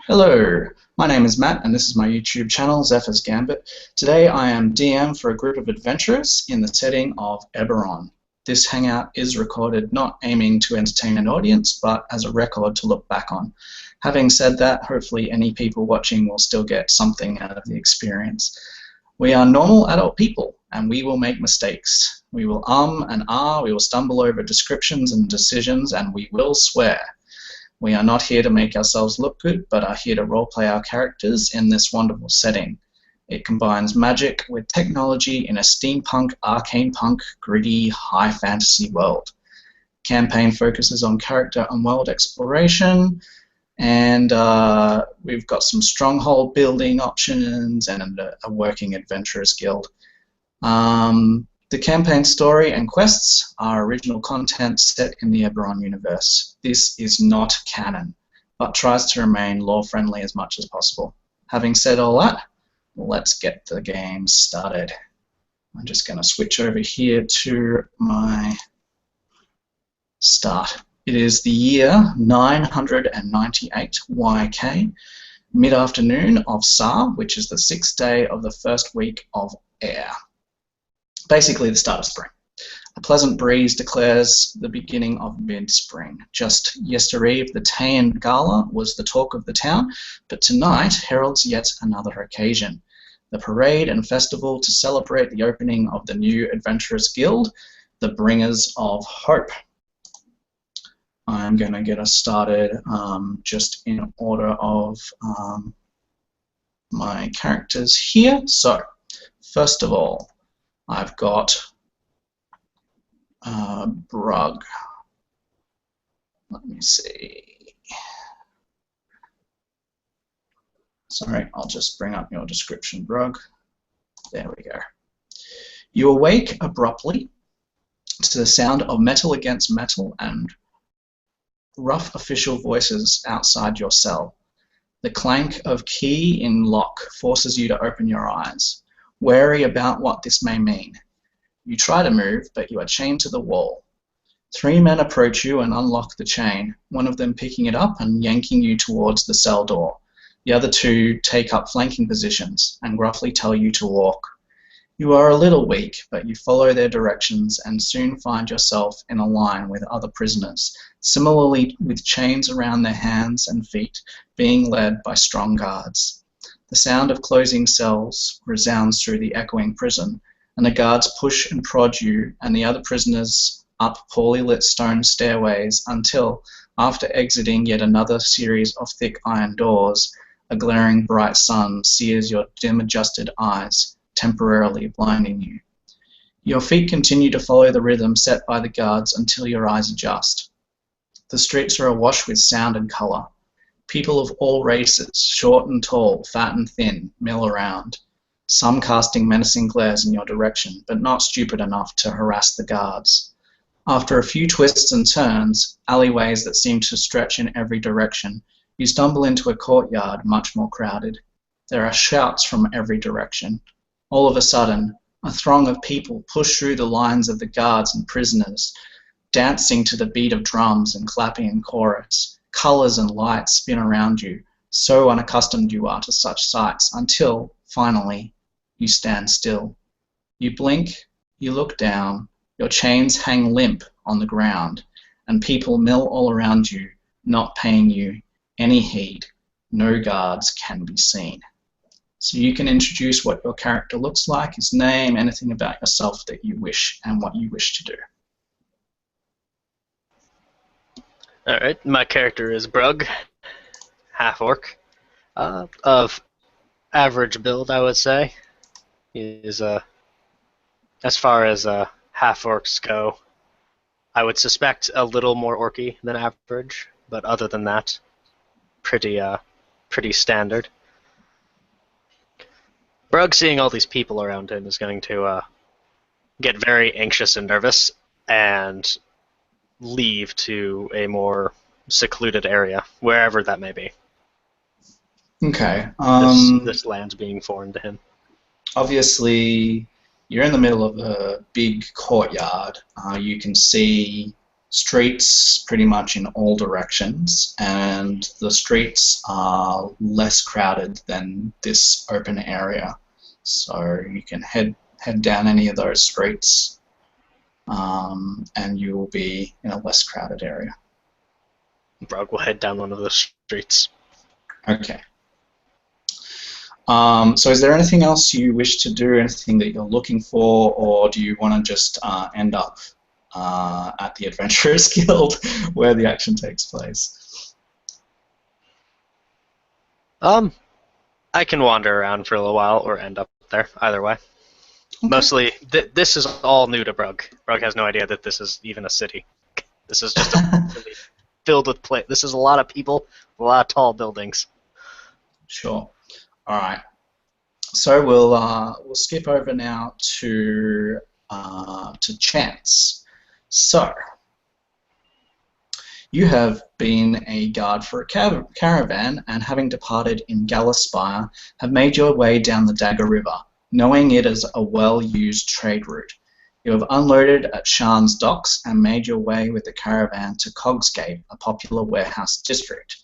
Hello, my name is Matt and this is my YouTube channel, Zephyr's Gambit. Today I am DM for a group of adventurers in the setting of Eberron. This hangout is recorded not aiming to entertain an audience, but as a record to look back on. Having said that, hopefully any people watching will still get something out of the experience. We are normal adult people and we will make mistakes. We will and we will stumble over descriptions and decisions, and we will swear. We are not here to make ourselves look good, but are here to roleplay our characters in this wonderful setting. It combines magic with technology in a steampunk, arcane punk, gritty, high fantasy world. Campaign focuses on character and world exploration, and we've got some stronghold building options and a working adventurers guild. The campaign story and quests are original content set in the Eberron universe. This is not canon, but tries to remain lore-friendly as much as possible. Having said all that, let's get the game started. I'm just going to switch over here to my start. It is the year 998 YK, mid-afternoon of Sar, which is the 6th day of the first week of Air. Basically the start of spring. A pleasant breeze declares the beginning of mid-spring. Just yestereve, the Tayan Gala was the talk of the town, but tonight heralds yet another occasion. The parade and festival to celebrate the opening of the new Adventurers Guild, the Bringers of Hope. I'm going to get us started just in order of my characters here. So, first of all, I've got Brug. Let me see. Sorry, I'll just bring up your description, Brug. There we go. You awake abruptly to the sound of metal against metal and rough official voices outside your cell. The clank of key in lock forces you to open your eyes, wary about what this may mean. You try to move, but you are chained to the wall. 3 men approach you and unlock the chain, one of them picking it up and yanking you towards the cell door. The other 2 take up flanking positions and gruffly tell you to walk. You are a little weak, but you follow their directions and soon find yourself in a line with other prisoners, similarly with chains around their hands and feet, being led by strong guards. The sound of closing cells resounds through the echoing prison, and the guards push and prod you and the other prisoners up poorly lit stone stairways until, after exiting yet another series of thick iron doors, a glaring bright sun sears your dim-adjusted eyes, temporarily blinding you. Your feet continue to follow the rhythm set by the guards until your eyes adjust. The streets are awash with sound and colour. People of all races, short and tall, fat and thin, mill around, some casting menacing glares in your direction, but not stupid enough to harass the guards. After a few twists and turns, alleyways that seem to stretch in every direction, you stumble into a courtyard much more crowded. There are shouts from every direction. All of a sudden, a throng of people push through the lines of the guards and prisoners, dancing to the beat of drums and clapping in chorus. Colours and lights spin around you, so unaccustomed you are to such sights, until, finally, you stand still. You blink, you look down, your chains hang limp on the ground, and people mill all around you, not paying you any heed. No guards can be seen. So you can introduce what your character looks like, his name, anything about yourself that you wish, and what you wish to do. Alright, my character is Brug, half-orc, of average build, I would say. He is, as far as half-orcs go, I would suspect a little more orky than average, but other than that, pretty standard. Brug, seeing all these people around him, is going to get very anxious and nervous, and leave to a more secluded area, wherever that may be. Okay. This land's being foreign to him. Obviously, you're in the middle of a big courtyard. You can see streets pretty much in all directions, and the streets are less crowded than this open area. So you can head down any of those streets, and you will be in a less crowded area. Brug will head down one of the streets. Okay. So is there anything else you wish to do, anything that you're looking for, or do you want to just end up at the Adventurers Guild where the action takes place? I can wander around for a little while or end up there, either way. Okay. Mostly, this is all new to Brug. Brug has no idea that this is even a city. This is just a city filled with this is a lot of people, a lot of tall buildings. Sure. All right. So we'll skip over now to Chance. So you have been a guard for a caravan, and having departed in Galaspire, have made your way down the Dagger River, knowing it as a well-used trade route. You have unloaded at Shan's docks and made your way with the caravan to Cogsgate, a popular warehouse district.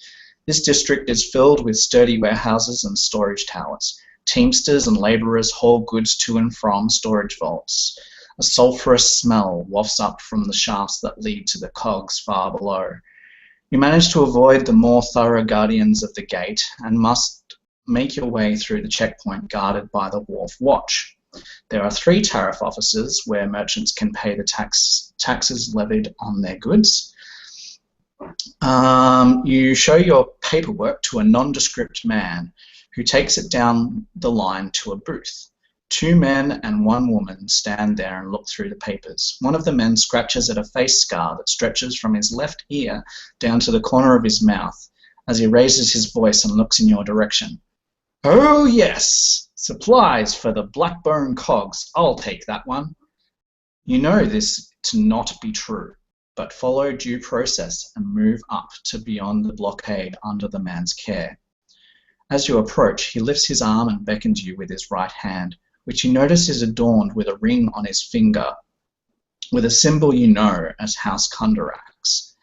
This district is filled with sturdy warehouses and storage towers. Teamsters and labourers haul goods to and from storage vaults. A sulphurous smell wafts up from the shafts that lead to the cogs far below. You manage to avoid the more thorough guardians of the gate and must make your way through the checkpoint guarded by the Wharf Watch. There are 3 tariff offices where merchants can pay the taxes levied on their goods. You show your paperwork to a nondescript man who takes it down the line to a booth. 2 men and 1 woman stand there and look through the papers. One of the men scratches at a face scar that stretches from his left ear down to the corner of his mouth as he raises his voice and looks in your direction. "Oh yes, supplies for the Blackbone cogs. I'll take that one." You know this to not be true, but follow due process and move up to beyond the blockade under the man's care. As you approach, he lifts his arm and beckons you with his right hand, which you notice is adorned with a ring on his finger, with a symbol you know as House Kundarax.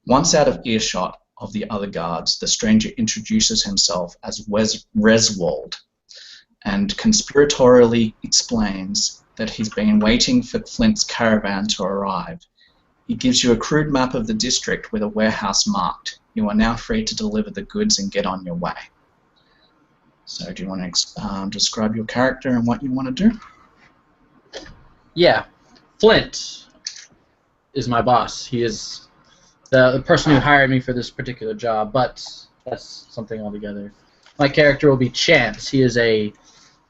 Once out of earshot of the other guards, the stranger introduces himself as Reswold, and conspiratorially explains that he's been waiting for Flint's caravan to arrive. He gives you a crude map of the district with a warehouse marked. You are now free to deliver the goods and get on your way. So do you want to describe your character and what you want to do? Yeah. Flint is my boss. He is the person who hired me for this particular job, but that's something altogether. My character will be Chance. He is a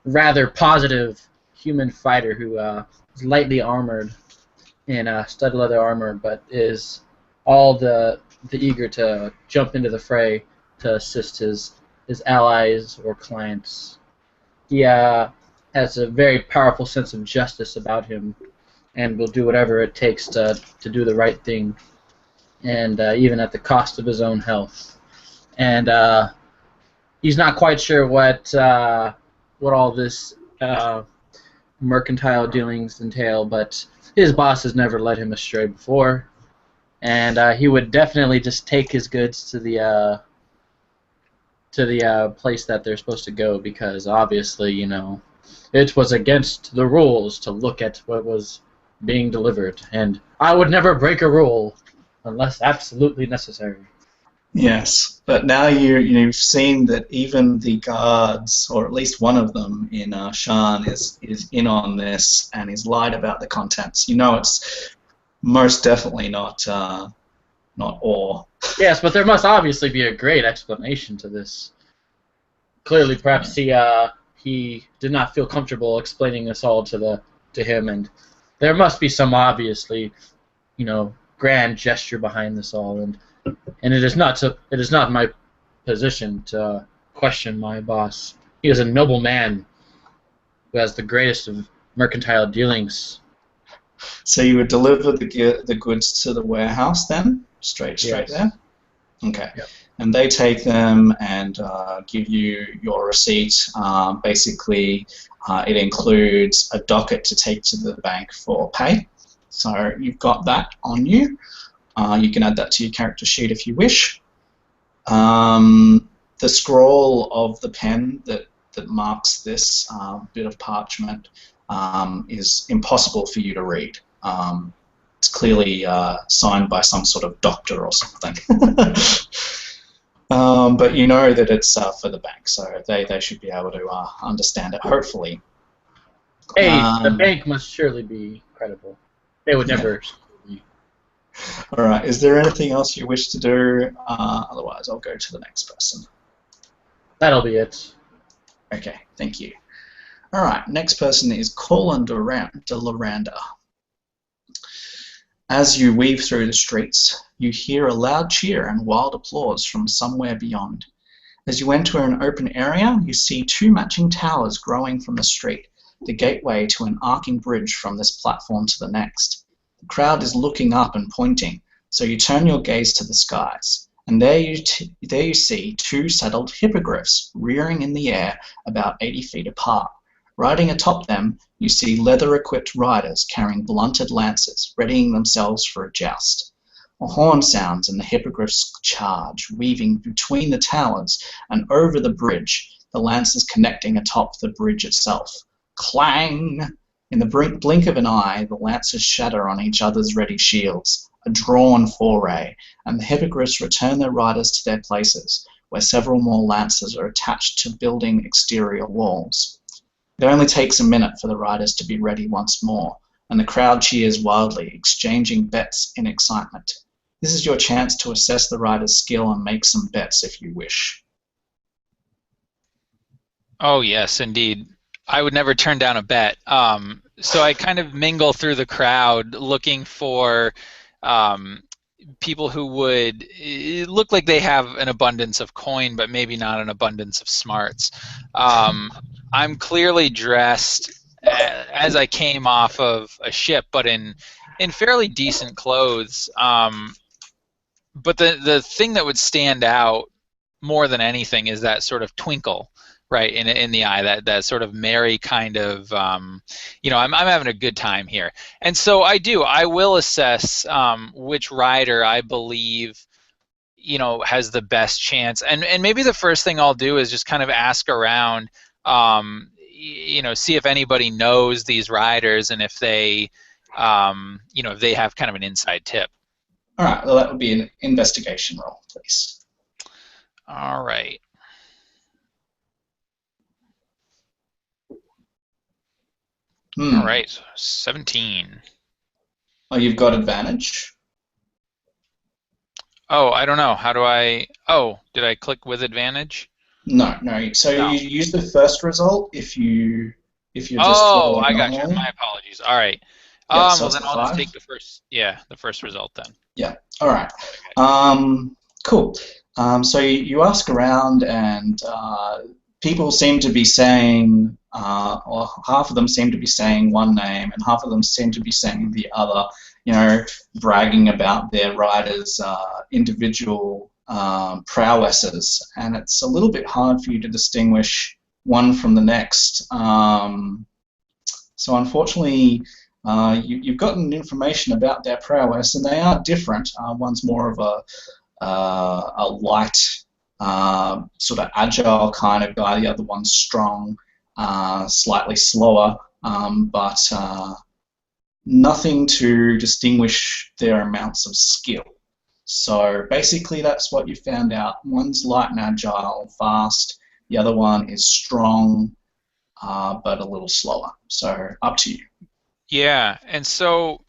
rather positive human fighter who is lightly armored in stud leather armor, but is all the eager to jump into the fray to assist his allies or clients. He has a very powerful sense of justice about him and will do whatever it takes to do the right thing, and even at the cost of his own health. And he's not quite sure what all this mercantile dealings entail, but his boss has never led him astray before, and he would definitely just take his goods to the place that they're supposed to go, because obviously, you know, it was against the rules to look at what was being delivered, and I would never break a rule unless absolutely necessary. Yes, but now you've seen that even the guards, or at least one of them in Shan, is in on this and is lied about the contents. You know it's most definitely not all. Yes, but there must obviously be a great explanation to this. Clearly, perhaps he did not feel comfortable explaining this all to him, and there must be some obviously, you know, grand gesture behind this all, and it is not my position to question my boss. He is a noble man who has the greatest of mercantile dealings. So you would deliver the goods to the warehouse then, straight Yes. there. Okay. Yep. And they take them and give you your receipt. Basically, it includes a docket to take to the bank for pay. So you've got that on you. You can add that to your character sheet if you wish. The scroll of the pen that marks this bit of parchment is impossible for you to read. It's clearly signed by some sort of doctor or something. But you know that it's for the bank, so they should be able to understand it, hopefully. Hey, the bank must surely be credible. They would never. Yeah. All right, is there anything else you wish to do? Otherwise, I'll go to the next person. That'll be it. Okay, thank you. All right, next person is Colin de Loranda. As you weave through the streets, you hear a loud cheer and wild applause from somewhere beyond. As you enter an open area, you see two matching towers growing from the street, the gateway to an arcing bridge from this platform to the next. The crowd is looking up and pointing, so you turn your gaze to the skies, and there you see two saddled hippogriffs rearing in the air about 80 feet apart. Riding atop them, you see leather-equipped riders carrying blunted lances, readying themselves for a joust. A horn sounds and the hippogriffs charge, weaving between the towers and over the bridge, the lances connecting atop the bridge itself. Clang! In the blink of an eye, the lances shatter on each other's ready shields, a drawn foray, and the hippogriffs return their riders to their places, where several more lances are attached to building exterior walls. It only takes a minute for the riders to be ready once more, and the crowd cheers wildly, exchanging bets in excitement. This is your chance to assess the rider's skill and make some bets if you wish. Oh, yes, indeed. I would never turn down a bet. So I kind of mingle through the crowd looking for people who would look like they have an abundance of coin, but maybe not an abundance of smarts. I'm clearly dressed as I came off of a ship, but in fairly decent clothes. But the thing that would stand out more than anything is that sort of twinkle, right, in the eye, that sort of merry kind of, I'm having a good time here. And so I will assess which rider I believe, has the best chance. And maybe the first thing I'll do is just kind of ask around, see if anybody knows these riders and if they, if they have kind of an inside tip. All right, well, that would be an investigation roll, please. All right. All right, 17. Oh, you've got advantage. Oh, I don't know. How do I... Oh, did I click with advantage? No. So No. you use the first result if you're just. Oh, I got you. My apologies. All right. Yeah, so well, then I'll just 5. take the first result then. Yeah. All right. Cool. So you ask around, and people seem to be saying, or half of them seem to be saying one name, and half of them seem to be saying the other. Bragging about their riders' individual prowesses, and it's a little bit hard for you to distinguish one from the next. So unfortunately, you've gotten information about their prowess, and they are different. One's more of a light, sort of agile kind of guy. The other one's strong, slightly slower, but nothing to distinguish their amounts of skill. So basically that's what you found out. One's light and agile, fast. The other one is strong, but a little slower. So up to you. Yeah, and so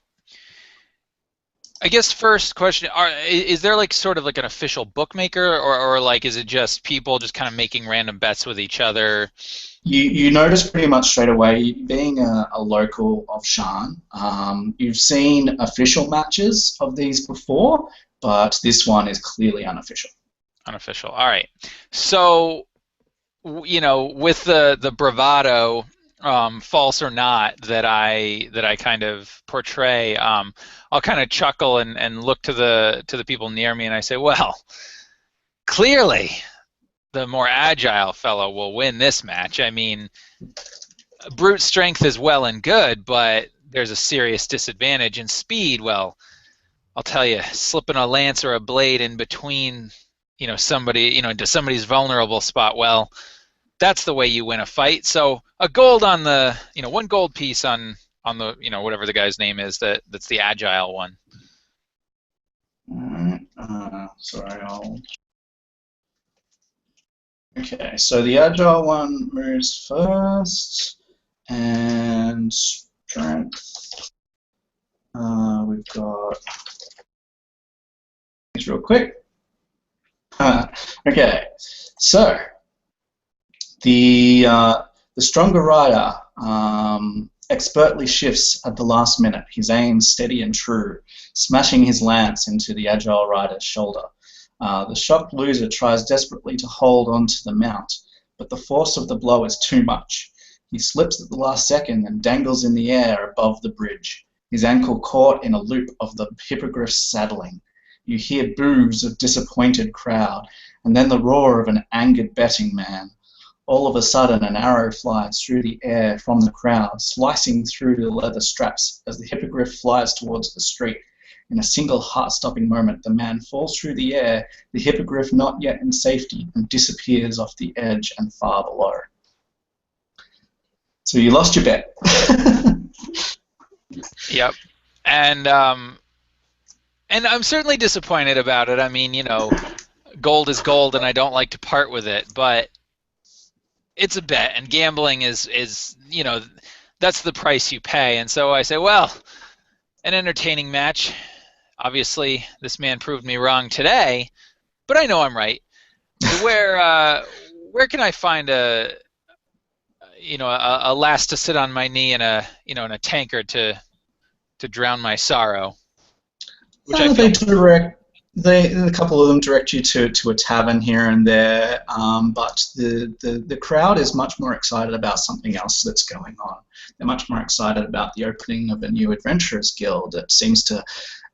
I guess first question, is there like sort of like an official bookmaker, or like is it just people just kind of making random bets with each other? You notice pretty much straight away, being a local of Shan, you've seen official matches of these before, but this one is clearly unofficial. Unofficial. All right. So, with the bravado, false or not, that I kind of portray, I'll kind of chuckle and look to the people near me, and I say, well, clearly the more agile fellow will win this match. I mean, brute strength is well and good, but there's a serious disadvantage in speed. Well, I'll tell you, slipping a lance or a blade in between, somebody, into somebody's vulnerable spot, well, that's the way you win a fight. So a gold on the, 1 gold piece on the, whatever the guy's name is, that's the agile one. Alright, sorry, Okay, so the agile one moves first, and strength. We've got these real quick. Okay, so the stronger rider expertly shifts at the last minute, his aim steady and true, smashing his lance into the agile rider's shoulder. The shocked loser tries desperately to hold onto the mount, but the force of the blow is too much. He slips at the last second and dangles in the air above the bridge, his ankle caught in a loop of the hippogriff's saddling. You hear boos of disappointed crowd, and then the roar of an angered betting man. All of a sudden, an arrow flies through the air from the crowd, slicing through the leather straps as the hippogriff flies towards the street. In a single heart-stopping moment, the man falls through the air, the hippogriff not yet in safety, and disappears off the edge and far below. So you lost your bet. Yep. And I'm certainly disappointed about it. I mean, gold is gold, and I don't like to part with it, but it's a bet, and gambling is that's the price you pay. And so I say, well, an entertaining match. Obviously, this man proved me wrong today, but I know I'm right. So where can I find a lass to sit on my knee and a tankard to drown my sorrow? Which I feel a couple of them direct you to a tavern here and there, but the crowd is much more excited about something else that's going on. They're much more excited about the opening of a new adventurers guild that seems to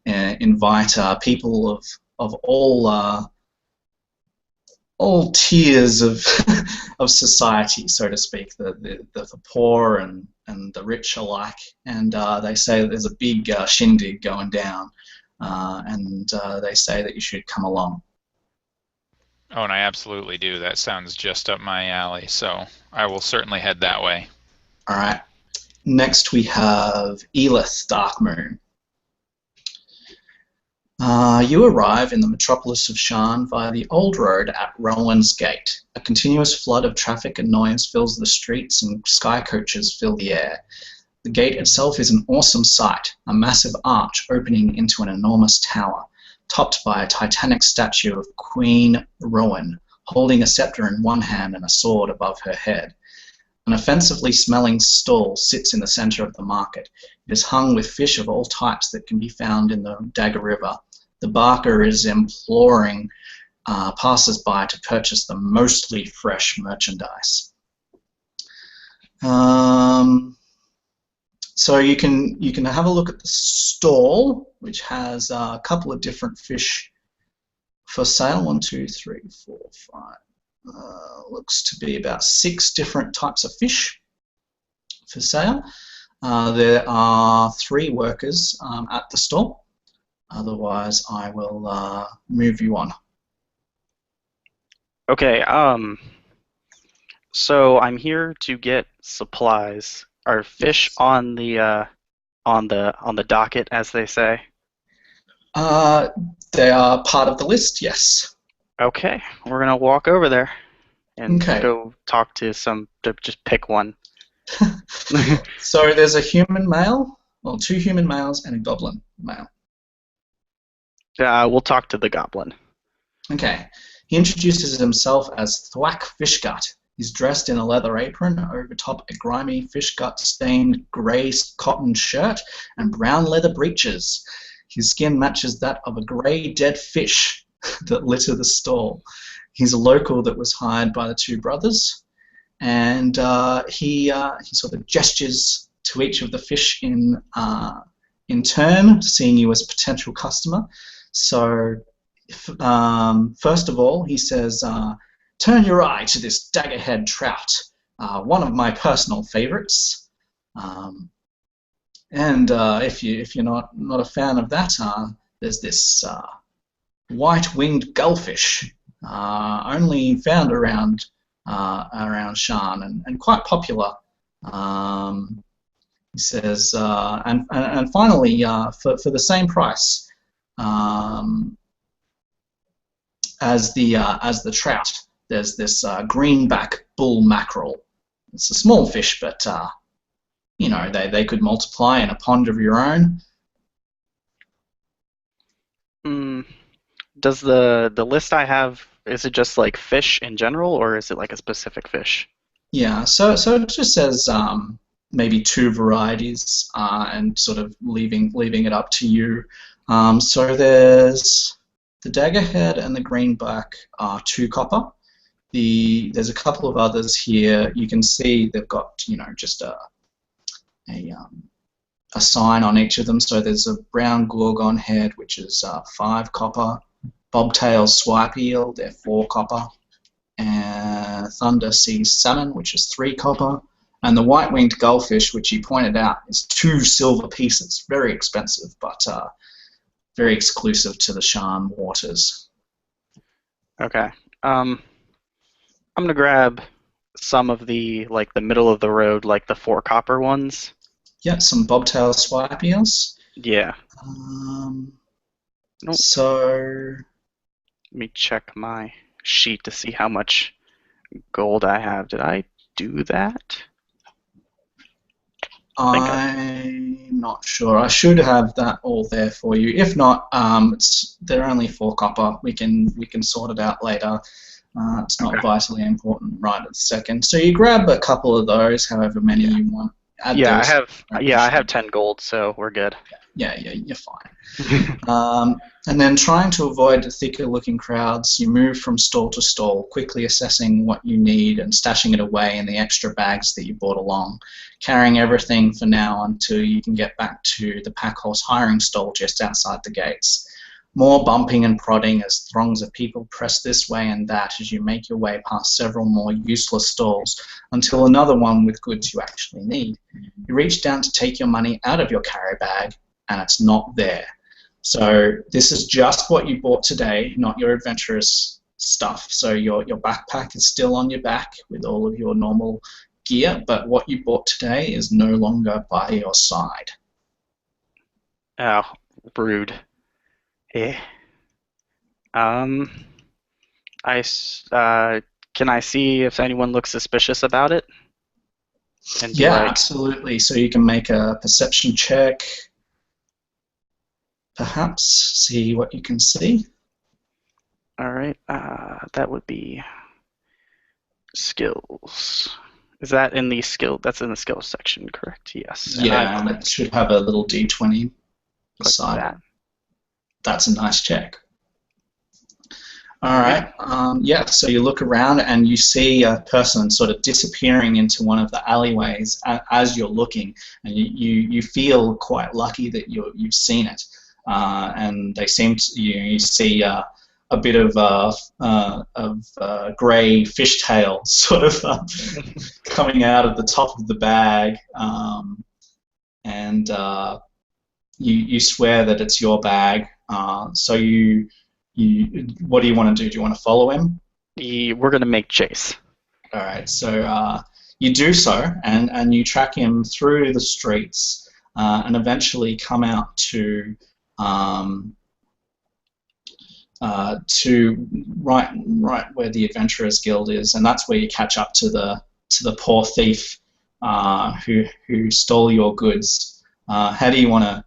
invite people of all tiers of of society, so to speak, the poor and the rich alike, and they say that there's a big shindig going down. And they say that you should come along. Oh, and I absolutely do. That sounds just up my alley, so I will certainly head that way. All right. Next we have Elith Darkmoon. You arrive in the metropolis of Shan via the old road at Rowan's Gate. A continuous flood of traffic and noise fills the streets, and sky coaches fill the air. The gate itself is an awesome sight, a massive arch opening into an enormous tower, topped by a titanic statue of Queen Rowan, holding a scepter in one hand and a sword above her head. An offensively smelling stall sits in the center of the market. It is hung with fish of all types that can be found in the Dagger River. The barker is imploring passers-by to purchase the mostly fresh merchandise. So you can have a look at the stall, which has a couple of different fish for sale. 1, 2, 3, 4, 5. Looks to be about 6 different types of fish for sale. There are 3 workers at the stall. Otherwise, I will move you on. Okay. So I'm here to get supplies. Are fish on the docket, as they say? They are part of the list, yes. Okay, we're gonna walk over there and Okay. go talk to just pick one. So there's a human male, well, 2 human males and a goblin male. We'll talk to the goblin. Okay. He introduces himself as Thwack Fishgut. He's dressed in a leather apron, over top a grimy fishgut-stained grey cotton shirt and brown leather breeches. His skin matches that of a grey dead fish that litter the stall. He's a local that was hired by the 2 brothers, and he sort of gestures to each of the fish in turn, seeing you as a potential customer. So, first of all, he says, "Turn your eye to this daggerhead trout, one of my personal favorites. And if you're not a fan of that, there's this white-winged gullfish, only found around Shan and quite popular. He says, and finally, for the same price as the trout, there's this greenback bull mackerel. It's a small fish, but you know, they could multiply in a pond of your own. Does the list I have, is it just like fish in general, or is it like a specific fish? Yeah, so it just says maybe 2 varieties, and sort of leaving it up to you. So there's the daggerhead and the greenback are 2 copper. There's a couple of others here. You can see they've got, you know, just a sign on each of them. So there's a brown gorgon head, which is 5 copper. Bobtail swipe eel, they're 4 copper. And thunder sea salmon, which is 3 copper. And the white-winged gullfish, which you pointed out, is 2 silver pieces. Very expensive, but very exclusive to the Shan waters. Okay. I'm gonna grab some of the middle of the road, like the 4 copper ones. Yeah, some bobtail swipe eels. Yeah. Nope. So Let me check my sheet to see how much gold I have. Did I do that? I'm not sure. I should have that all there for you. If not, they're only 4 copper. We can sort it out later. It's not vitally important right at the second. So you grab a couple of those, however many you want. I have 10 gold, so we're good. Yeah, you're fine. And then trying to avoid thicker-looking crowds, you move from stall to stall, quickly assessing what you need and stashing it away in the extra bags that you brought along, carrying everything for now until you can get back to the pack horse hiring stall just outside the gates. More bumping and prodding as throngs of people press this way and that as you make your way past several more useless stalls until another one with goods you actually need. You reach down to take your money out of your carry bag, and it's not there. So this is just what you bought today, not your adventurous stuff. So your backpack is still on your back with all of your normal gear, but what you bought today is no longer by your side. Oh, rude. Eh. Can I see if anyone looks suspicious about it? And Yeah, absolutely. So you can make a perception check. Perhaps see what you can see. All right, that would be skills. Is that in the skill? That's in the skills section, correct? Yes. Yeah, and it should have a little D20 beside that. it. That's a nice check. All right. Yeah, so you look around and you see a person sort of disappearing into one of the alleyways as you're looking, and you feel quite lucky that you've seen it. And they seem to, you see a bit of grey fishtail sort of coming out of the top of the bag, and you swear that it's your bag. So what do you want to do? Do you want to follow him? We're going to make chase. All right, so you do so, and you track him through the streets, and eventually come out to right where the Adventurers Guild is, and that's where you catch up to the poor thief who stole your goods. How do you want to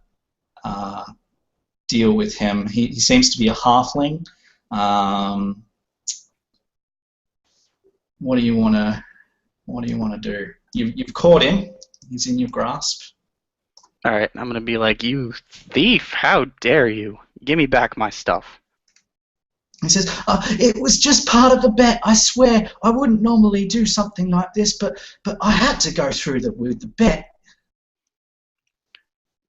deal with him? He seems to be a halfling. What do you want to do? You've caught him. He's in your grasp. All right, I'm gonna be like, "You thief! How dare you! Give me back my stuff." He says, "It was just part of the bet. I swear, I wouldn't normally do something like this, but I had to go through with the bet."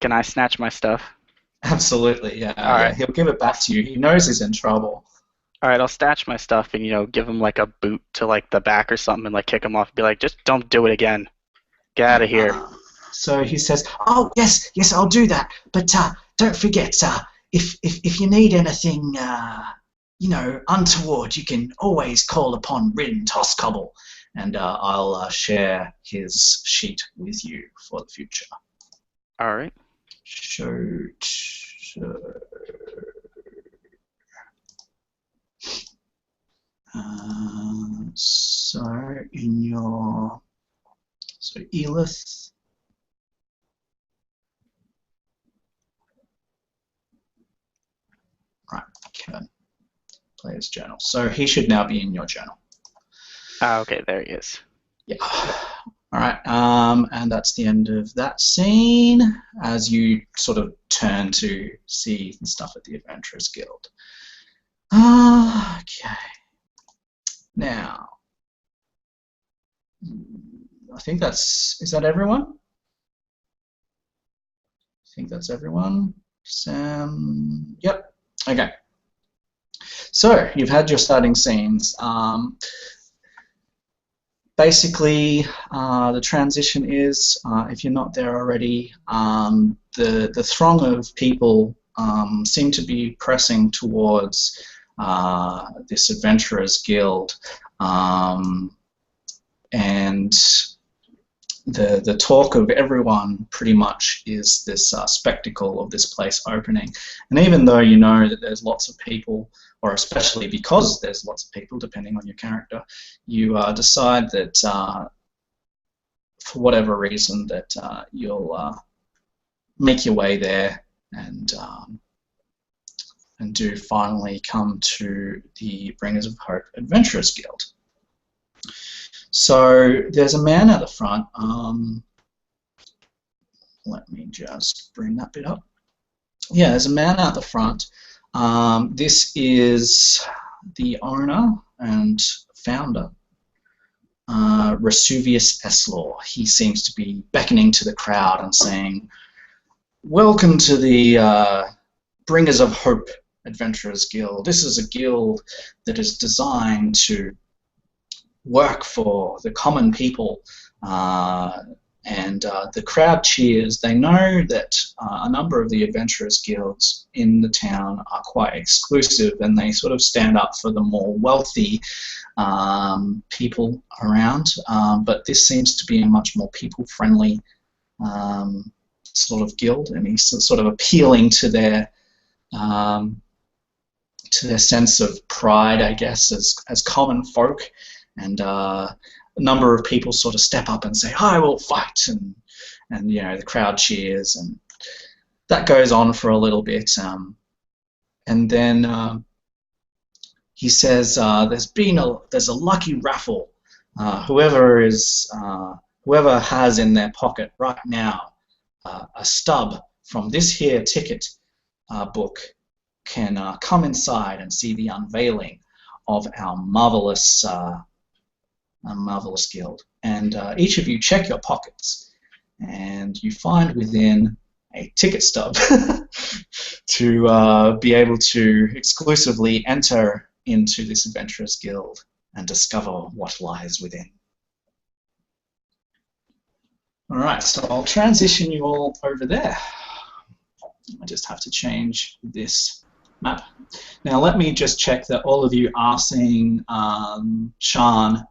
Can I snatch my stuff? Absolutely, yeah. All right. He'll give it back to you. He knows he's in trouble. All right, I'll snatch my stuff and give him like a boot to like the back or something and like kick him off. Be like, "Just don't do it again. Get out of here." So he says, "Oh yes, I'll do that. But don't forget, if you need anything, untoward, you can always call upon Rin Toscobble, and I'll share his sheet with you for the future. All right. Shoot. So Elith. Right, Kevin. Player's journal. So he should now be in your journal. Okay, there he is. Yeah. All right, and that's the end of that scene as you sort of turn to see the stuff at the Adventurers Guild. Okay. Now, I think is that everyone? I think that's everyone. Sam, yep, okay. So, you've had your starting scenes. Basically, the transition is, if you're not there already, the throng of people seem to be pressing towards this Adventurers Guild, and the talk of everyone pretty much is this spectacle of this place opening. And even though you know that there's lots of people, or especially because there's lots of people, depending on your character, you decide that for whatever reason that you'll make your way there and do finally come to the Bringers of Hope Adventurers Guild. So there's a man at the front. Let me just bring that bit up. Yeah, there's a man out the front. This is the owner and founder, Rasuvius Eslaw. He seems to be beckoning to the crowd and saying, "Welcome to the Bringers of Hope Adventurers Guild. This is a guild that is designed to work for the common people," and the crowd cheers. They know that a number of the Adventurers Guilds in the town are quite exclusive, and they sort of stand up for the more wealthy people around, but this seems to be a much more people-friendly sort of guild, and he's sort of appealing to their sense of pride, I guess, as common folk. And a number of people sort of step up and say, "I will fight," and you know, the crowd cheers, and that goes on for a little bit, and then he says, "There's a lucky raffle. Whoever has in their pocket right now a stub from this here ticket book can come inside and see the unveiling of our marvelous guild. And each of you check your pockets, and you find within a ticket stub to be able to exclusively enter into this Adventurers Guild and discover what lies within." Alright, so I'll transition you all over there. I just have to change this map. Now let me just check that all of you are seeing Sean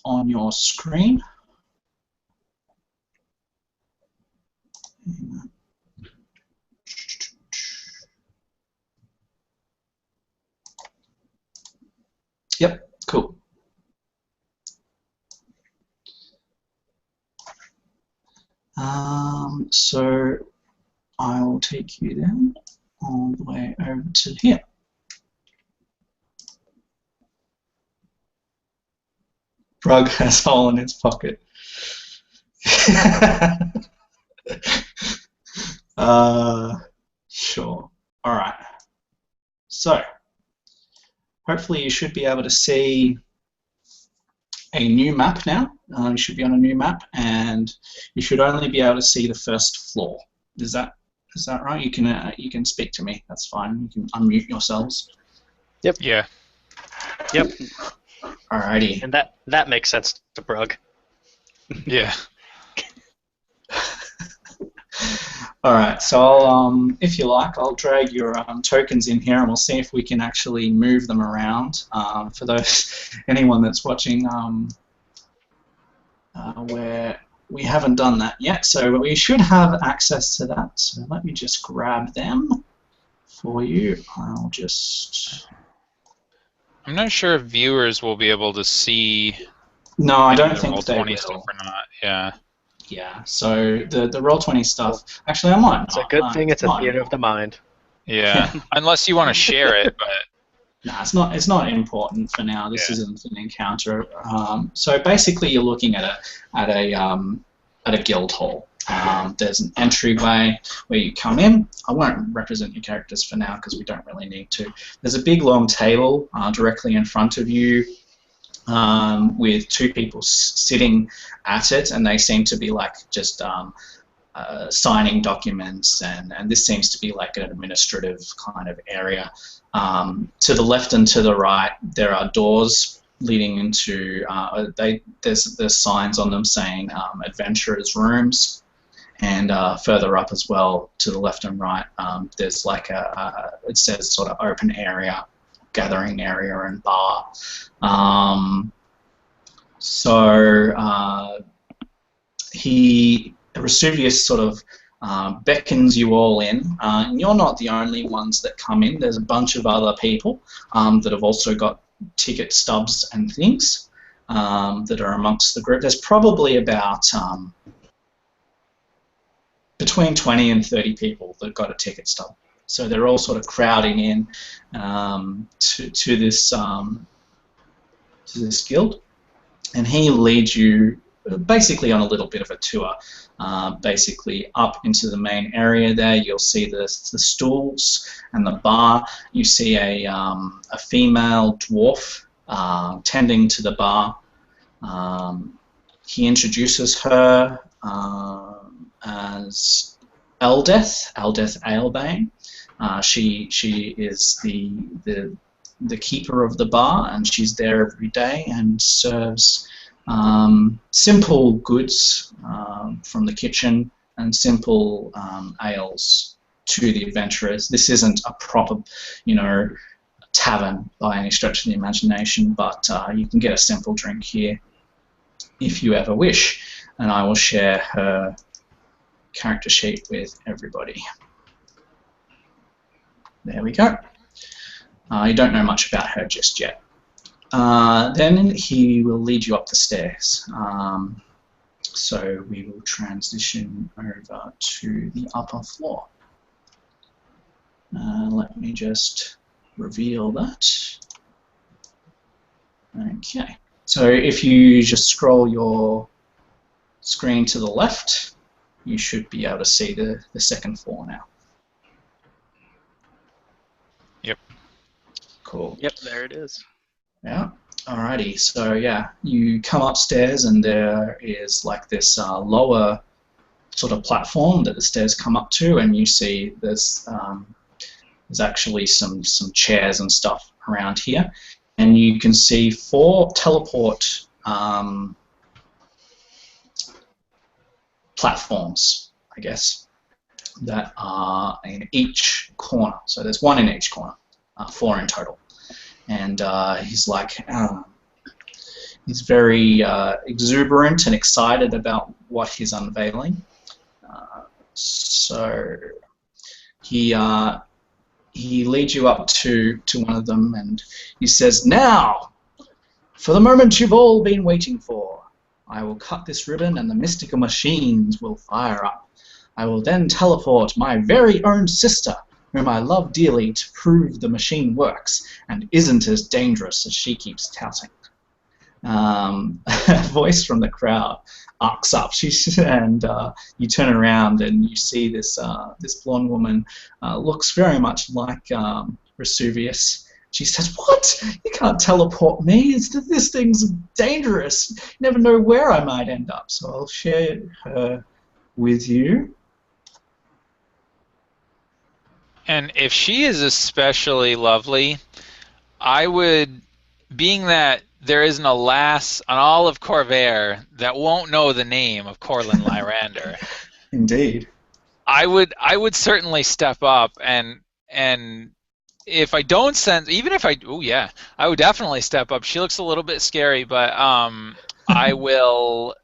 on your screen. Yep, cool. So I will take you then all the way over to here. Brug has a hole in his pocket. Sure. All right. So, hopefully you should be able to see a new map now. You should be on a new map, and you should only be able to see the first floor. Is that right? You can speak to me. That's fine. You can unmute yourselves. Yep. Yeah. Yep. Alrighty. And that makes sense to Brug. Yeah. All right, so I'll, if you like, I'll drag your tokens in here, and we'll see if we can actually move them around. For anyone that's watching, where we haven't done that yet, so we should have access to that. So let me just grab them for you. I'll just. I'm not sure if viewers will be able to see. No, I don't the think they Roll20 will. stuff or not. Yeah. Yeah. So the Roll20 stuff. Actually, I might. It's a good thing it's a theater of the mind. Yeah. Unless you want to share it, but. No, it's not important for now. This isn't an encounter. So basically, you're looking at a guild hall. There's an entryway where you come in. I won't represent your characters for now because we don't really need to. There's a big long table directly in front of you with two people sitting at it, and they seem to be like just signing documents, and this seems to be like an administrative kind of area. To the left and to the right, there are doors leading into. There's signs on them saying adventurers' rooms. And further up as well, to the left and right, there's like it says sort of open area, gathering area, and bar. Vesuvius sort of beckons you all in. And you're not the only ones that come in. There's a bunch of other people that have also got ticket stubs and things that are amongst the group. There's probably about between 20 and 30 people that got a ticket stub. So they're all sort of crowding in to this guild, and he leads you basically on a little bit of a tour. Basically up into the main area there, you'll see the stools and the bar. You see a female dwarf tending to the bar. He introduces her as Eldeth Alebane. She is the keeper of the bar, and she's there every day and serves simple goods from the kitchen and simple ales to the adventurers. This isn't a proper, tavern by any stretch of the imagination, but you can get a simple drink here if you ever wish, and I will share her character sheet with everybody. There we go. You don't know much about her just yet. Then he will lead you up the stairs. So we will transition over to the upper floor. Let me just reveal that. Okay. So if you just scroll your screen to the left, you should be able to see the second floor now. Yep. Cool. Yep, there it is. Yeah. Alrighty. So yeah, you come upstairs and there is like this lower sort of platform that the stairs come up to, and you see there's actually some chairs and stuff around here, and you can see 4 teleport platforms, I guess, that are in each corner. So there's 1 in each corner, 4 in total. And he's like, he's very exuberant and excited about what he's unveiling. So he leads you up to one of them, and he says, "Now, for the moment you've all been waiting for. I will cut this ribbon and the mystical machines will fire up. I will then teleport my very own sister, whom I love dearly, to prove the machine works and isn't as dangerous as she keeps touting." A voice from the crowd arcs up, and you turn around and you see this blonde woman looks very much like Vesuvius. She says, "What? You can't teleport me. This thing's dangerous. You never know where I might end up." So I'll share her with you. And if she is especially lovely, I would, being that there isn't a lass on all of Corvair that won't know the name of Corlin Lyrander. Indeed. I would certainly step up and if I don't sense, even if I, oh yeah, I would definitely step up. She looks a little bit scary, but I will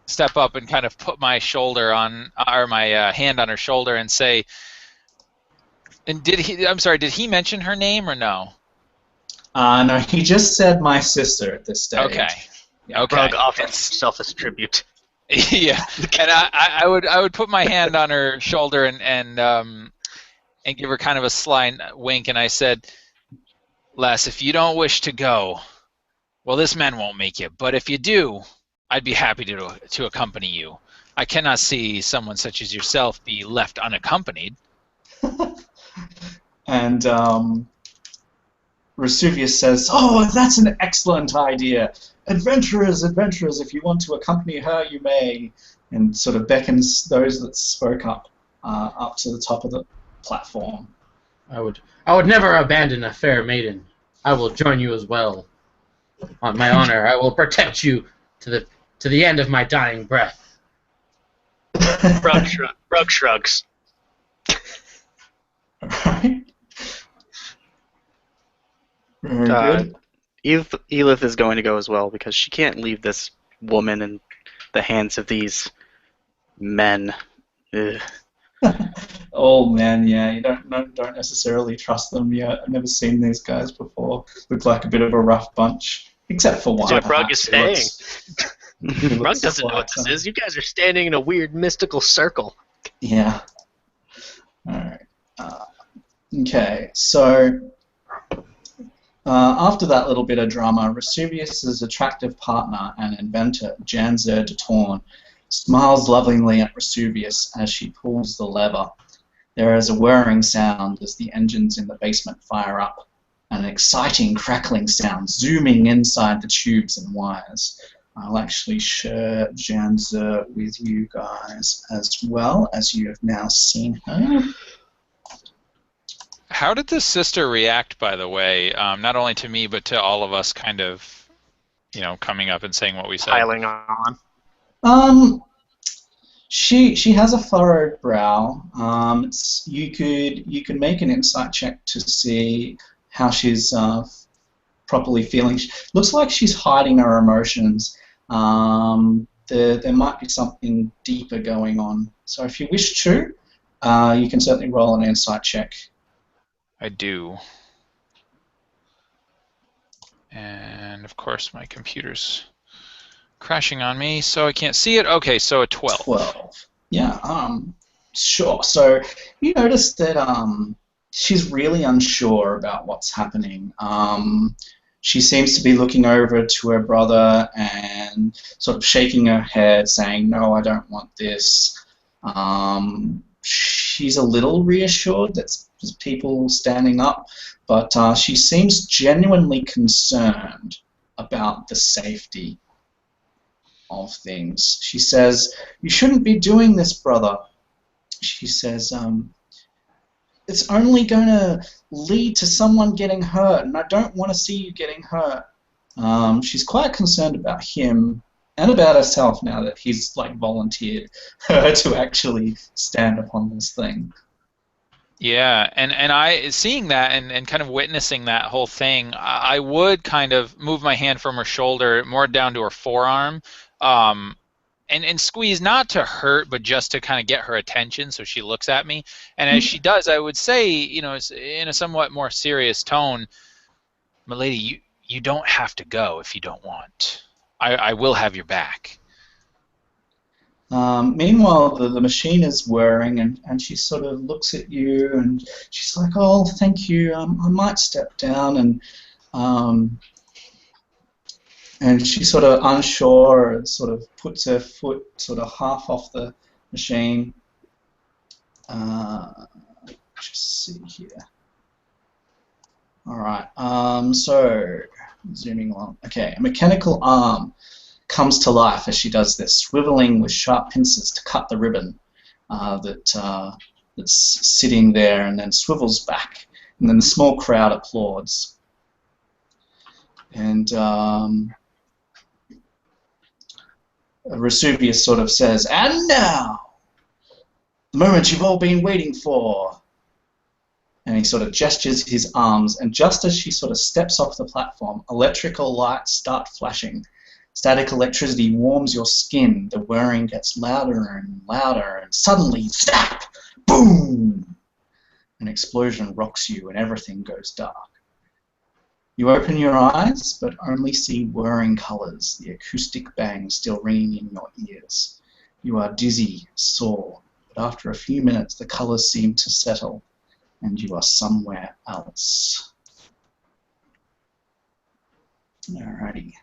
step up and kind of put my shoulder on, or my hand on her shoulder and say, and did he, I'm sorry, did he mention her name or no? No, he just said my sister at this stage. Okay. Yeah. Okay. Brug offers himself as tribute. Yeah, and I would put my hand on her shoulder and give her kind of a sly wink, and I said, "Les, if you don't wish to go, well, this man won't make you. But if you do, I'd be happy to accompany you. I cannot see someone such as yourself be left unaccompanied." And Vesuvius says, "Oh, that's an excellent idea. Adventurers, adventurers, if you want to accompany her, you may." And sort of beckons those that spoke up to the top of the platform. I would never abandon a fair maiden. I will join you as well. On my honor, I will protect you to the end of my dying breath. Brug shrugs. Alright. Very good. Elith is going to go as well because she can't leave this woman in the hands of these men. Ugh. Oh man, yeah, you don't necessarily trust them yet. I've never seen these guys before. Look like a bit of a rough bunch, except for one. That's what Brug is perhaps, saying. Brug doesn't know what this is. You guys are standing in a weird mystical circle. Yeah. All right. Okay, so after that little bit of drama, Vesuvius's attractive partner and inventor, Janzer de Torn, smiles lovingly at Vesuvius as she pulls the lever. There is a whirring sound as the engines in the basement fire up, and an exciting crackling sound zooming inside the tubes and wires. I'll actually share Janzer with you guys as well, as you have now seen her. How did the sister react, by the way? Not only to me, but to all of us, kind of, coming up and saying what we said. Piling on. She has a furrowed brow. You could make an insight check to see how she's properly feeling. Looks like she's hiding her emotions. There might be something deeper going on. So if you wish to, you can certainly roll an insight check. I do. And of course my computer's crashing on me, so I can't see it. Okay, so a 12. 12. Yeah, sure. So you notice that she's really unsure about what's happening. She seems to be looking over to her brother and sort of shaking her head, saying, "No, I don't want this." She's a little reassured that there's people standing up, but she seems genuinely concerned about the safety of things. She says, "You shouldn't be doing this, brother." She says, "It's only going to lead to someone getting hurt, and I don't want to see you getting hurt." She's quite concerned about him and about herself now that he's volunteered her to actually stand upon this thing. Yeah, and I, seeing that and kind of witnessing that whole thing, I would kind of move my hand from her shoulder more down to her forearm, and squeeze, not to hurt, but just to kind of get her attention so she looks at me. And as she does, I would say, in a somewhat more serious tone, "Milady, you don't have to go if you don't want. I will have your back." Meanwhile, the machine is whirring, and she sort of looks at you, and she's like, "Oh, thank you. I might step down." And she's sort of unsure, and sort of puts her foot sort of half off the machine. Just see here. All right. So zooming along. Okay, a mechanical arm comes to life as she does this, swiveling with sharp pincers to cut the ribbon that's sitting there, and then swivels back, and then the small crowd applauds. And Vesuvius sort of says, "And now, The moment you've all been waiting for. And he sort of gestures his arms, and just as she sort of steps off the platform, electrical lights start flashing. Static electricity warms your skin. The whirring gets louder and louder, and suddenly, snap! Boom! An explosion rocks you, and everything goes dark. You open your eyes, but only see whirring colours, the acoustic bang still ringing in your ears. You are dizzy, sore, but after a few minutes the colours seem to settle, and you are somewhere else. Alrighty.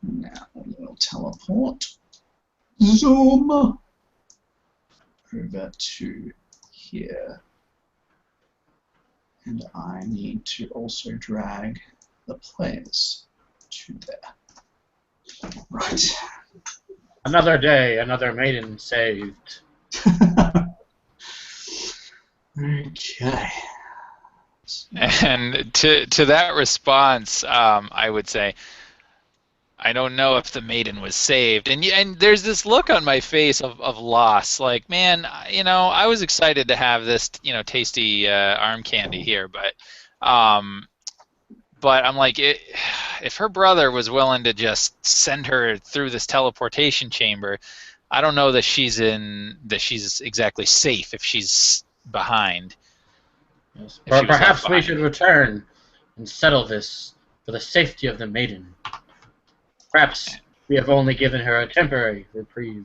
Now we will teleport. Zoom! Over to here. And I need to also drag the players to there. Right. Another day, another maiden saved. Okay. And to that response, I would say, I don't know if the maiden was saved. And there's this look on my face of loss. Like, man, I was excited to have this, tasty arm candy here, but I'm like, if her brother was willing to just send her through this teleportation chamber, I don't know that she's exactly safe if she's behind. Yes. If she was Perhaps left we behind. should return and settle this for the safety of the maiden. Perhaps we have only given her a temporary reprieve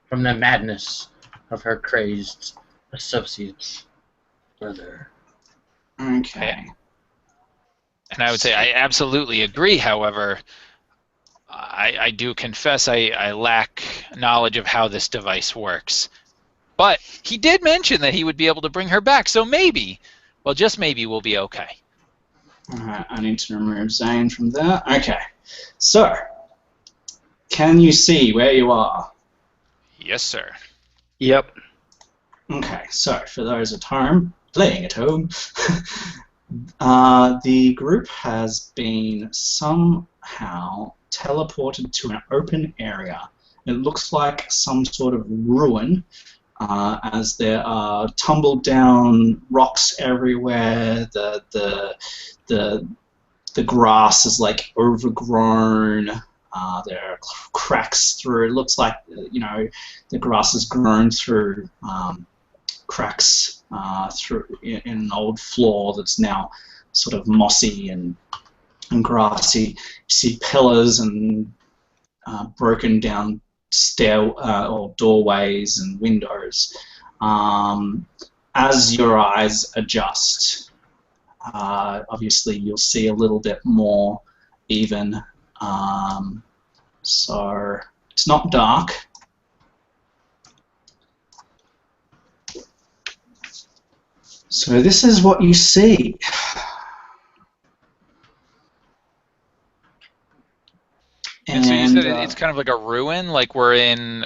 from the madness of her crazed associate's brother. Okay. And I would say I absolutely agree. However, I do confess I lack knowledge of how this device works. But he did mention that he would be able to bring her back, so maybe, well, just maybe we'll be okay. Alright, I need to remove Zane from there. Okay. So, can you see where you are? Yes, sir. Yep. Okay, so for those at home, playing at home, the group has been somehow teleported to an open area. It looks like some sort of ruin, as there are tumbled down rocks everywhere. The grass is like overgrown. There are cracks through. It looks like the grass has grown through cracks through in an old floor that's now sort of mossy and grassy. You see pillars and broken down stair or doorways and windows. As your eyes adjust, obviously you'll see a little bit more even. So it's not dark. So this is what you see. And so you said it's kind of like a ruin, like we're in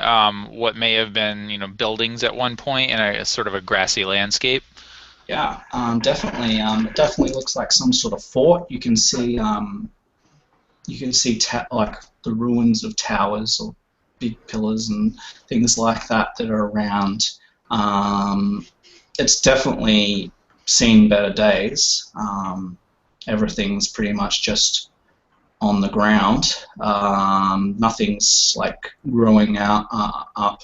what may have been, buildings at one point in a sort of a grassy landscape. Yeah, definitely. It definitely looks like some sort of fort. You can see like the ruins of towers or big pillars and things like that are around. It's definitely seen better days. Everything's pretty much just on the ground. Nothing's like growing out up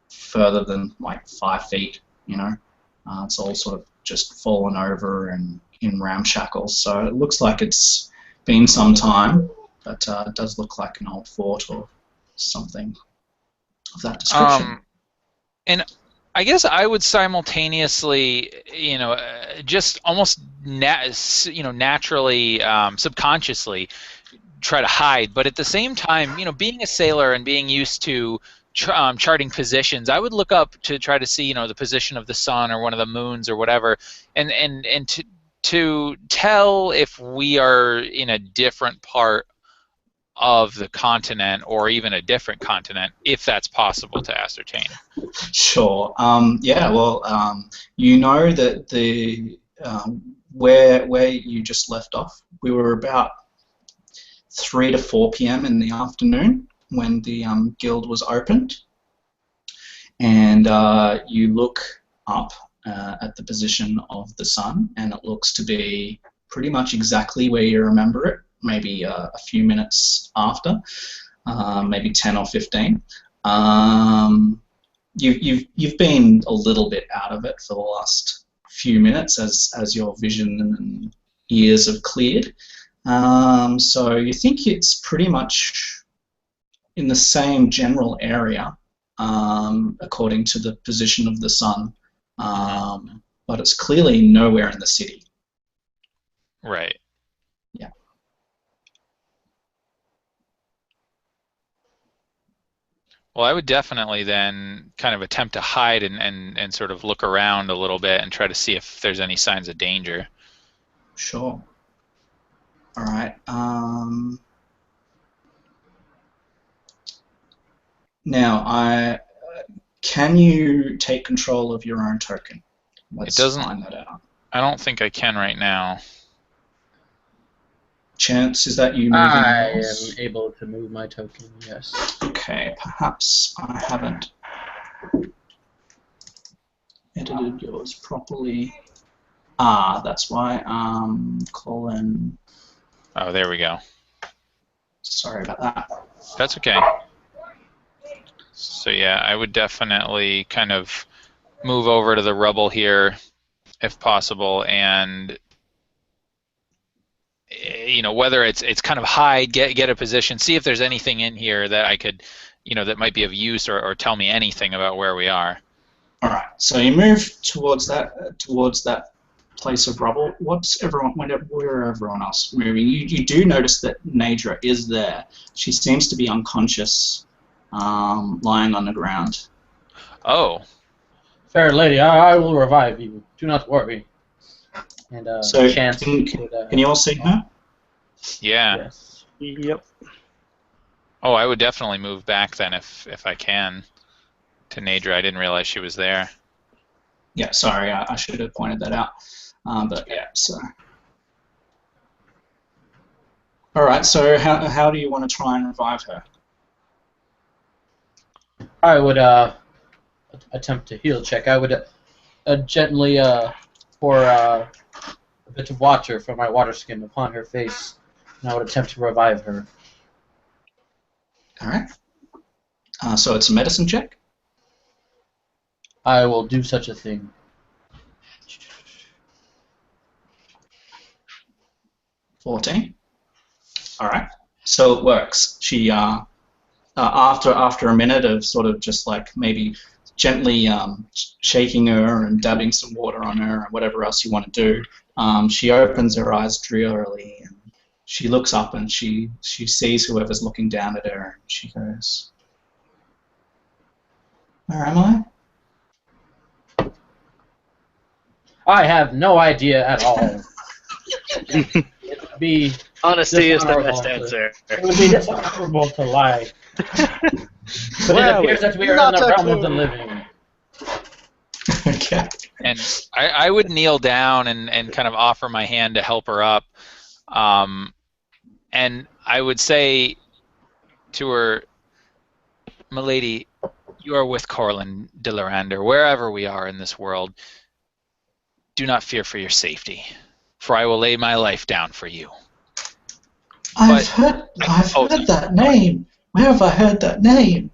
further than like 5 feet. It's all sort of just fallen over and in ramshackles. So it looks like it's been some time, but it does look like an old fort or something of that description. And I guess I would simultaneously, just almost naturally, subconsciously try to hide, but at the same time, being a sailor and being used to charting positions, I would look up to try to see, the position of the sun or one of the moons or whatever, and to tell if we are in a different part of the continent or even a different continent, if that's possible to ascertain. Sure. Yeah. Well, that the where you just left off, we were about 3 to 4 p.m. in the afternoon when the guild was opened, and you look up at the position of the sun, and it looks to be pretty much exactly where you remember it, maybe a few minutes after, maybe 10 or 15. You've been a little bit out of it for the last few minutes as your vision and ears have cleared. So you think it's pretty much in the same general area, according to the position of the sun, but it's clearly nowhere in the city. Right. Yeah. Well, I would definitely then kind of attempt to hide and sort of look around a little bit and try to see if there's any signs of danger. Sure. All right. Now, can you take control of your own token? Let's find that out. I don't think I can right now. Chance, is that you moving? I am able to move my token, yes. Okay, perhaps I haven't edited yours properly. That's why. Colin. Oh, there we go. Sorry about that. That's okay. So yeah, I would definitely kind of move over to the rubble here, if possible, and whether it's kind of hide, get a position, see if there's anything in here that I could, that might be of use or tell me anything about where we are. All right. So you move towards that place of rubble. Where everyone else moving? You do notice that Nadra is there. She seems to be unconscious, lying on the ground. Oh. Fair lady, I will revive you. Do not worry. And so Chance can you all see her? Yeah. Yes. Yep. Oh, I would definitely move back then if I can to Nadra. I didn't realize she was there. Yeah, sorry, I should have pointed that out. But yeah, so. All right, so how do you want to try and revive her? I would attempt a heal check. I would gently pour a bit of water from my water skin upon her face, and I would attempt to revive her. All right. So it's a medicine check? I will do such a thing. 14. All right. So it works. She, after a minute of sort of just like maybe gently shaking her and dabbing some water on her and whatever else you want to do, she opens her eyes drearily and she looks up and she sees whoever's looking down at her and she goes, "Where am I?" I have no idea at all. It would be Honesty is the dishonorable best answer. It would be dishonorable to lie. But Well, it appears that we are in the realm of the living. Okay. And I would kneel down and kind of offer my hand to help her up. And I would say to her, "Milady, you are with Corlin de Lorander, wherever we are in this world. Do not fear for your safety, for I will lay my life down for you." I've heard that name. Where have I heard that name?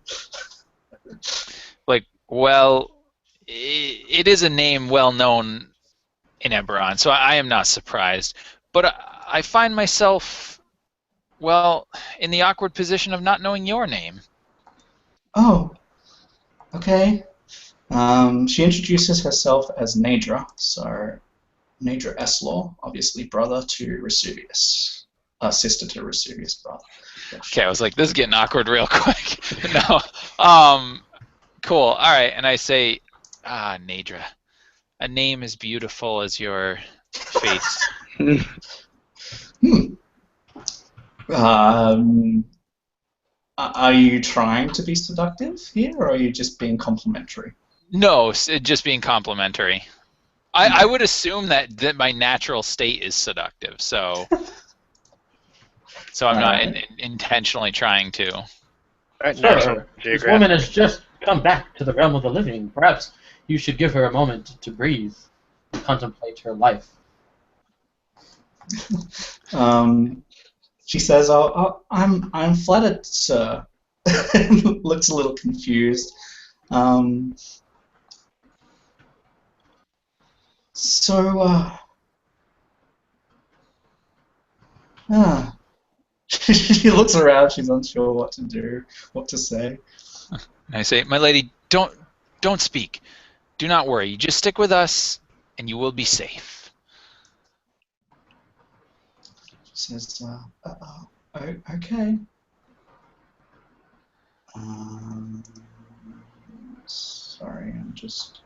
Well, it is a name well known in Eberron, so I am not surprised. But I find myself, well, in the awkward position of not knowing your name. Oh, okay. She introduces herself as Nadra, so Nadra Eslaw, obviously brother to Vesuvius, sister to Vesuvius' brother. Okay, I was like, this is getting awkward real quick. No, cool. All right, and I say, Nadra, a name as beautiful as your face. Are you trying to be seductive here, or are you just being complimentary? No, just being complimentary. I would assume that my natural state is seductive, so I'm not intentionally trying to. Alright, Sir, this woman is just come back to the realm of the living. Perhaps you should give her a moment to breathe and contemplate her life. She says, I'm flattered, sir." Looks a little confused. She looks around. She's unsure what to do, what to say. And I say, "My lady, don't speak. Do not worry. Just stick with us, and you will be safe." She says, "Okay." Sorry, I'm just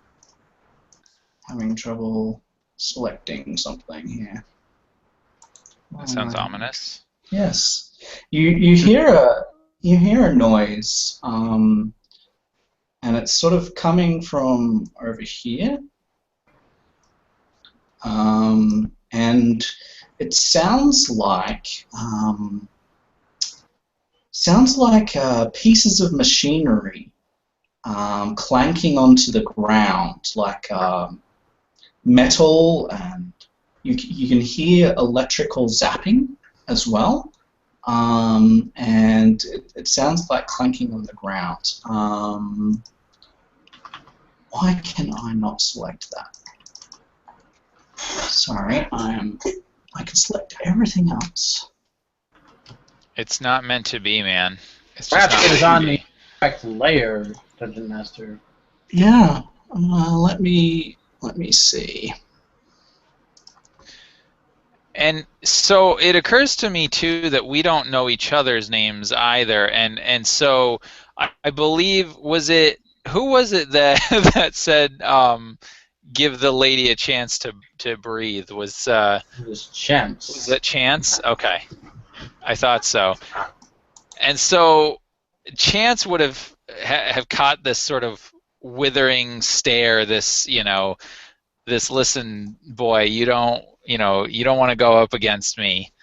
having trouble selecting something here. That sounds ominous. Yes, you hear a noise, and it's sort of coming from over here, and it sounds like pieces of machinery clanking onto the ground, like metal, and you can hear electrical zapping as well, and it sounds like clanking on the ground. Why can I not select that? Sorry, I can select everything else. It's not meant to be, man. It's just Perhaps not it is meant to on be. the correct layer, Dungeon Master. Yeah, let me see. And so it occurs to me too that we don't know each other's names either, and so I believe who was it that that said give the lady a chance to breathe? It was Chance. Was that Chance? Okay, I thought so. And so Chance would have caught this sort of withering stare, this this listen, boy, you don't want to go up against me.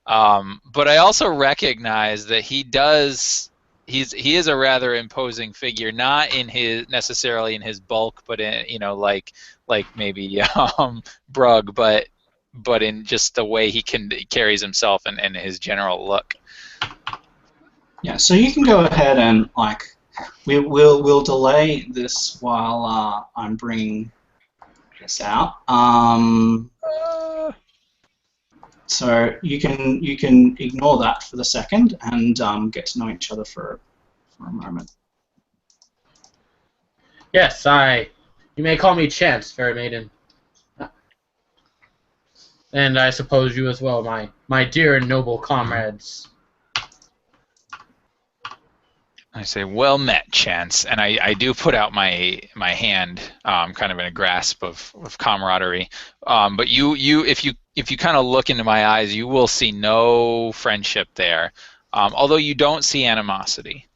But I also recognize that he is a rather imposing figure, not in his necessarily in his bulk, but in like maybe Brug, but in just the way he carries himself and his general look. Yeah, so you can go ahead and we'll delay this while I'm bringing this out. So you can ignore that for the second and get to know each other for a moment. Yes, you may call me Chance, fair maiden. And I suppose you as well, my dear and noble comrades. I say, "Well met, Chance," and I do put out my hand, kind of in a grasp of camaraderie. But if you kind of look into my eyes, you will see no friendship there, although you don't see animosity.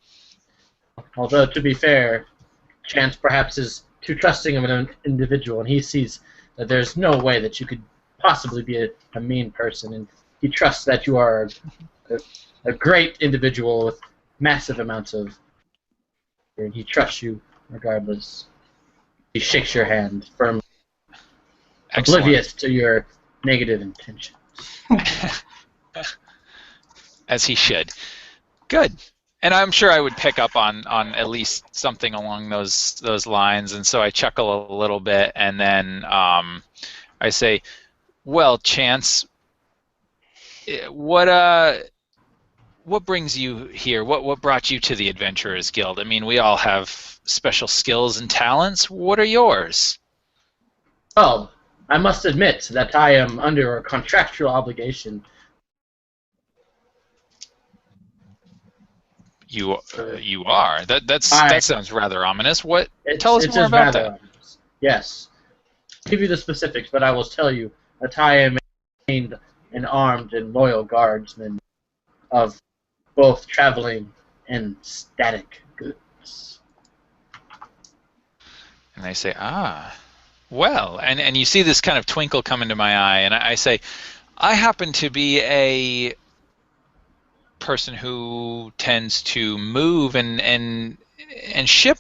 Although, to be fair, Chance perhaps is too trusting of an individual, and he sees that there's no way that you could possibly be a mean person, and he trusts that you are a great individual with massive amounts of, and he trusts you regardless. He shakes your hand firmly, Excellent. oblivious to your negative intentions. As he should. Good. And I'm sure I would pick up on at least something along those lines, and so I chuckle a little bit, and then I say, "Well, Chance, what brings you here? What brought you to the Adventurers Guild? I mean, we all have special skills and talents. What are yours?" Well, I must admit that I am under a contractual obligation. You are. That sounds rather ominous. Tell us more about that. Ominous. Yes. I'll give you the specifics, but I will tell you that I am an armed and loyal guardsman of both traveling and static goods. And I say, well, and you see this kind of twinkle come into my eye, and I say, I happen to be a person who tends to move and ship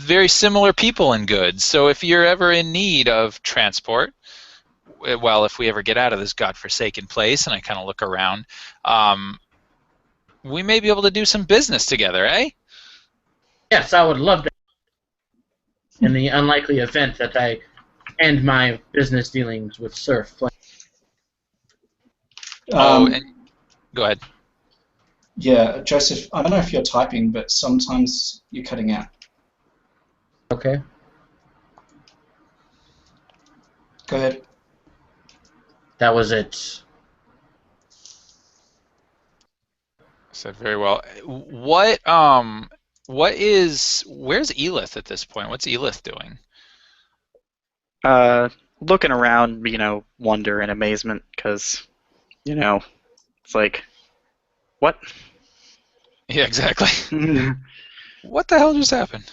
very similar people and goods. So if you're ever in need of transport, well, if we ever get out of this godforsaken place, and I kind of look around, we may be able to do some business together, eh? Yes, I would love that. In the unlikely event that I end my business dealings with Sir Flint. And go ahead. Yeah, Joseph, I don't know if you're typing, but sometimes you're cutting out. Okay. Go ahead. That was it. Said very well. Where's Elith at this point? What's Elith doing? Looking around, wonder and amazement, because, it's like, what? Yeah, exactly. What the hell just happened?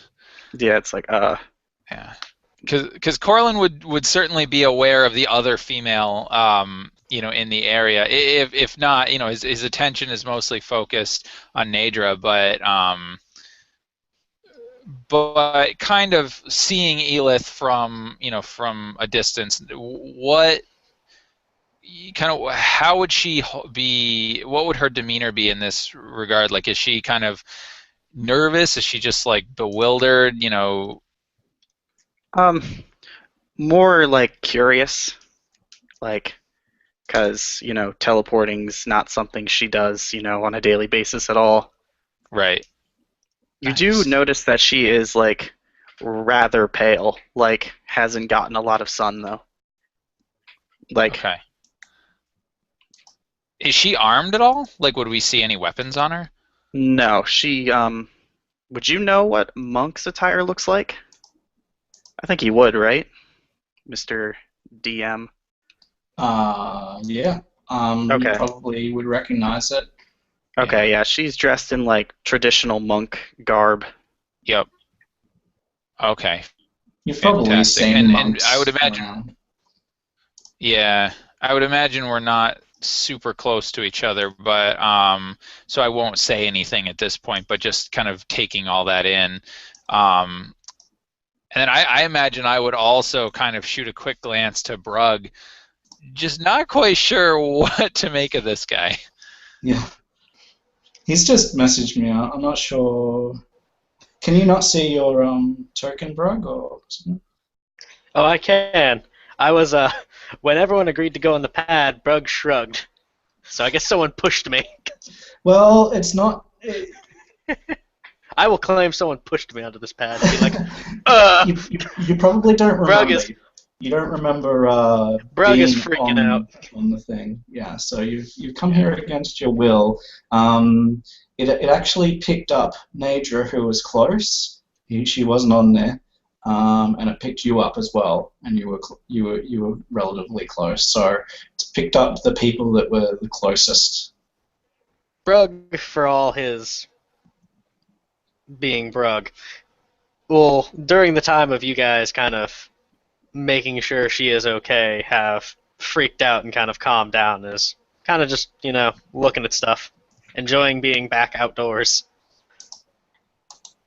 Yeah, it's like, Yeah, because Corlin would certainly be aware of the other female, in the area. If not, his attention is mostly focused on Nadra, but kind of seeing Elith from a distance. How would she be? What would her demeanor be in this regard? Like, is she kind of nervous? Is she just like bewildered? more like curious, like, because, teleporting's not something she does, on a daily basis at all. Right. You Nice. do notice that she is, like, rather pale, like, hasn't gotten a lot of sun, though. Like, Okay. Is she armed at all? Like, would we see any weapons on her? no, she, would you know what monk's attire looks like? I think you would, right? Mr. DM. Yeah. Okay. You probably would recognize it. Okay, yeah, she's dressed in, like, traditional monk garb. Yep. Okay. You've probably Fantastic. seen And monks I would imagine. around. Yeah, I would imagine we're not super close to each other, but so I won't say anything at this point, but just kind of taking all that in. And then I imagine I would also kind of shoot a quick glance to Brug, just not quite sure what to make of this guy. Yeah. He's just messaged me. I'm not sure. Can you not see your token, Brug, or something? Oh, I can. I was, when everyone agreed to go on the pad, Brug shrugged. So I guess someone pushed me. Well, it's not. I will claim someone pushed me onto this pad and be like, You probably don't remember. Brug is- You don't remember Brug being is freaking out. on the thing. Yeah, so you've come here against your will. It actually picked up Nadra, who was close. She wasn't on there, and it picked you up as well, and you were relatively close. So it's picked up the people that were the closest. Brug, for all his being Brug, well, during the time of you guys kind of making sure she is okay, have freaked out and kind of calmed down, is kind of just, looking at stuff, enjoying being back outdoors.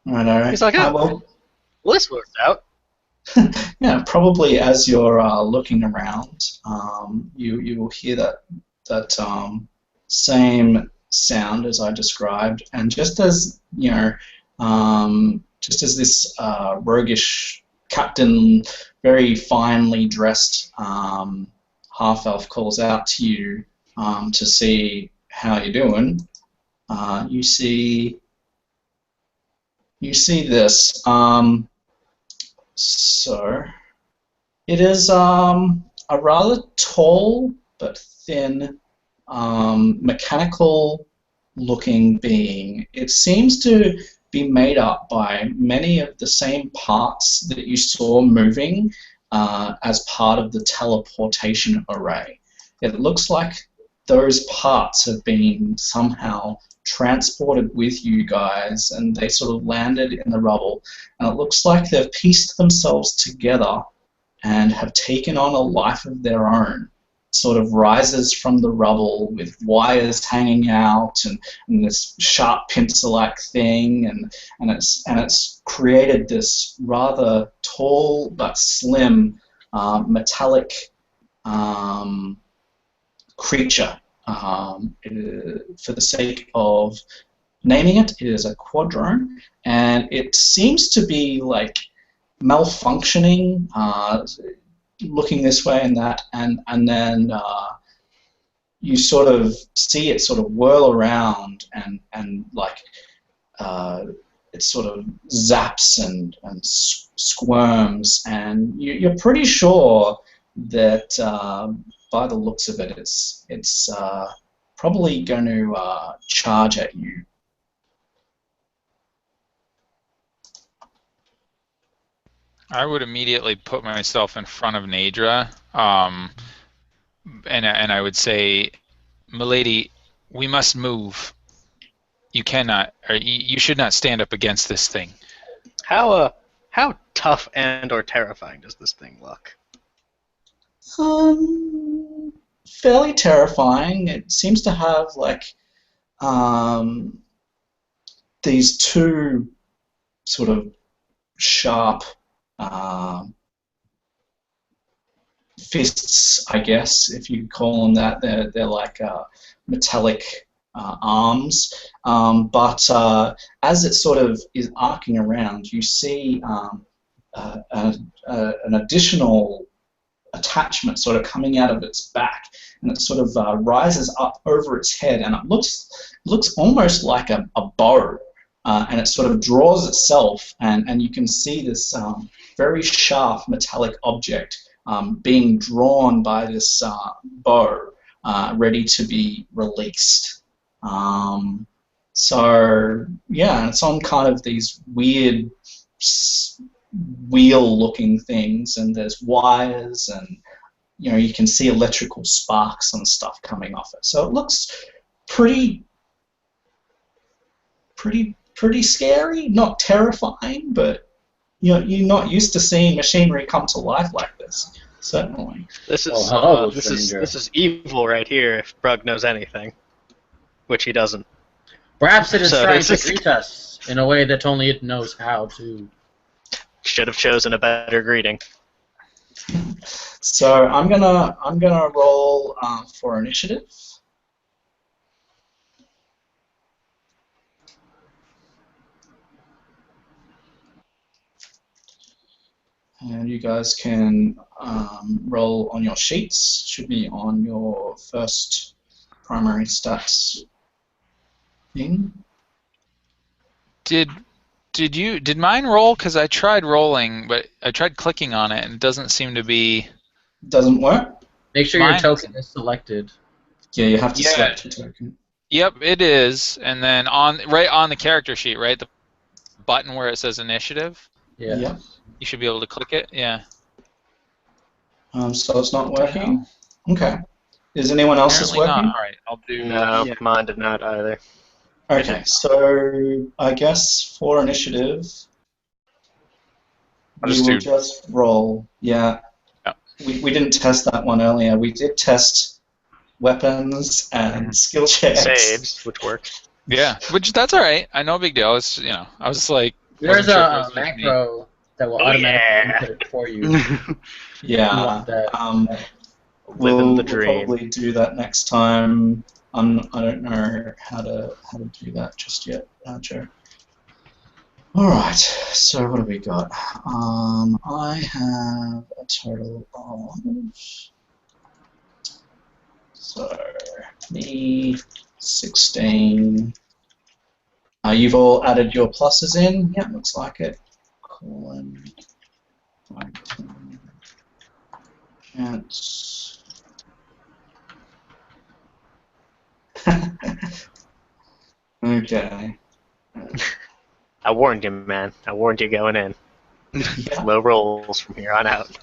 All right. He's like, well, this worked out. Yeah, probably as you're looking around, you will hear that same sound as I described, and just as just as this roguish captain, very finely dressed half-elf calls out to you to see how you're doing, you see this. So it is a rather tall but thin, mechanical-looking being. It seems to be made up by many of the same parts that you saw moving as part of the teleportation array. It looks like those parts have been somehow transported with you guys, and they sort of landed in the rubble, and it looks like they've pieced themselves together and have taken on a life of their own. sort of rises from the rubble with wires hanging out and this sharp pincer-like thing, and it's created this rather tall but slim metallic creature. For the sake of naming it, it is a quadrone, and it seems to be like malfunctioning, looking this way and that, and then you sort of see it sort of whirl around and like it sort of zaps and squirms, and you're pretty sure that by the looks of it, it's probably going to charge at you. I would immediately put myself in front of Nadra, and I would say, "Milady, we must move. You cannot, or you should not stand up against this thing." How tough and/or terrifying does this thing look? Fairly terrifying. It seems to have like these two sort of sharp fists, I guess, if you call them that. They're like metallic arms, but as it sort of is arcing around, you see an additional attachment sort of coming out of its back, and it sort of rises up over its head, and it looks almost like a bow, and it sort of draws itself, and you can see this very sharp metallic object being drawn by this bow, ready to be released. So yeah, it's on kind of these weird wheel-looking things, and there's wires, and you can see electrical sparks and stuff coming off it. So it looks pretty scary, not terrifying, but you're not used to seeing machinery come to life like this. Certainly. This is hello, this stranger. is evil right here. If Brug knows anything, which he doesn't. Perhaps it is So trying this to is- greet us in a way that only it knows how to. Should have chosen a better greeting. So I'm gonna roll for initiative. And you guys can roll on your sheets. Should be on your first primary stats thing. Did mine roll? Because I tried rolling, but I tried clicking on it, and it doesn't seem to be. Doesn't work? Make sure your Mine- token is selected. Yeah, you have to Yeah. select your token. Yep, it is. And then right on the character sheet, right, the button where it says initiative, Yeah. Yep. you should be able to click it. Yeah. So it's not working? Okay. Is anyone else's Apparently working? not. All right, I'll do. No, Yeah. mine did not either. Okay, so I guess for initiative, I'll we just will do- just roll. Yeah. Yeah. We didn't test that one earlier. We did test weapons and skill checks. Saves, which works. Yeah, which that's all right. I know, big deal. It's I was like, There's wasn't sure if it a was just me. macro that will Oh, automatically yeah. input it for you. You Yeah. want that. Living the We'll dream. probably do that next time. I don't know how to do that just yet, Joe. All right. So what have we got? I have a total of me 16. You've all added your pluses in. Yeah, looks like it. Colon. Chance. Okay. I warned you, man. I warned you going in. Yeah. Low rolls from here on out.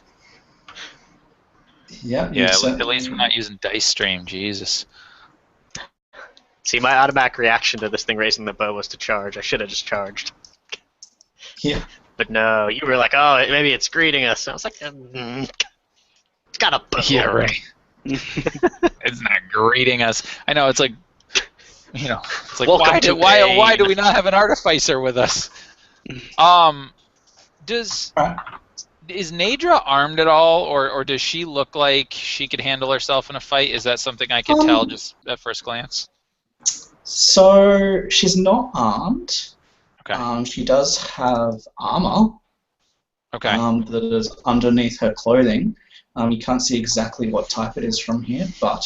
Yeah. Yeah, you at least we're not using dice stream. Jesus. See, my automatic reaction to this thing raising the bow was to charge. I should have just charged. Yeah. But no, you were like, oh, maybe it's greeting us. I was like, it's got a bow. Yeah, right. It's not greeting us. I know, it's like, it's like, Welcome to why do pain. we not have an artificer with us? Does Right. is Nadra armed at all, or does she look like she could handle herself in a fight? Is that something I could tell just at first glance? So she's not armed. Okay. She does have armor Okay. that is underneath her clothing. You can't see exactly what type it is from here, but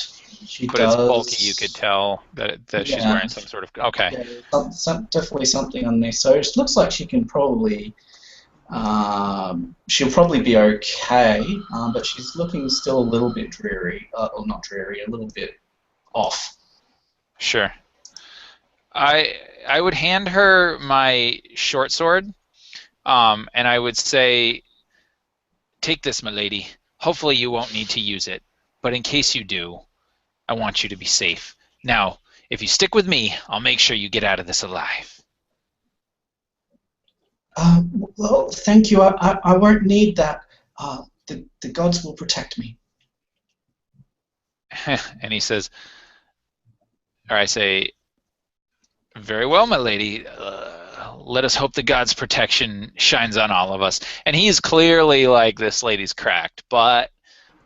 she But does. it's bulky. You could tell that she's Yeah. wearing some sort of. Okay. Yeah, definitely something underneath. So it looks like she can probably. She'll probably be okay, but she's looking still a little bit dreary, or not dreary, a little bit off. Sure. I would hand her my short sword, and I would say, "Take this, my lady. Hopefully you won't need to use it, but in case you do, I want you to be safe. Now, if you stick with me, I'll make sure you get out of this alive." Well, thank you. I won't need that. The gods will protect me. And he says, or I say, "Very well, my lady. Let us hope the god's protection shines on all of us." And he's clearly like, this lady's cracked, but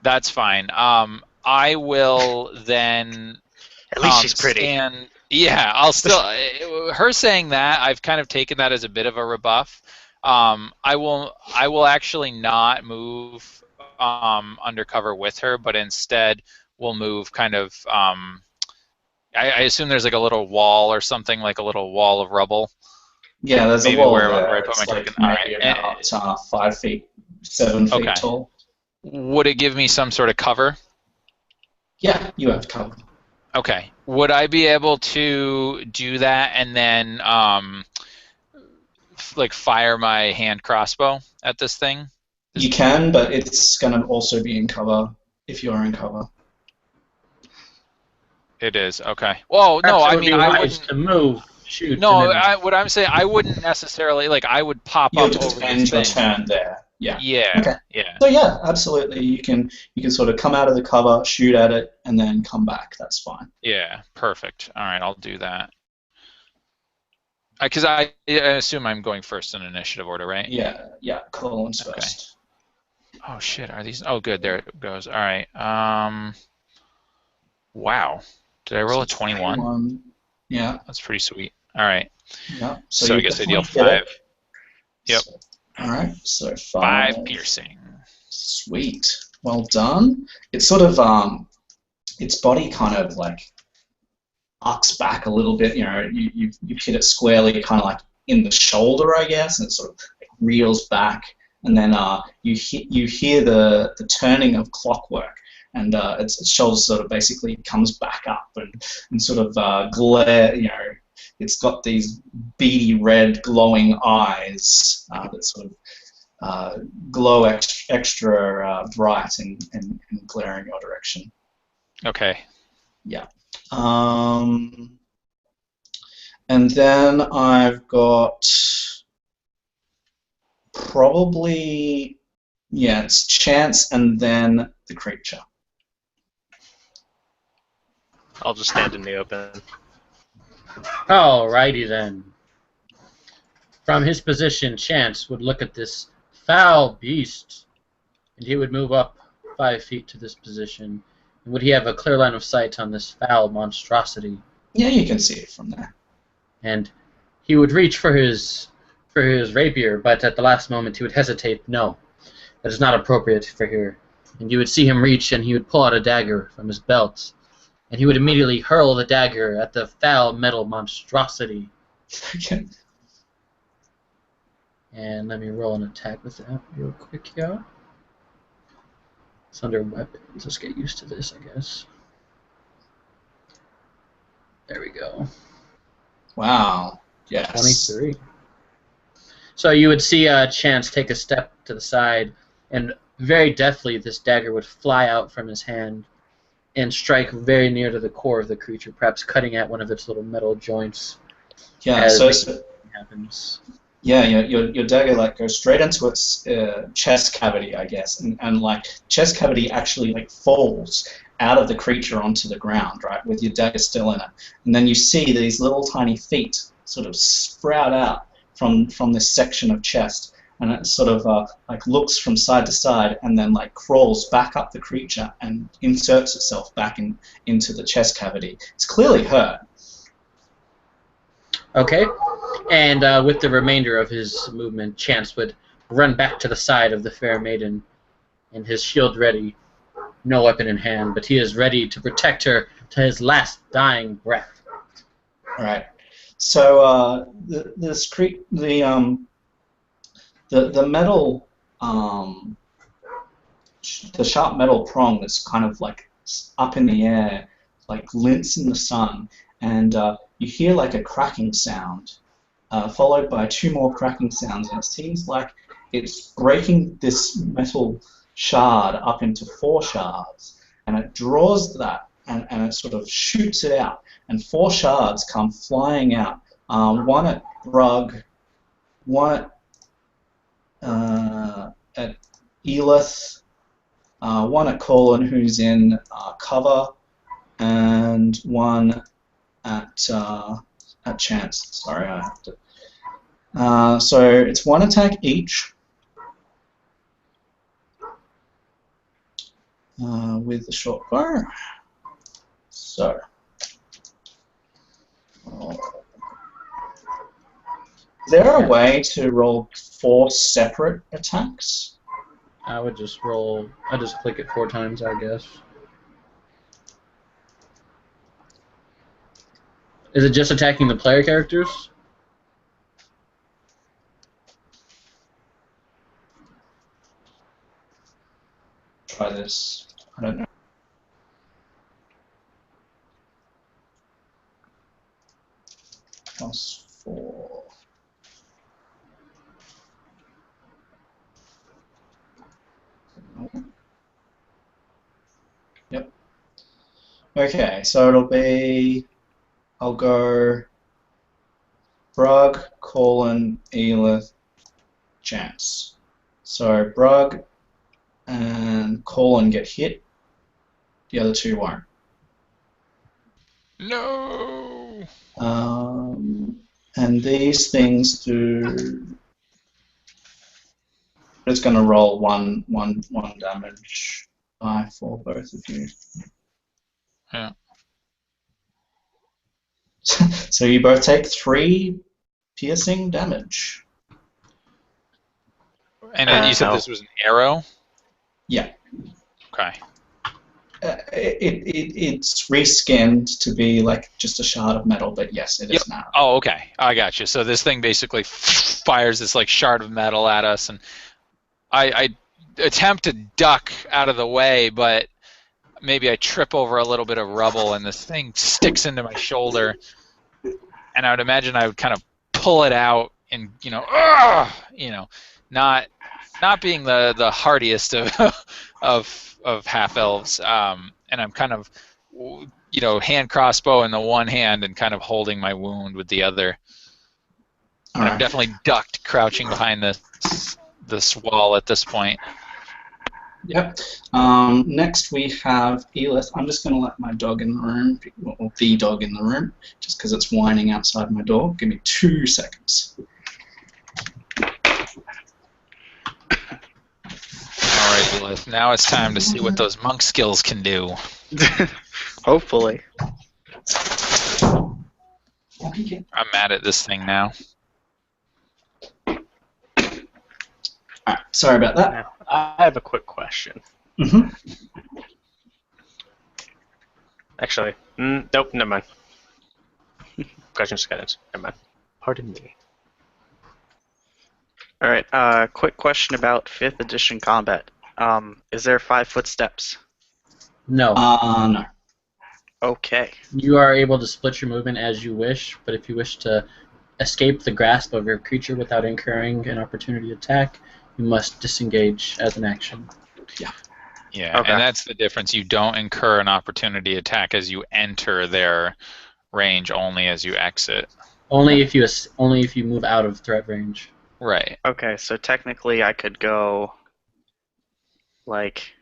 that's fine. I will then. At least she's pretty. Yeah, I'll still. Her saying that, I've kind of taken that as a bit of a rebuff. I will actually not move undercover with her, but instead we'll move kind of. I assume there's like a little wall or something, like a little wall of rubble. Yeah, there's Maybe a wall where there. I put It's my like token. All maybe right. about 5 feet, 7 feet Okay. tall. Would it give me some sort of cover? Yeah, you have cover. Okay. Would I be able to do that and then like fire my hand crossbow at this thing? You can, but it's going to also be in cover if you're in cover. It is. Okay. Well, Perhaps no, it I would mean be I wise wouldn't. to move, shoot. No, and then, what I'm saying, I wouldn't necessarily like. I would pop You'll up just over end this your thing. turn there. Yeah. Yeah. Okay. Yeah. So yeah, absolutely. You can sort of come out of the cover, shoot at it, and then come back. That's fine. Yeah. Perfect. All right, I'll do that. Because I assume I'm going first in initiative order, right? Yeah. Colin's Okay. first. Oh shit! Are these? Oh, good. There it goes. All right. Wow. Did I roll a 21? Yeah. That's pretty sweet. All right. Yeah. So I you guess I deal definitely hit 5. it. Yep. So, all right. So 5 piercing. Sweet. Well done. It's sort of its body kind of like arcs back a little bit. You know, you hit it squarely, kind of like in the shoulder, I guess, and it sort of like reels back, and then you hear the turning of clockwork, and its shoulder sort of basically comes back up and sort of glare. You know, it's got these beady red glowing eyes that sort of glow extra bright and glare in your direction. Okay. Yeah. And then I've got probably, it's chance and then the creature. I'll just stand in the open. Alrighty then. From his position, Chance would look at this foul beast, and he would move up 5 feet to this position. And would he have a clear line of sight on this foul monstrosity? Yeah, you can see it from there. And he would reach for his rapier, but at the last moment he would hesitate. No, that is not appropriate for here. And you would see him reach, and he would pull out a dagger from his belt, and he would immediately hurl the dagger at the foul metal monstrosity. Okay. And let me roll an attack with that real quick here. It's under weapons. Let's get used to this, I guess. There we go. Wow. Yes. 23. So you would see Chance take a step to the side, and very deftly this dagger would fly out from his hand and strike very near to the core of the creature, perhaps cutting at one of its little metal joints. Yeah. As So happens. yeah, your dagger like goes straight into its chest cavity, I guess, and like chest cavity actually like falls, out of the creature onto the ground, right, with your dagger still in it. And then you see these little tiny feet sort of sprout out from this section of chest, and it sort of like looks from side to side and then like crawls back up the creature and inserts itself back into the chest cavity. It's clearly hurt. Okay. And with the remainder of his movement, Chance would run back to the side of the fair maiden, and his shield ready, no weapon in hand, but he is ready to protect her to his last dying breath. All right. So the metal, the sharp metal prong that's kind of like up in the air, like glints in the sun, and you hear like a cracking sound, followed by 2 more cracking sounds, and it seems like it's breaking this metal shard up into 4 shards, and it draws that and it sort of shoots it out, and 4 shards come flying out, one at Brug, one at Elith, one at Colin, who's in cover, and one at Chance. Sorry, I have to. So it's 1 attack each with the short bow. So. Is there a way to roll 4 separate attacks? I would just roll. I just click it 4 times, I guess. Is it just attacking the player characters? Try this. I don't know. +4. Yep. Okay, so it'll be, I'll go Brug, Colin, Elith, Chance. So Brug and Colin get hit, the other 2 won't. No. And these things do. It's going to roll one damage for both of you. Yeah. So you both take 3 piercing damage. And you said this was an arrow? Yeah. Okay. It's reskinned to be like just a shard of metal, but yes, it is now. Oh, okay. I got you. So this thing basically fires this like shard of metal at us, and I attempt to duck out of the way, but maybe I trip over a little bit of rubble, and this thing sticks into my shoulder, and I would imagine I would kind of pull it out, and not being the hardiest of half elves, and I'm kind of hand crossbow in the one hand and kind of holding my wound with the other. And I'm definitely ducked, crouching behind this wall at this point. Yep. Next we have Elith. I'm just going to let my dog in the room, or the dog in the room, just because it's whining outside my door. Give me 2 seconds. Alright, Elith. Now it's time to see what those monk skills can do. Hopefully. I'm mad at this thing now. Alright, sorry about that. Now, I have a quick question. Mm-hmm. Actually, nope, never mind. Questions, guidance. Never mind. Pardon me. Alright, quick question about 5th edition combat. Is there 5 footsteps? No. No. Okay. You are able to split your movement as you wish, but if you wish to escape the grasp of your creature without incurring an opportunity attack, you must disengage as an action. Yeah. Yeah, Okay. and that's the difference. You don't incur an opportunity attack as you enter their range, only as you exit. Only if you move out of threat range. Right. Okay, so technically I could go, like...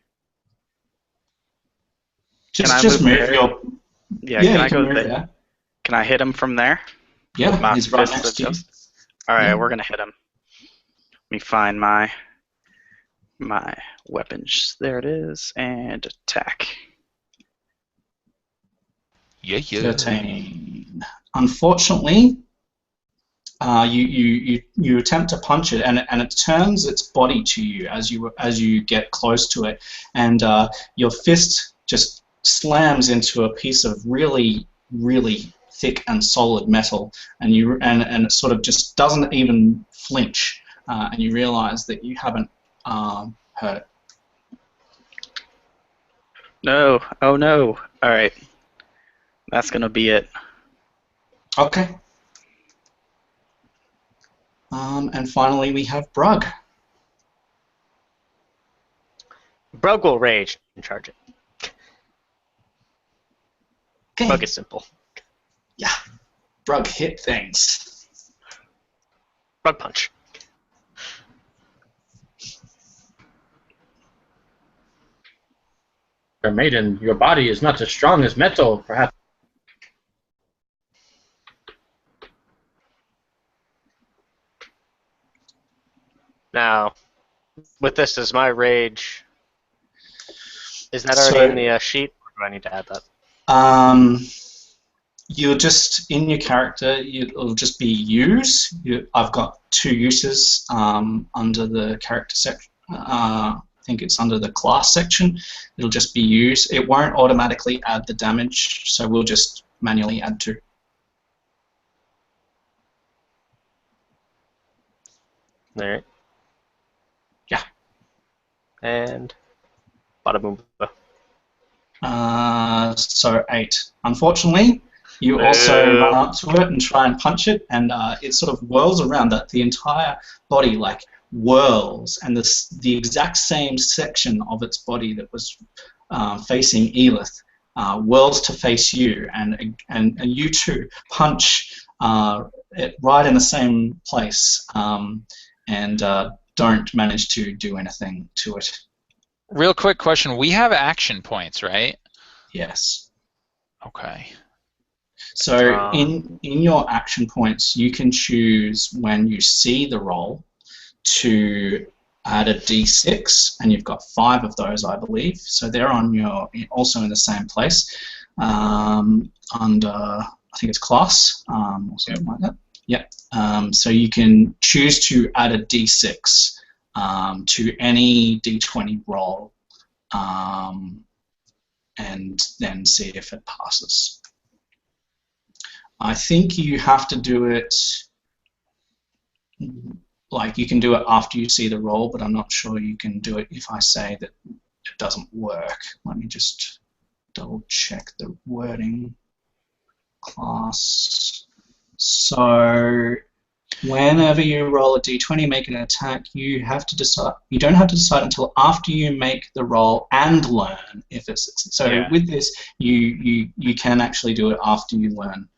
Just move there? your. Yeah, Yeah, can you I can go move there? there. Can I hit him from there? Yeah, With my he's right fist next of to you. justice? Alright, Yeah. we're gonna hit him. Let me find my weapons. There it is. And attack. Yeah. 13. Unfortunately, you attempt to punch it, and it turns its body to you as you get close to it, and your fist just slams into a piece of really thick and solid metal, and it sort of just doesn't even flinch, and you realize that you haven't hurt it. No. Oh no. Alright. That's gonna be it. Okay. And finally, we have Brug. Brug will rage and charge it. Okay. Brug is simple. Yeah. Brug hit things. Brug punch. Fair maiden, your body is not as strong as metal, perhaps. Now, with this, is my rage... Is that already in the sheet, or do I need to add that? You're just, in your character, it'll just be use. I've got 2 uses under the character section. I think it's under the class section. It'll just be use. It won't automatically add the damage, so we'll just manually add 2. Alright. Yeah. And... Bada boom. So 8. Unfortunately, you also run up to it and try and punch it, and it sort of whirls around. That the entire body like whirls, and the exact same section of its body that was facing Elith whirls to face you, and you two punch it right in the same place, and don't manage to do anything to it. Real quick question. We have action points, right? Yes. Okay. So in your action points, you can choose when you see the roll to add a d6, and you've got 5 of those, I believe. So they're on also in the same place under, I think it's class or something like that. Yep. So you can choose to add a d6 to any d20 roll, and then see if it passes. I think you have to do it, like you can do it after you see the roll, but I'm not sure you can do it if I say that it doesn't work. Let me just double check the wording. Class. So whenever you roll a d20, make an attack, you have to decide. You don't have to decide until after you make the roll and learn if it's. So yeah. With this, you can actually do it after you learn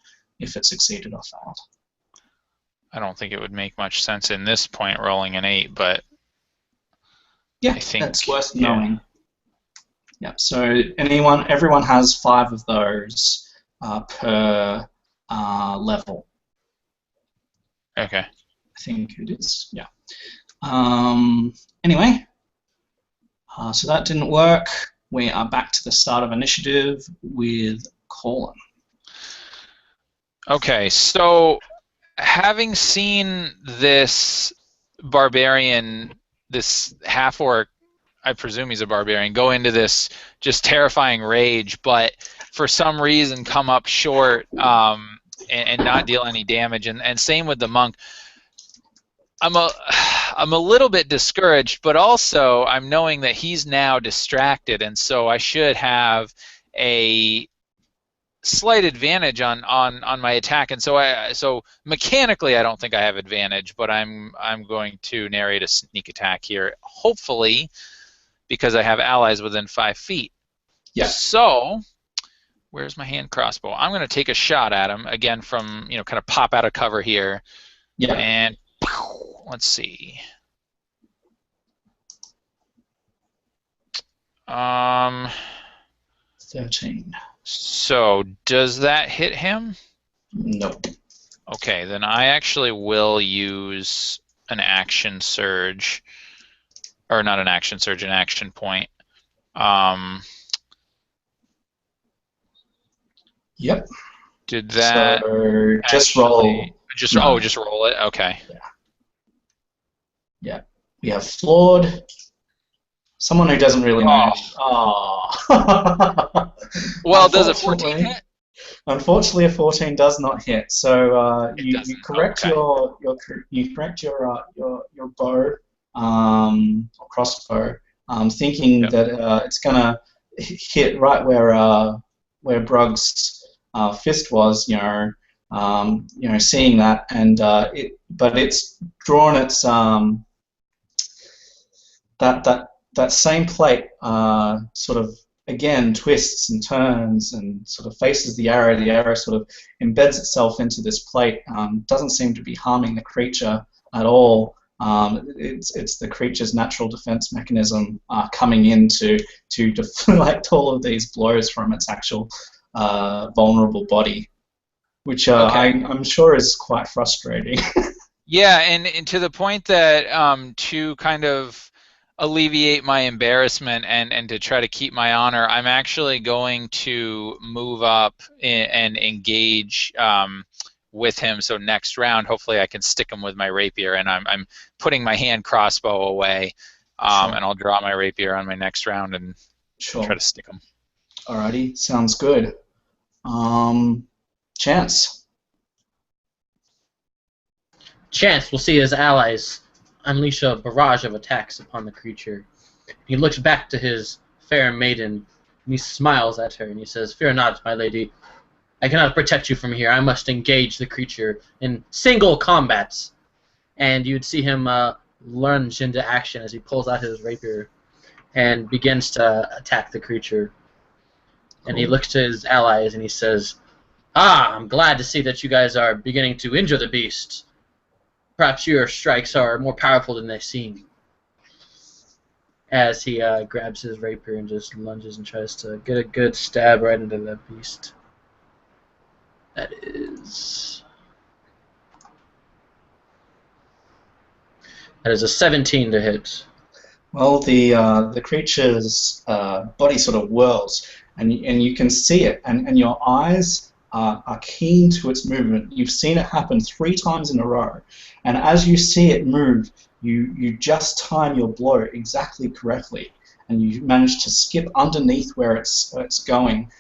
if it succeeded or failed. I don't think it would make much sense in this point rolling an 8, but yeah, I think that's worth knowing. Yeah. So everyone has 5 of those per level. Okay. I think it is. Yeah. Anyway, so that didn't work. We are back to the start of initiative with Colin. Okay, so having seen this barbarian, this half-orc, I presume he's a barbarian, go into this just terrifying rage, but for some reason come up short and not deal any damage, and same with the monk. I'm a little bit discouraged, but also I'm knowing that he's now distracted, and so I should have a slight advantage on my attack, and so mechanically I don't think I have advantage, but I'm going to narrate a sneak attack here, hopefully because I have allies within 5 feet. Yeah. So where's my hand crossbow? I'm going to take a shot at him again from kind of pop out of cover here. Yeah. And let's see. 13. So does that hit him? Nope. Okay, then I actually will use an action surge, or not an action surge, an action point. Yep. Did that So just actually, roll. just No. just roll it? Okay. Yeah. We have flawed. Someone who doesn't really know. Oh. Well, does a 14 hit? Unfortunately, a 14 does not hit. So you doesn't. correct Okay. you correct your bow, or crossbow, thinking Yep. that it's gonna hit right where Brug's fist was. Seeing that, and but it's drawn its that same plate sort of again twists and turns and sort of faces the arrow. The arrow sort of embeds itself into this plate. Doesn't seem to be harming the creature at all. It's the creature's natural defense mechanism coming in to deflect all of these blows from its actual vulnerable body, which Okay. I'm sure is quite frustrating. Yeah, and to the point that to kind of alleviate my embarrassment and to try to keep my honor, I'm actually going to move up and engage with him. So next round, hopefully I can stick him with my rapier, and I'm putting my hand crossbow away, Sure. and I'll draw my rapier on my next round and Sure. try to stick him. Alrighty, sounds good. Chance. Chance will see his allies unleash a barrage of attacks upon the creature. He looks back to his fair maiden, and he smiles at her, and he says, "Fear not, my lady. I cannot protect you from here. I must engage the creature in single combats." And you'd see him lunge into action as he pulls out his rapier and begins to attack the creature. And he looks to his allies, and he says, "Ah, I'm glad to see that you guys are beginning to injure the beast. Perhaps your strikes are more powerful than they seem." As he grabs his rapier and just lunges and tries to get a good stab right into that beast. That is a 17 to hit. Well, the creature's body sort of whirls, and you can see it, and your eyes are keen to its movement. You've seen it happen 3 times in a row, and as you see it move, you just time your blow exactly correctly, and you manage to skip underneath where it's going,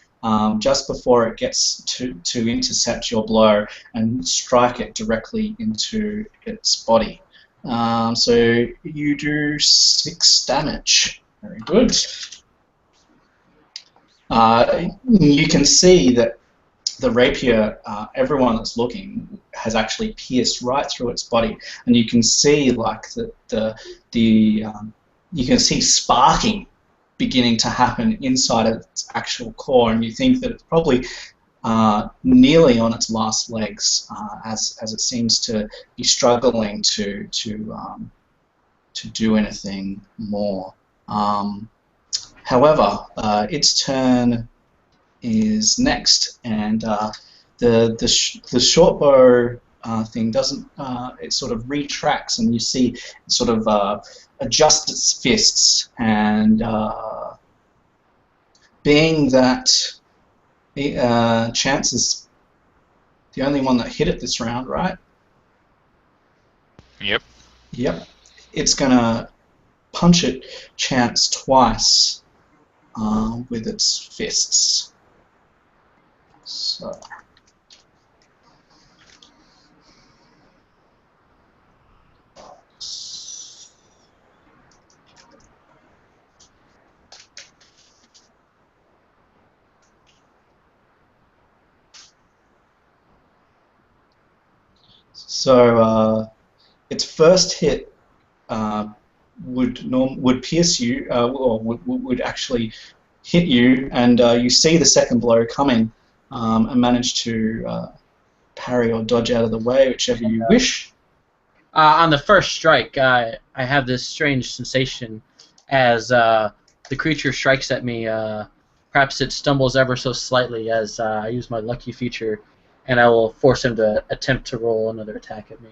just before it gets to intercept your blow and strike it directly into its body. So you do 6 damage. Very good. You can see that the rapier, everyone that's looking, has actually pierced right through its body, and you can see like you can see sparking beginning to happen inside of its actual core, and you think that it's probably nearly on its last legs, as it seems to be struggling to do anything more. However, its turn is next, and the short bow thing doesn't. It sort of retracts, and you see it sort of adjust its fists, and being that Chance is the only one that hit it this round, right? Yep. Yep. It's gonna punch it Chance twice with its fists. So its first hit would pierce you, or would actually hit you, and you see the second blow coming, and manage to parry or dodge out of the way, whichever you wish. On the first strike, I have this strange sensation as the creature strikes at me perhaps it stumbles ever so slightly as I use my lucky feature, and I will force him to attempt to roll another attack at me.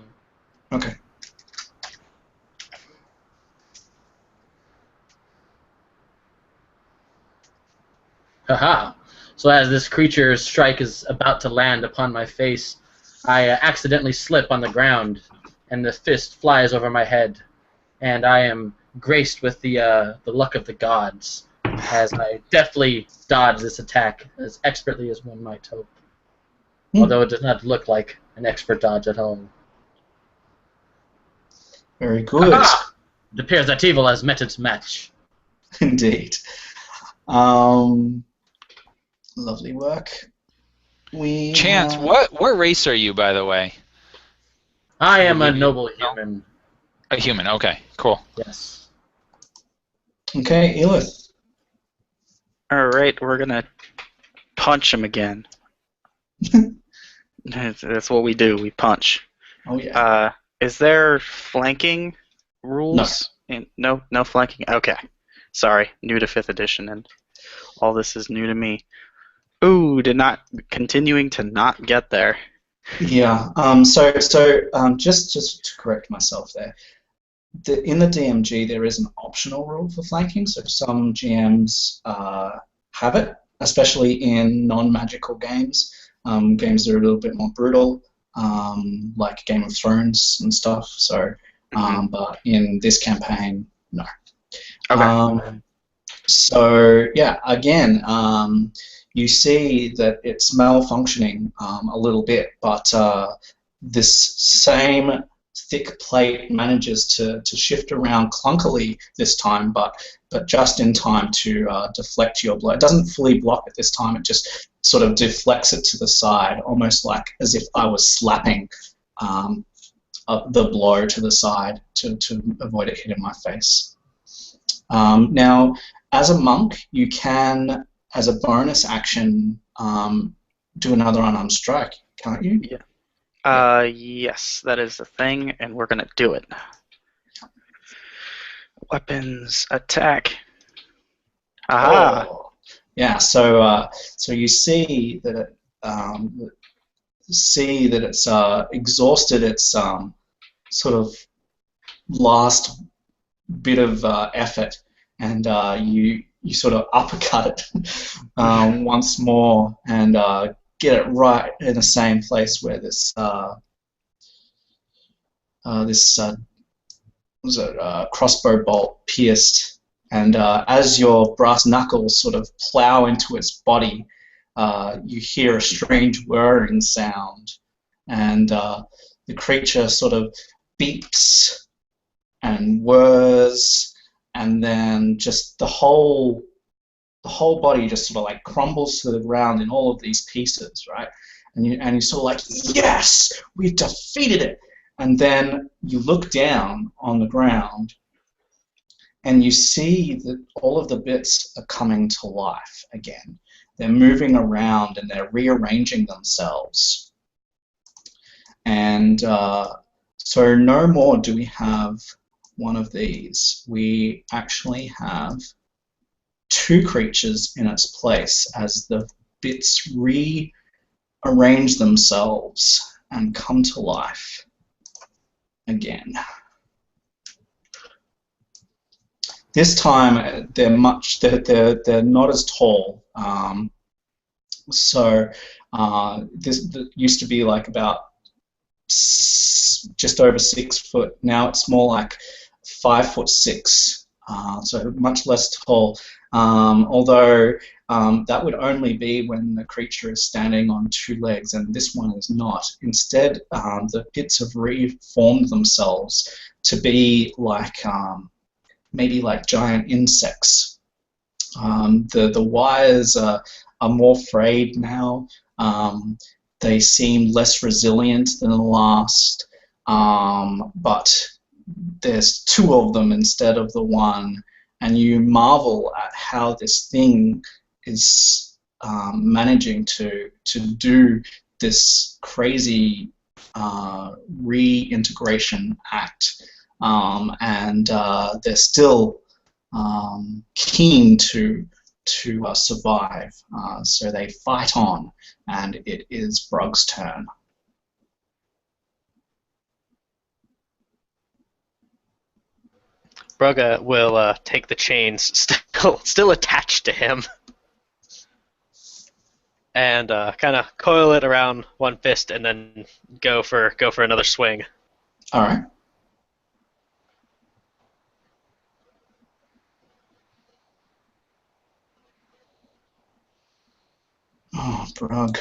Okay. Haha! So as this creature's strike is about to land upon my face, I accidentally slip on the ground, and the fist flies over my head, and I am graced with the luck of the gods, as I deftly dodge this attack as expertly as one might hope. Although it does not look like an expert dodge at all. Very good. Aha! It appears that evil has met its match. Indeed. Lovely work. Chance, what race are you, by the way? I am a noble human. A human. Okay, cool. Yes. Okay, Elith. All right, we're gonna punch him again. That's what we do. We punch. Oh yeah. Is there flanking rules? No flanking. Okay. Sorry, new to 5th edition, and all this is new to me. Ooh, continuing to not get there. Yeah. Just to correct myself there, in the DMG there is an optional rule for flanking. So some GMs have it, especially in non-magical games. Games that are a little bit more brutal, like Game of Thrones and stuff. So, but in this campaign, no. Okay. So yeah, again, you see that it's malfunctioning a little bit, but this same thick plate manages to shift around clunkily this time, but just in time to deflect your blow. It doesn't fully block it this time, it just sort of deflects it to the side, almost like as if I was slapping the blow to the side to avoid it hitting my face. Now, as a monk, you can, as a bonus action, do another unarmed strike, can't you? Yeah. Yes, that is the thing, and we're gonna do it. Weapons attack. Aha! Oh. Yeah. So you see that it's exhausted its sort of last bit of effort, and you sort of uppercut it once more and get it right in the same place where this crossbow bolt pierced, and as your brass knuckles sort of plow into its body, you hear a strange whirring sound, and the creature sort of beeps and whirs, and then just the whole body just sort of like crumbles to the ground in all of these pieces, right? And you sort of like, yes, we've defeated it. And then you look down on the ground, and you see that all of the bits are coming to life again. They're moving around and they're rearranging themselves. And so no more do we have one of these. We actually have two creatures in its place as the bits rearrange themselves and come to life again. This time they're not as tall. This used to be like about just over 6 foot. Now it's more like 5'6", so much less tall. Although that would only be when the creature is standing on 2 legs, and this one is not. Instead, the bits have reformed themselves to be like maybe like giant insects. The wires are more frayed now. They seem less resilient than the last, but there's 2 of them instead of the 1, and you marvel at how this thing is managing to do this crazy reintegration act, and they're still keen to to survive. So they fight on, and it is Brug's turn. Brugga will take the chains still attached to him and kind of coil it around one fist and then go for another swing. All right. Oh, Brug.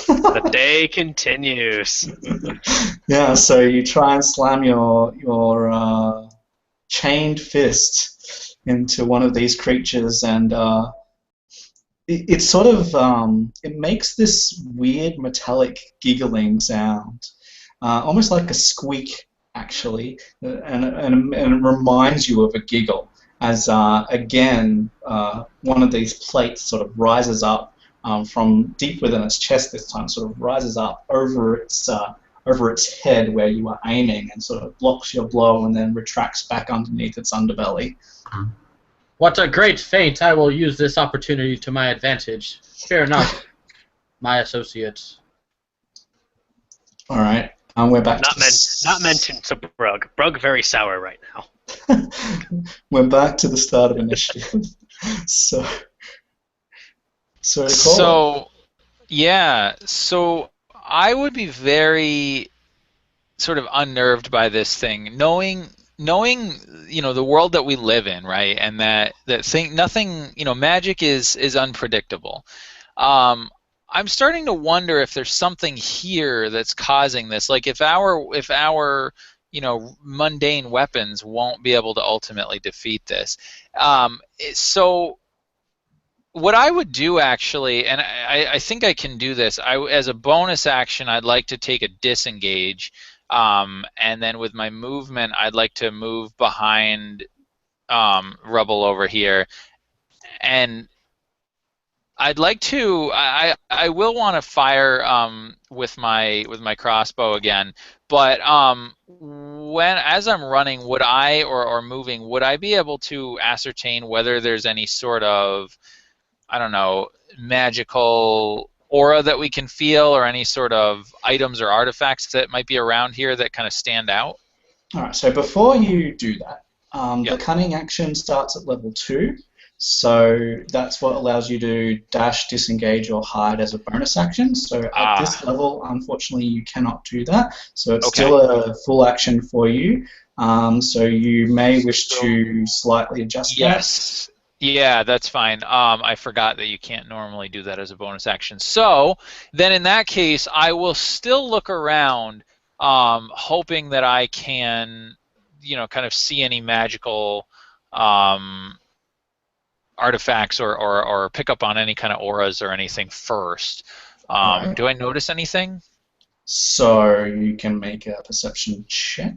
The day continues. Yeah, so you try and slam your chained fist into one of these creatures, and it sort of it makes this weird metallic giggling sound, almost like a squeak, actually, and it reminds you of a giggle as again one of these plates sort of rises up from deep within its chest this time, sort of rises up over its head where you are aiming and sort of blocks your blow and then retracts back underneath its underbelly. What a great feint! I will use this opportunity to my advantage. Fear not, my associate. All right, we're back. Not mentioned to Brug. Brug very sour right now. We're back to the start of initiative. So yeah, so I would be very sort of unnerved by this thing, knowing the world that we live in, right? And that nothing, magic is unpredictable. I'm starting to wonder if there's something here that's causing this. Like if our mundane weapons won't be able to ultimately defeat this. So what I would do actually, and I think I can do this, as a bonus action, I'd like to take a disengage, and then with my movement, I'd like to move behind Rubble over here, and I'd like to. I will want to fire with my crossbow again, but as I'm running, would I or moving, would I be able to ascertain whether there's any sort of, I don't know, magical aura that we can feel, or any sort of items or artifacts that might be around here that kind of stand out? All right, so before you do that, Yep. the cunning action starts at level 2, so that's what allows you to dash, disengage, or hide as a bonus action. So at this level, unfortunately, you cannot do that, so it's still a full action for you. So you may wish to slightly adjust that. Yes. Yeah, that's fine. I forgot that you can't normally do that as a bonus action. So then in that case, I will still look around, hoping that I can, kind of see any magical artifacts or pick up on any kind of auras or anything first. Right. Do I notice anything? So you can make a perception check.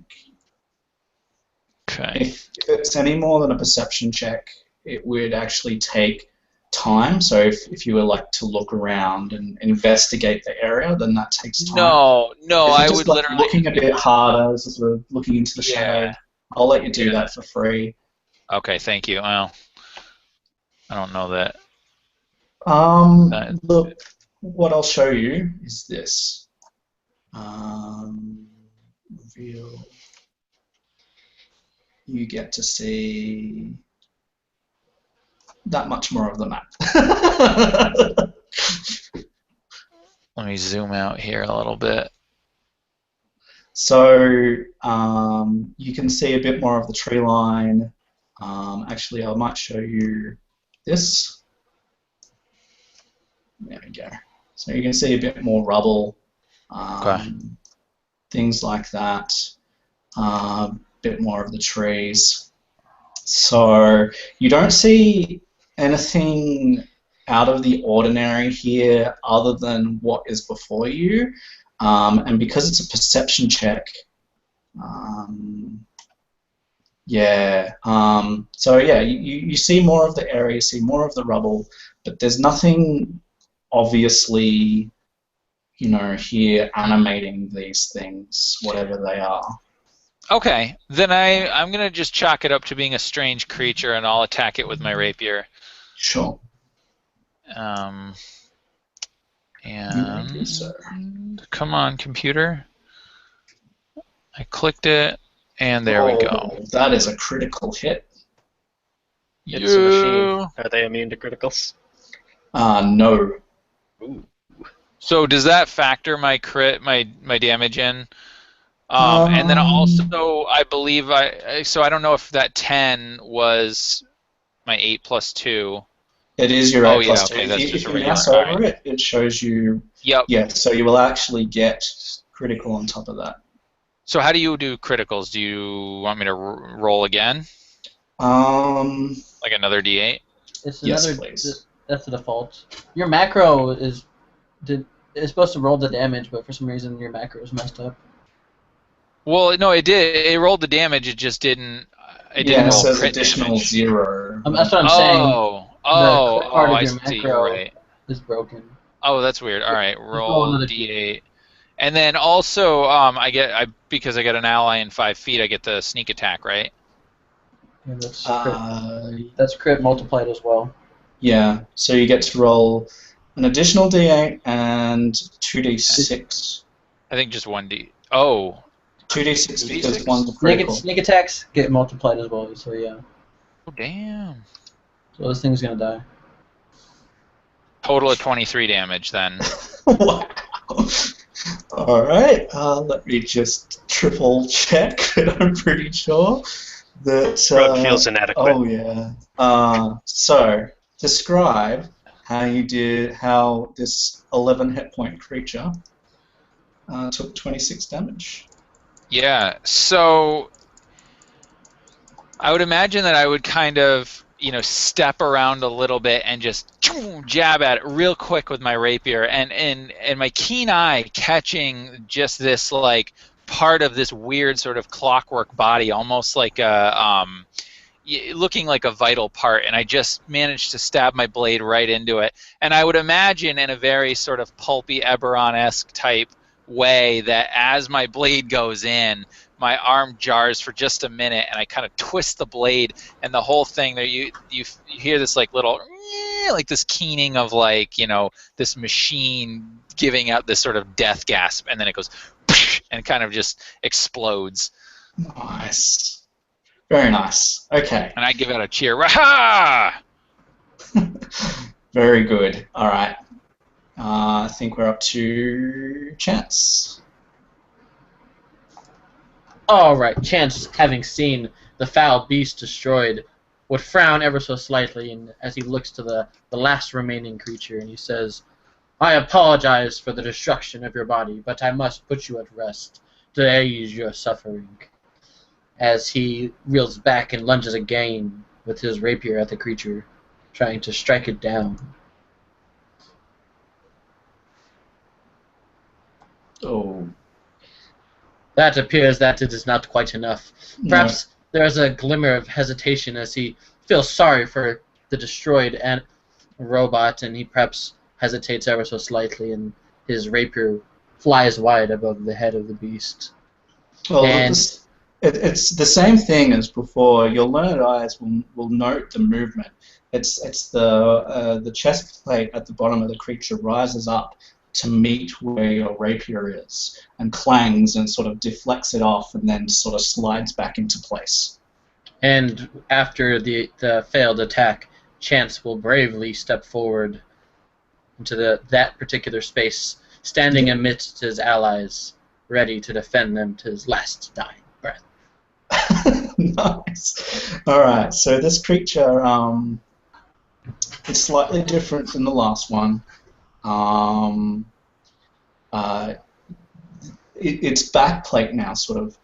Okay. If it's any more than a perception check, it would actually take time. So if you were like to look around and investigate the area, then that takes time. No, I would like literally looking a bit harder, sort of looking into the shadow. I'll let you do that for free. Okay, thank you. Well, I don't know that. Look, what I'll show you is this. Reveal. You get to see that much more of the map. Let me zoom out here a little bit. So you can see a bit more of the tree line. Actually, I might show you this. There we go. So you can see a bit more rubble, things like that. Bit more of the trees. So you don't see anything out of the ordinary here other than what is before you. And because it's a perception check, so yeah, you see more of the area, you see more of the rubble, but there's nothing obviously, here animating these things, whatever they are. Okay, then I'm going to just chalk it up to being a strange creature, and I'll attack it with my rapier. Sure. may do so. And come on, computer. I clicked it, and there we go. That is a critical hit. It's a machine. Are they immune to criticals? No. Ooh. So does that factor my crit, my damage in? And then also, I believe so I don't know if that 10 was my 8 plus 2. It is your 8 plus 2. Okay, that's just if a you regular. mouse over it, it shows you. Yep. Yeah, so you will actually get critical on top of that. So how do you do criticals? Do you want me to roll again? Like another D8? It's yes, another. please. That's the default. Your macro is supposed to roll the damage, but for some reason your macro is messed up. Well, no, it did. It rolled the damage. It just didn't. It didn't it roll says crit additional damage. 0. That's what I'm saying. Oh, the part of I your see. macro You're right. is broken. Oh, that's weird. All right, roll roll another D8. And then also, because I get an ally in 5 feet, I get the sneak attack, right? Yeah, that's crit multiplied as well. Yeah, so you get to roll an additional D8 and 2D6. I think just 1D. Oh. 2D6 because 2d6? one's critical. Sneak attacks get multiplied as well, so yeah. Oh, damn. So this thing's gonna die. Total of 23 damage then. Wow. Alright, let me just triple check, but I'm pretty sure that... Brug feels inadequate. Oh, yeah. So, describe how this 11 hit point creature took 26 damage. Yeah, so I would imagine that I would kind of, step around a little bit and just jab at it real quick with my rapier, and my keen eye catching just this like part of this weird sort of clockwork body, almost like a looking like a vital part, and I just managed to stab my blade right into it. And I would imagine in a very sort of pulpy Eberron-esque type way that as my blade goes in, my arm jars for just a minute, and I kind of twist the blade, and the whole thing there, you hear this like little, like this keening of like, this machine giving out this sort of death gasp, and then it goes, and kind of just explodes. Nice. Very nice. Okay. And I give out a cheer. Rah! Very good. All right. I think we're up to Chance. All right. Chance, having seen the foul beast destroyed, would frown ever so slightly, and as he looks to the last remaining creature, and he says, "I apologize for the destruction of your body, but I must put you at rest to ease your suffering." As he reels back and lunges again with his rapier at the creature, trying to strike it down. Oh. That appears that it is not quite enough. Perhaps there is a glimmer of hesitation as he feels sorry for the destroyed robot, and he perhaps hesitates ever so slightly, and his rapier flies wide above the head of the beast. Well, and it's the same thing as before. Your learned eyes will note the movement. It's the chest plate at the bottom of the creature rises up to meet where your rapier is, and clangs and sort of deflects it off, and then sort of slides back into place. And after the failed attack, Chance will bravely step forward into that particular space, standing amidst his allies, ready to defend them to his last dying breath. Nice. All right. So this creature is slightly different than the last one. Its back plate now sort of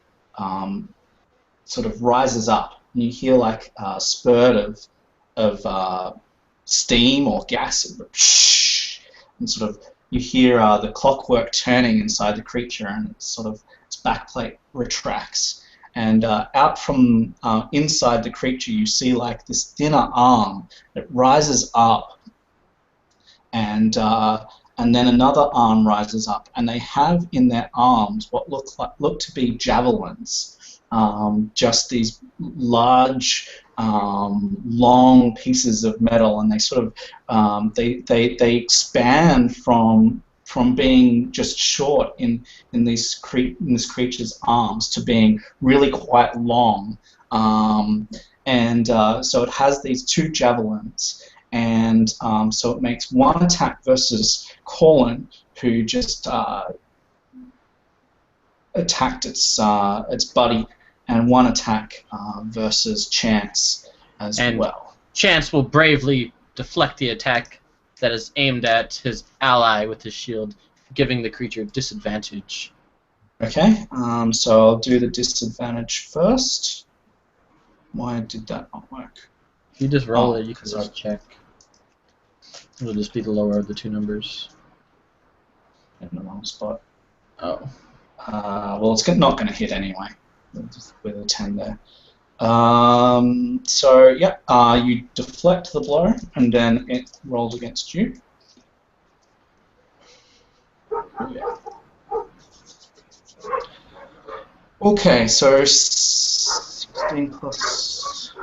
rises up, and you hear like a spurt of steam or gas, and sort of you hear the clockwork turning inside the creature, and its back plate retracts, and out from inside the creature you see like this thinner arm that rises up, and then another arm rises up, and they have in their arms what look to be javelins, just these large, long pieces of metal, and they sort of they expand from being just short in this creature's arms to being really quite long, so it has these 2 javelins, and so it makes 1 attack versus Colin, who just attacked its buddy, and 1 attack versus Chance as well. Chance will bravely deflect the attack that is aimed at his ally with his shield, giving the creature disadvantage. Okay, so I'll do the disadvantage first. Why did that not work? If you just roll it, you can just check. It'll just be the lower of the 2 numbers. In the wrong spot. Oh. Well, it's not going to hit anyway, just with a 10 there. So, yeah, you deflect the blow, and then it rolls against you. Yeah. Okay, so 16 plus...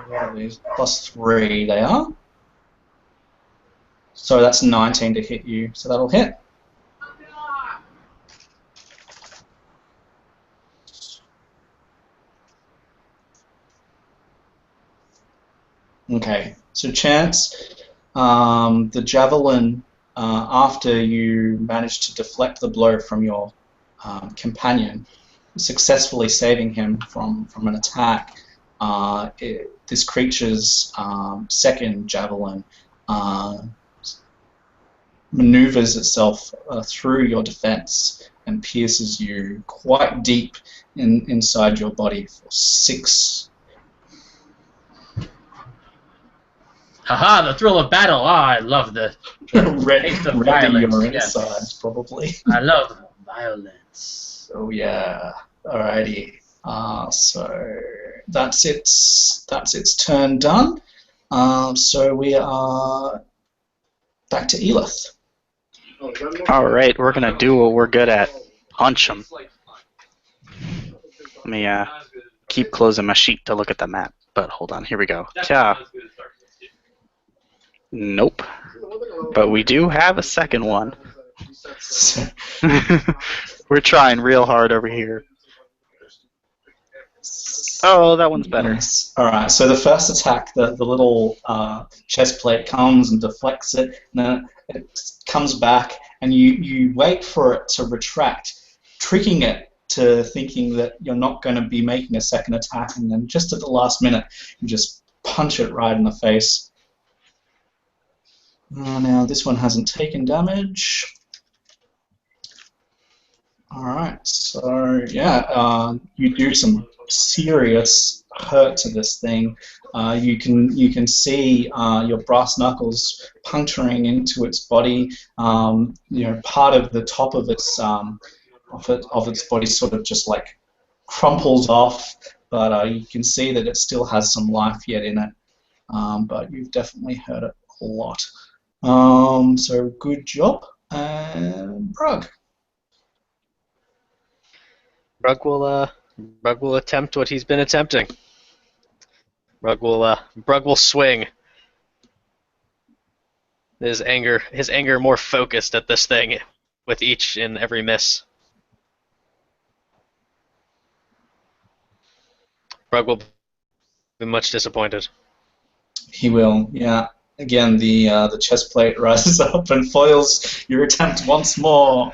What are these? Plus 3 they are. So that's 19 to hit you, so that'll hit. Okay, so Chance, the javelin, after you manage to deflect the blow from your companion, successfully saving him from an attack, this creature's second javelin maneuvers itself through your defense and pierces you quite deep inside your body for 6. Haha, the thrill of battle! I love the taste of violence. Your Yes. insides, probably. I love violence. Oh yeah. Alrighty. So that's its turn done. So we are back to Elith. All right, we're gonna do what we're good at. Punch him. Let me keep closing my sheet to look at the map. But hold on, here we go. Yeah. Nope. But we do have a second one. We're trying real hard over here. Oh, that one's better. Nice. Alright, so the first attack, the little chest plate comes and deflects it, and then it comes back, and you wait for it to retract, tricking it to thinking that you're not going to be making a second attack, and then just at the last minute, you just punch it right in the face. Now this one hasn't taken damage. Alright, so yeah, you do some serious hurt to this thing. You can see your brass knuckles puncturing into its body. Part of the top of its body sort of just like crumples off, but you can see that it still has some life yet in it. But you've definitely hurt it a lot. So good job, and Brug. Brug will attempt what he's been attempting. Brug will swing. His anger more focused at this thing with each and every miss. Brug will be much disappointed. He will, yeah. Again, the chest plate rises up and foils your attempt once more.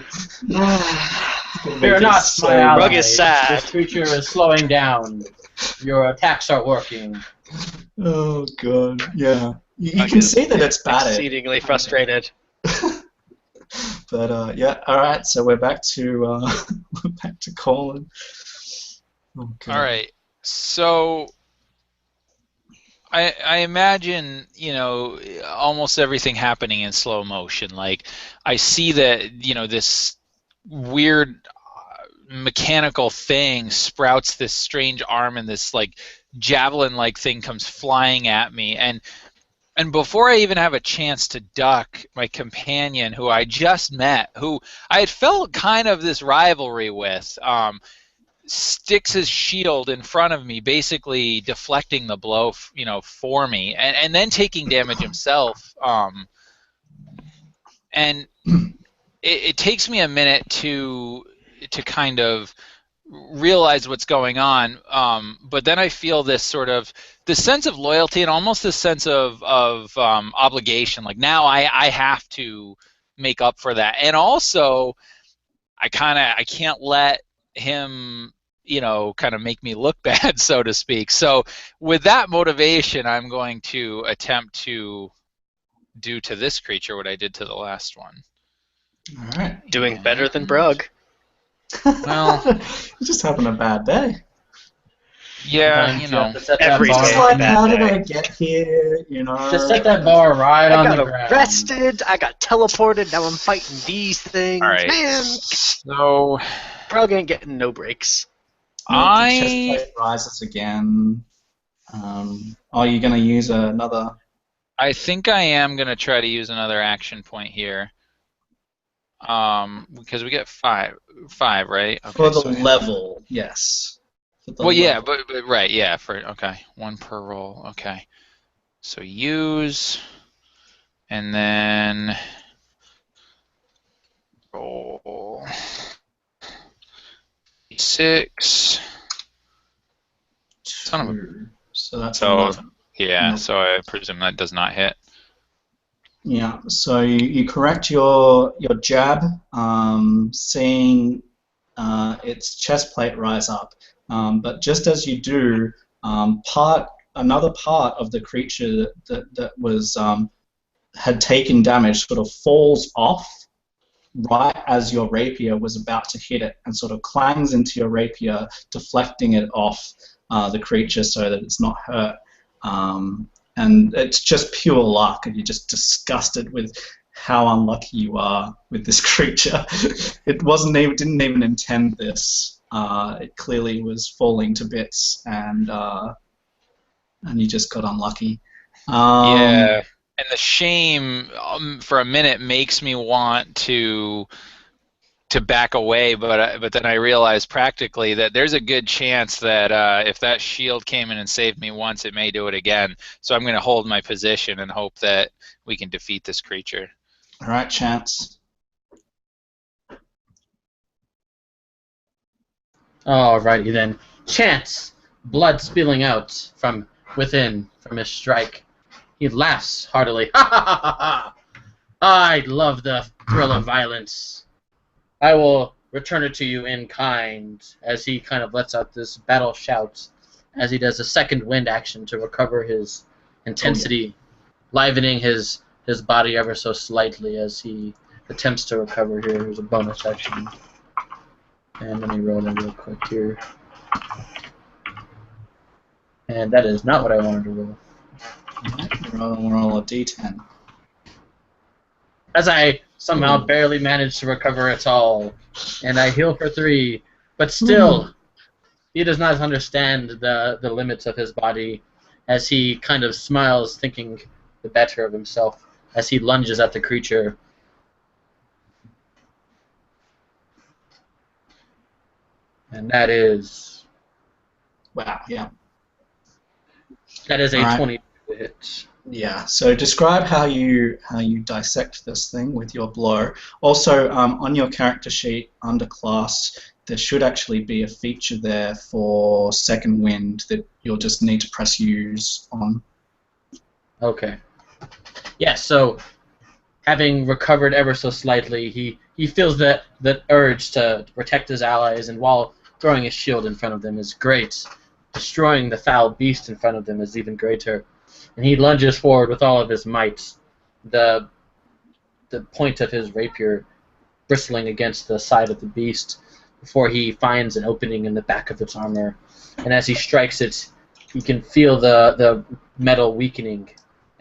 Fear not, my ally. Brug is sad. This creature is slowing down. Your attacks are working. Oh god, yeah. You can see that it's battered. Exceedingly frustrated. But yeah, all right. So we're back to Colin. Okay. All right. So I imagine, almost everything happening in slow motion. Like, I see that, this weird mechanical thing sprouts this strange arm, and this, like, javelin-like thing comes flying at me. And And before I even have a chance to duck, my companion, who I just met, who I had felt kind of this rivalry with, sticks his shield in front of me, basically deflecting the blow, for me, and then taking damage himself. And it takes me a minute to kind of realize what's going on, but then I feel this sort of sense of loyalty and almost this sense of obligation. Like now I have to make up for that, and also I can't let him kind of make me look bad, so to speak. So with that motivation, I'm going to attempt to do to this creature what I did to the last one. All right. Doing better than Brug. Well, you're just having a bad day. Yeah, every Just day. like, how did I get here? Just set that bar right on the I ground. got arrested. I got teleported. Now I'm fighting these things. All right. Man, so Brug ain't getting no breaks. The chest plate rises again. Are you going to use another? I think I am going to try to use another action point here. Because we get five, right? Okay, For the level, yes. Yeah, but right, yeah. Okay, one per roll. Okay, so use, and then roll 6. Son of a. So that's So 11. yeah, Nope. so I presume that does not hit. Yeah, so you correct your jab, seeing its chest plate rise up. But just as you do, another part of the creature that was had taken damage sort of falls off right as your rapier was about to hit it, and sort of clangs into your rapier, deflecting it off the creature so that it's not hurt. And it's just pure luck, and you're just disgusted with how unlucky you are with this creature. It didn't even intend this. It clearly was falling to bits, and you just got unlucky. Yeah, and the shame for a minute makes me want to back away, but then I realized practically that there's a good chance that if that shield came in and saved me once, it may do it again. So I'm going to hold my position and hope that we can defeat this creature. All right, Chance. Alrighty then. Chance, blood spilling out from within from his strike. He laughs heartily. Ha ha ha ha ha! I love the thrill of violence. I will return it to you in kind, as he kind of lets out this battle shout, as he does a second wind action to recover his intensity, livening his body ever so slightly as he attempts to recover here. Here's a bonus action. And let me roll that real quick here. And that is not what I wanted to roll. Roll a d10. As I somehow barely manage to recover at all, and I heal for 3, but still, he does not understand the limits of his body, as he kind of smiles, thinking the better of himself, as he lunges at the creature. And that is... Wow, yeah. That is a All right. 20 to hit. Yeah, so describe how you dissect this thing with your blow. Also, on your character sheet under class, there should actually be a feature there for second wind that you'll just need to press use on. Okay. Yeah, so having recovered ever so slightly, he feels that urge to protect his allies, and while throwing his shield in front of them is great, destroying the foul beast in front of them is even greater. And he lunges forward with all of his might, the point of his rapier bristling against the side of the beast before he finds an opening in the back of its armor. And as he strikes it, he can feel the metal weakening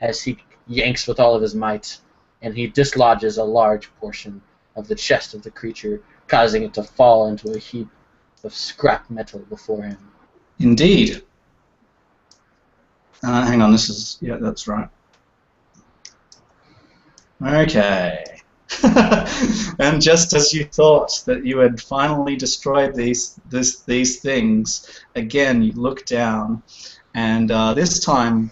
as he yanks with all of his might, and he dislodges a large portion of the chest of the creature, causing it to fall into a heap of scrap metal before him. Indeed. Hang on, yeah, that's right. Okay. And just as you thought that you had finally destroyed these things, again you look down, and this time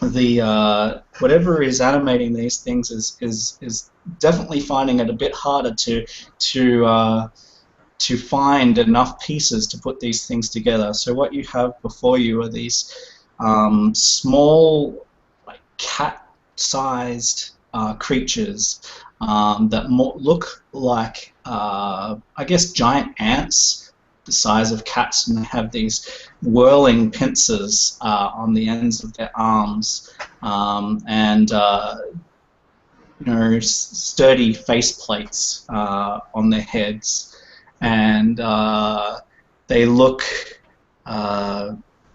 the whatever is animating these things is definitely finding it a bit harder to find enough pieces to put these things together. So what you have before you are these small, like cat-sized creatures that look like, I guess, giant ants the size of cats, and they have these whirling pincers on the ends of their arms, and sturdy face plates on their heads, and they look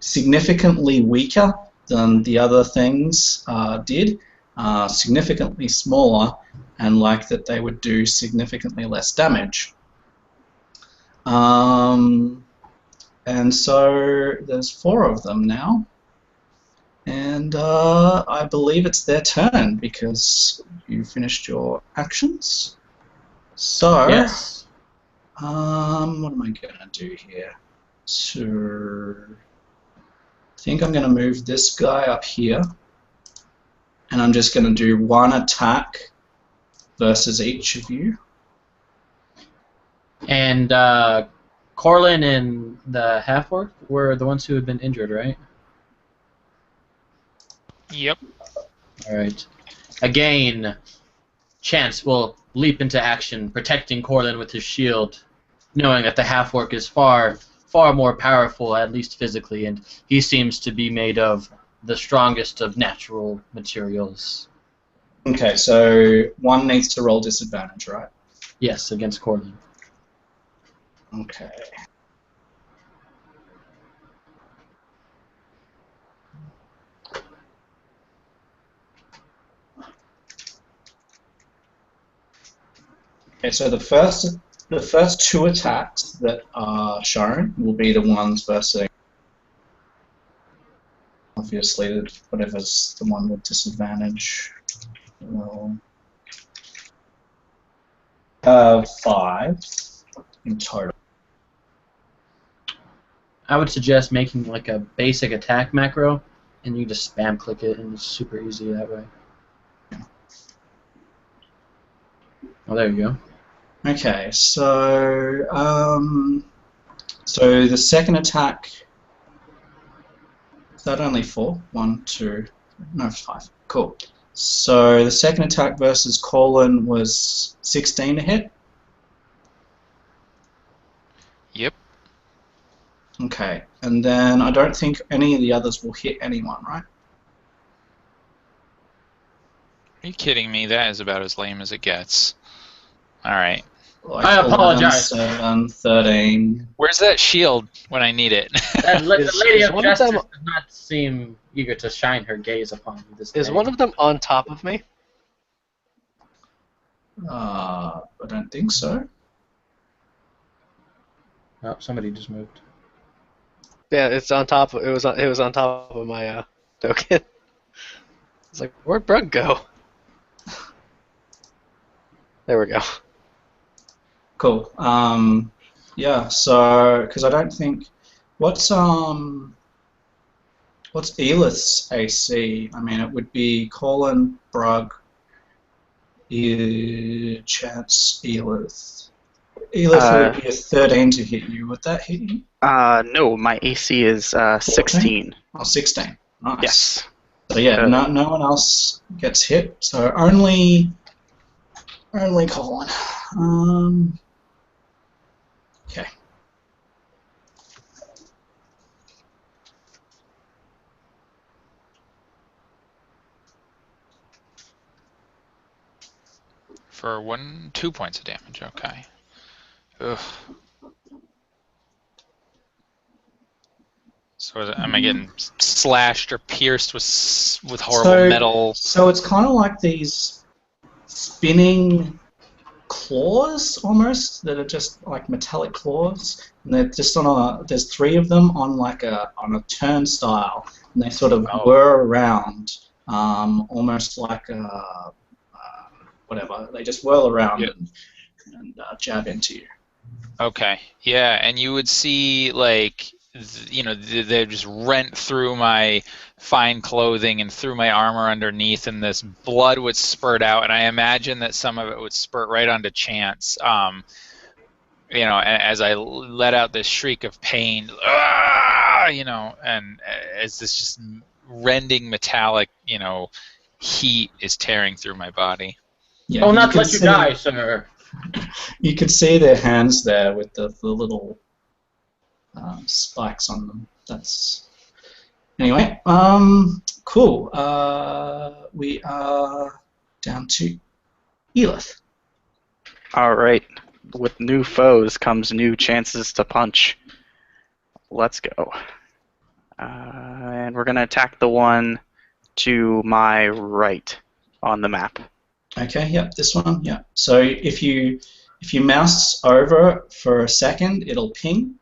significantly weaker than the other things did, significantly smaller, and like that they would do significantly less damage. And so there's 4 of them now, and I believe it's their turn because you finished your actions. So, Yes. what am I gonna do here? So, I think I'm gonna move this guy up here, and I'm just gonna do 1 attack versus each of you. And Corlin and the half-orc were the ones who had been injured, right? Yep. Alright. Again, Chance will leap into action, protecting Corlin with his shield, knowing that the half-orc is far more powerful, at least physically, and he seems to be made of the strongest of natural materials. Okay, so 1 needs to roll disadvantage, right? Yes, against Corlin. Okay. Okay, so the first 2 attacks that are shown will be the ones versus, obviously, whatever's the one with disadvantage. Well, 5 in total. I would suggest making like a basic attack macro, and you just spam click it, and it's super easy that way. Oh, there you go. Okay, so so the second attack, is that only 4? 1, 2, no, 5. Cool. So the second attack versus Corlin was 16 to hit. Yep. Okay, and then I don't think any of the others will hit anyone, right? Are you kidding me? That is about as lame as it gets. Alright. Like I 11, apologize. 7, 13. Where's that shield when I need it? The Lady is of one of Justice them- does not seem eager to shine her gaze upon you this Is day. one of them on top of me? I don't think so. Oh, somebody just moved. Yeah, it's on top. It was on top of my token. It's like, where'd Brug go? There we go. Cool. Yeah. So, because I don't think what's Elith's AC? I mean, it would be Colin, Brug, Chance, Elith. Elith would be a 13 to hit you. Would that hit you? No, my AC is 16. Oh, 16. Nice. Yes. So yeah, no one else gets hit. So only Colin. Okay. For 2 points of damage, okay. Ugh. So am I getting slashed or pierced with horrible metal? So it's kind of like these spinning claws almost that are just like metallic claws, and they're just there's 3 of them on a turnstile, and they sort of whir around, almost like whatever. They just whirl around Yep. and jab into you. Okay. Yeah, and you would see like they just rent through my fine clothing and through my armor underneath, and this blood would spurt out, and I imagine that some of it would spurt right onto Chance. As I let out this shriek of pain, "Ah!" And as this just rending metallic, heat is tearing through my body. Yeah, Oh, not can let you see- die, sir. You could see their hands there with the little spikes on them. That's anyway. Cool. We are down to Elith. All right. With new foes comes new chances to punch. Let's go. And we're gonna attack the one to my right on the map. Okay. Yep. This one. Yeah. So if you mouse over for a second, it'll ping,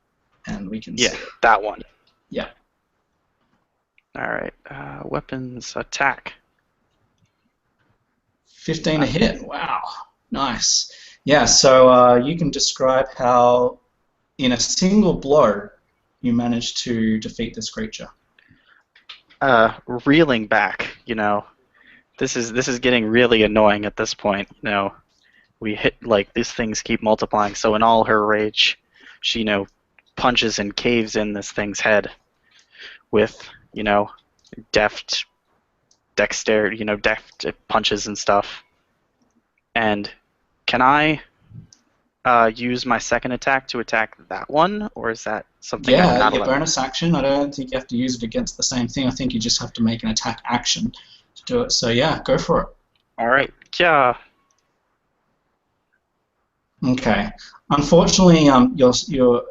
and we can Yeah, see it. that one. Yeah. All right. Weapons attack. 15 a hit. Wow. Nice. Yeah. So you can describe how, in a single blow, you managed to defeat this creature. Reeling back. This is getting really annoying at this point. We hit these things keep multiplying. So in all her rage, she punches and caves in this thing's head with deft dexterity, deft punches and stuff. And can I use my second attack to attack that one, or is that something I'm Yeah, not your allowed? bonus action. I don't think you have to use it against the same thing. I think you just have to make an attack action to do it. So yeah, go for it. All right. Yeah. Okay. Unfortunately, you're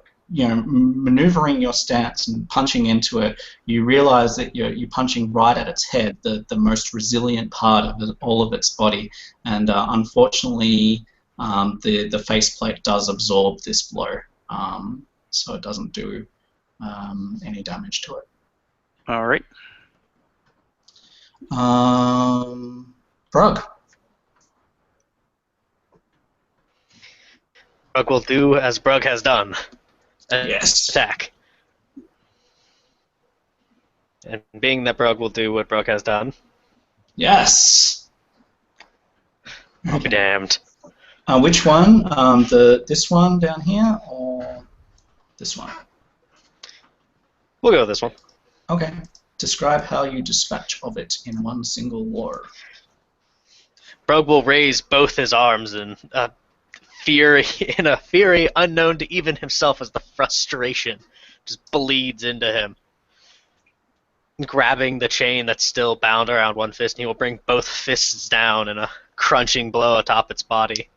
maneuvering your stance and punching into it. You realize that you're punching right at its head, the most resilient part of all of its body, and unfortunately, the faceplate does absorb this blow, so it doesn't do any damage to it. All right. Brug. Brug will do as Brug has done. Yes. Attack. And being that Brug will do what Brug has done, Yes. I'll be damned. Which one? This one down here or this one? We'll go with this one. Okay. Describe how you dispatch of it in one single war. Brug will raise both his arms in a fury unknown to even himself as the frustration just bleeds into him. Grabbing the chain that's still bound around one fist, and he will bring both fists down in a crunching blow atop its body,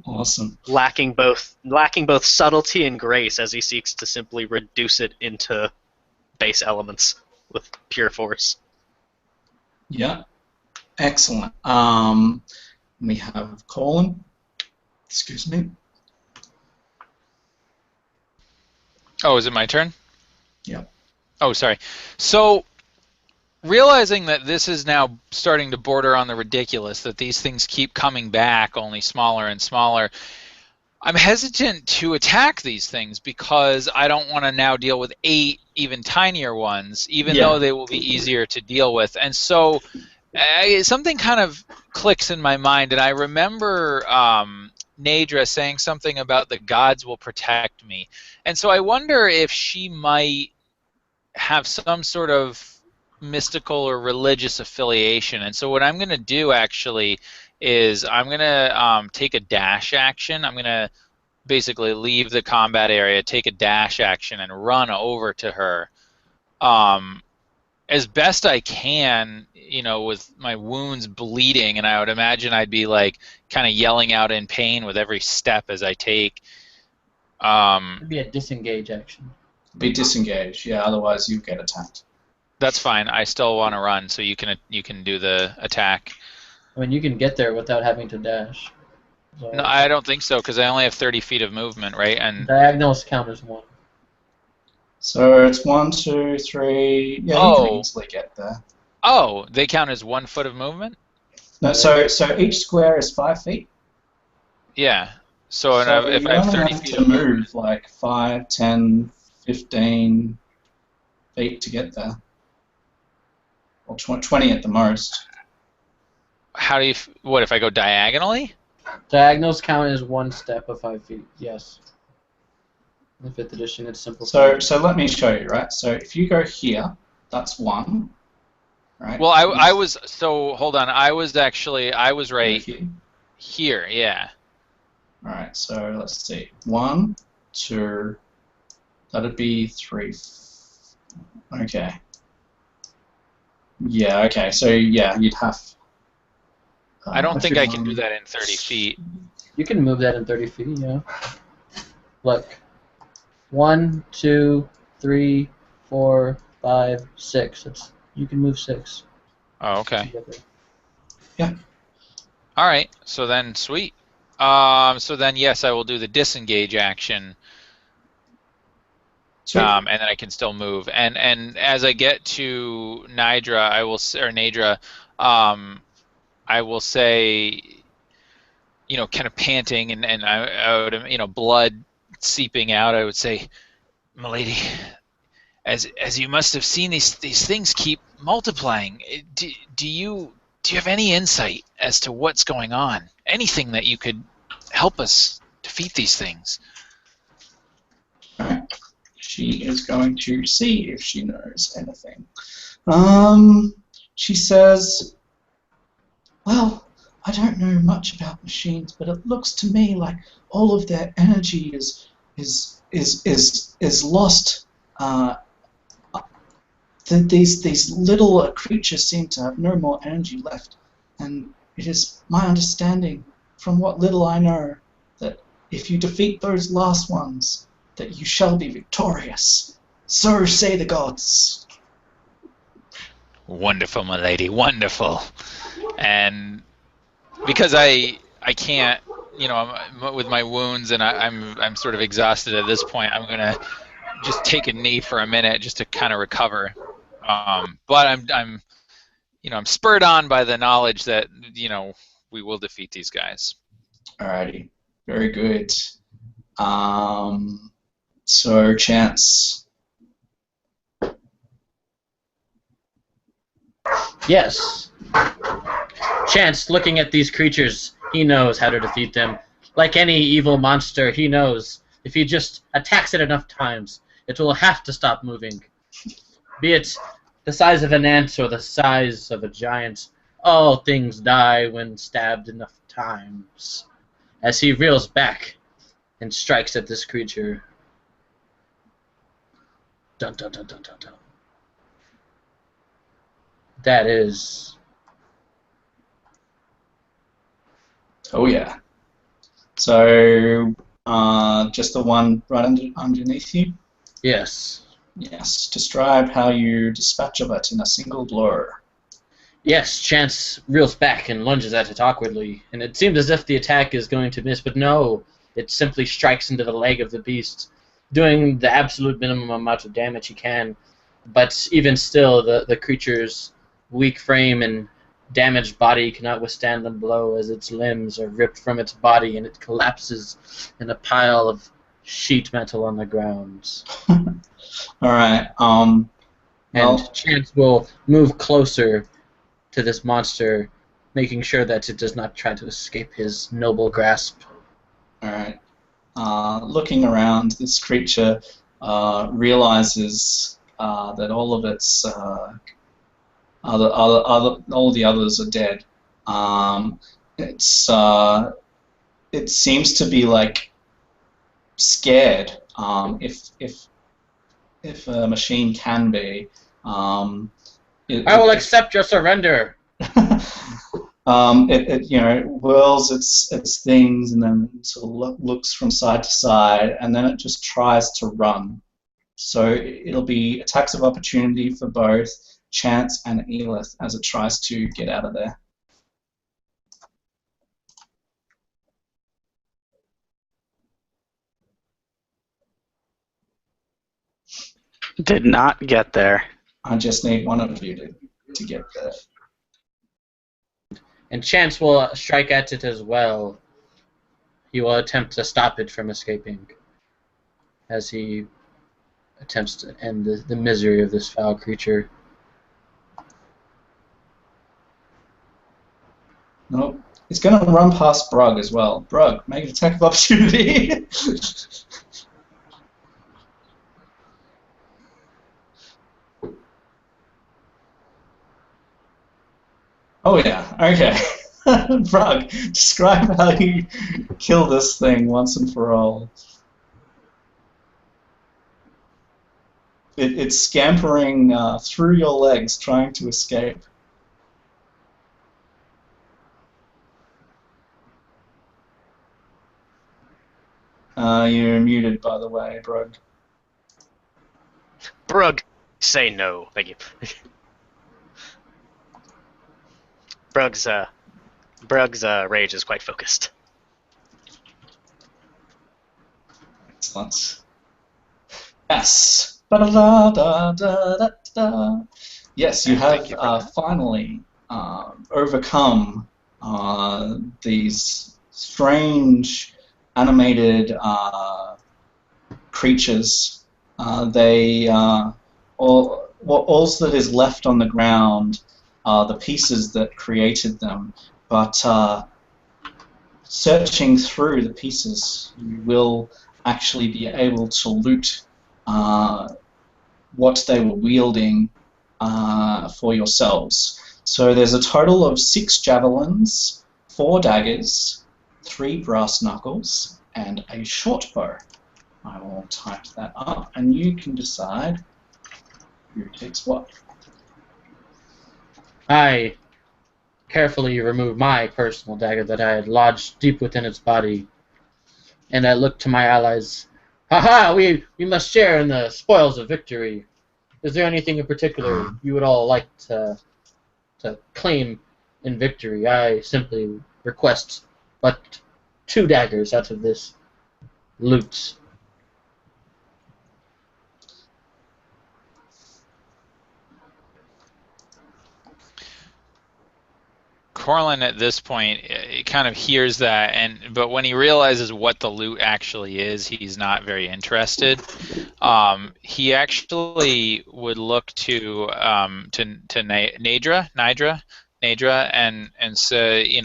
Awesome. lacking both subtlety and grace as he seeks to simply reduce it into base elements with pure force. Yeah. Excellent. We have Colin. Excuse me. Oh, is it my turn? Yep. Oh, sorry. So, realizing that this is now starting to border on the ridiculous, that these things keep coming back, only smaller and smaller, I'm hesitant to attack these things because I don't want to now deal with 8 even tinier ones, even though they will be easier to deal with. And so, something kind of clicks in my mind, and I remember Nadra saying something about the gods will protect me. And so I wonder if she might have some sort of mystical or religious affiliation. And so what I'm going to do actually is I'm going to take a dash action. I'm going to basically leave the combat area, take a dash action, and run over to her. As best I can, with my wounds bleeding, and I would imagine I'd be like kind of yelling out in pain with every step as I take. It'd be a disengage action. Be disengaged. Yeah. Otherwise, you get attacked. That's fine. I still want to run, so you can do the attack. I mean, you can get there without having to dash. So No, I don't think so, because I only have 30 feet of movement, right? And diagonals count as 1. So it's 1, 2, 3. Yeah, you can easily get there. oh, they count as 1 foot of movement? No, so each square is 5 feet. Yeah. So, if you I have only 30 have feet to of movement, move like 5, 10, 15 feet to get there, or 20 at the most. how do you? What if I go diagonally? Diagonals count as 1 step of 5 feet. Yes. In the 5th edition, it's simple. So let me show you, right? So if you go here, that's 1, right? Well, I was hold on. I was right Here. here. Yeah. All right. So let's see. 1, 2. That'd be 3. Okay. Yeah. Okay. So yeah, you'd have. I don't think I can do one- that in 30 feet. You can move that in 30 feet, yeah. Look. 1, 2, 3, 4, 5, 6. You can move 6. Oh, okay. Yeah. All right. So then, sweet. So then, yes, I will do the disengage action. Sweet. And then I can still move. And as I get to Nidra, Nadra, I will say, kind of panting and I would, blood seeping out. I would say, "Milady, as you must have seen, these things keep multiplying. Do you have any insight as to what's going on? Anything that you could help us defeat these things?" Alright. She is going to see if she knows anything. She says, "Well, I don't know much about machines, but it looks to me like all of their energy is lost. These little creatures seem to have no more energy left, and it is my understanding, from what little I know, that if you defeat those last ones, that you shall be victorious. So say the gods." Wonderful, my lady, wonderful. And because I can't, with my wounds and I'm sort of exhausted at this point, I'm gonna just take a knee for a minute just to kind of recover. But I'm spurred on by the knowledge that we will defeat these guys. Alrighty, very good. So Chance. Yes. Chance, looking at these creatures, he knows how to defeat them. Like any evil monster, he knows if he just attacks it enough times, it will have to stop moving. Be it the size of an ant or the size of a giant, all things die when stabbed enough times. As he reels back and strikes at this creature. Dun dun dun dun dun dun. That is... Oh yeah. So just the one right underneath you? Yes. Yes. Describe how you dispatch of it in a single blow. Yes, Chance reels back and lunges at it awkwardly, and it seems as if the attack is going to miss, but no, it simply strikes into the leg of the beast, doing the absolute minimum amount of damage he can. But even still, the creature's weak frame and damaged body cannot withstand the blow, as its limbs are ripped from its body and it collapses in a pile of sheet metal on the ground. Alright, And well, Chance will move closer to this monster, making sure that it does not try to escape his noble grasp. alright. Looking around, this creature realizes that all of its all the others are dead. It seems to be like scared. If a machine can be, I will accept your surrender. it whirls its things and then sort of looks from side to side, and then it just tries to run. So it'll be attacks of opportunity for both Chance and Elith as it tries to get out of there. Did not get there. I just need one of you to get there. and chance will strike at it as well. He will attempt to stop it from escaping as he attempts to end the misery of this foul creature. Nope. It's going to run past Brug as well. Brug, make an attack of opportunity. Oh yeah, okay. Brug, describe how you kill this thing once and for all. It's scampering through your legs, trying to escape. You're muted, by the way, Brug. Brug, say no. Thank you. Brug's rage is quite focused. Excellent. Yes. Ba-da-da-da-da-da-da. Yes, you have finally overcome these strange animated creatures. All that is left on the ground are the pieces that created them. But searching through the pieces, you will actually be able to loot what they were wielding for yourselves. So there's a total of 6 javelins, 4 daggers, 3 brass knuckles, and a short bow. I will type that up, and you can decide who takes what. I carefully removed my personal dagger that I had lodged deep within its body, and I looked to my allies. "Ha-ha! We must share in the spoils of victory. Is there anything in particular you would all like to claim in victory? I simply request but 2 daggers out of this loot." Corlin at this point kind of hears that, but when he realizes what the loot actually is, he's not very interested. He actually would look to Nadra, and say,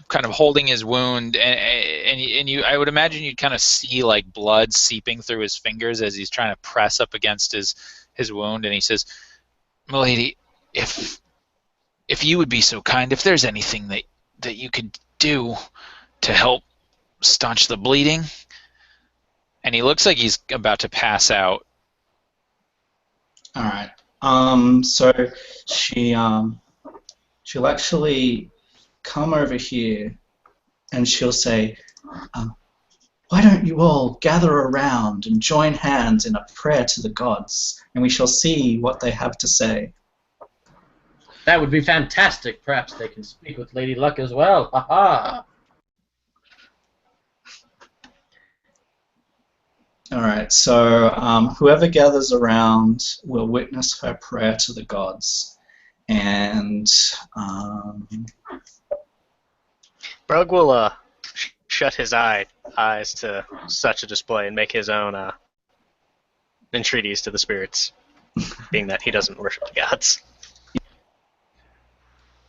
kind of holding his wound, and you, I would imagine you'd kind of see like blood seeping through his fingers as he's trying to press up against his wound, and he says, "Milady, if you would be so kind, if there's anything that you could do to help staunch the bleeding." And he looks like he's about to pass out. All right. So she'll actually come over here, and she'll say, "Why don't you all gather around and join hands in a prayer to the gods, and we shall see what they have to say." That would be fantastic. Perhaps they can speak with Lady Luck as well. Ha-ha! All right, so whoever gathers around will witness her prayer to the gods. And Brug will shut his eyes to such a display and make his own entreaties to the spirits, being that he doesn't worship the gods.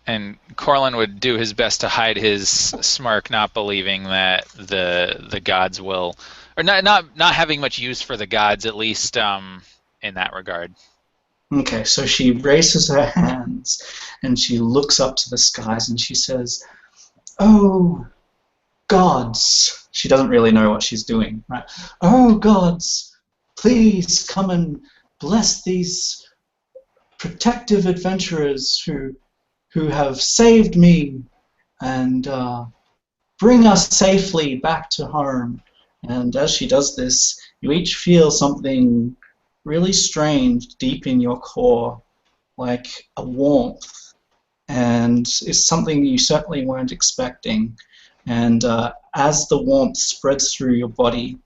And Corlin would do his best to hide his smirk, not believing that the gods will, or not having much use for the gods, at least in that regard. okay, so she raises her hands and she looks up to the skies and she says, "Oh, gods." She doesn't really know what she's doing, right? "Oh, gods, please come and bless these protective adventurers who have saved me and bring us safely back to home." And as she does this, you each feel something really strange deep in your core, like a warmth, and it's something you certainly weren't expecting. And as the warmth spreads through your body,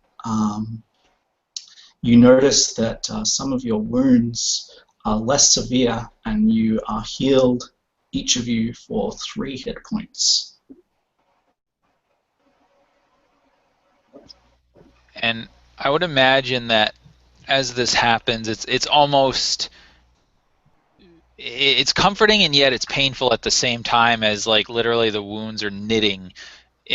you notice that some of your wounds are less severe and you are healed each of you for 3 hit points. And I would imagine that as this happens, it's almost, it's comforting and yet it's painful at the same time, as like literally the wounds are knitting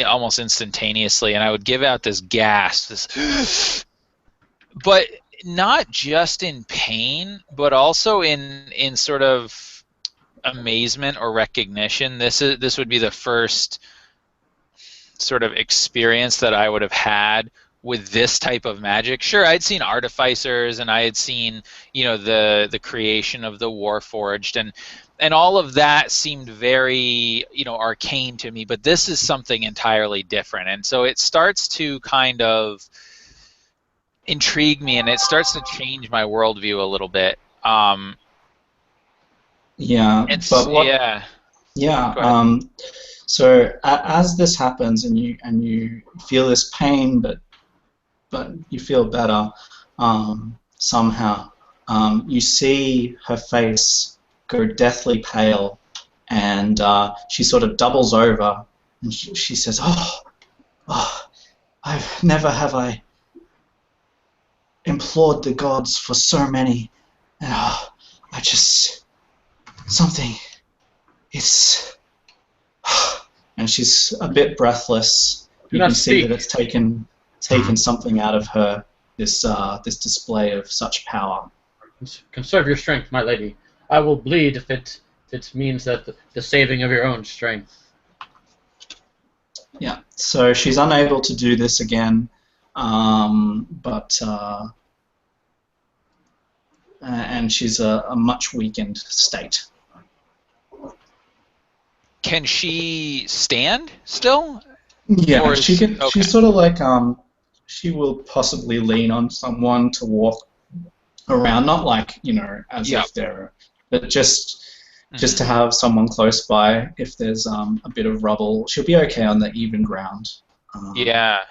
almost instantaneously, and I would give out this gasp, this but not just in pain, but also in sort of amazement or recognition. This would be the first sort of experience that I would have had with this type of magic. Sure, I'd seen artificers and I had seen, you know, the creation of the Warforged, and all of that seemed very, you know, arcane to me, but this is something entirely different. And so it starts to kind of intrigue me, and it starts to change my worldview a little bit. Yeah, but what? Yeah. Yeah. So as this happens, and you feel this pain, but you feel better somehow. You see her face go deathly pale, and she sort of doubles over, and she says, "Oh, I've never have I implored the gods for so many, and I just something. It's." And she's a bit breathless. You can see that it's taken something out of her, this display of such power. Conserve your strength, my lady. I will bleed if it means that the saving of your own strength. Yeah, so she's unable to do this again, but and she's a much weakened state. Can she stand still? Yeah, she can. Okay. She's sort of like she will possibly lean on someone to walk around, not like, you know, as if they're, but just to have someone close by if there's a bit of rubble. She'll be okay on the even ground. Yeah.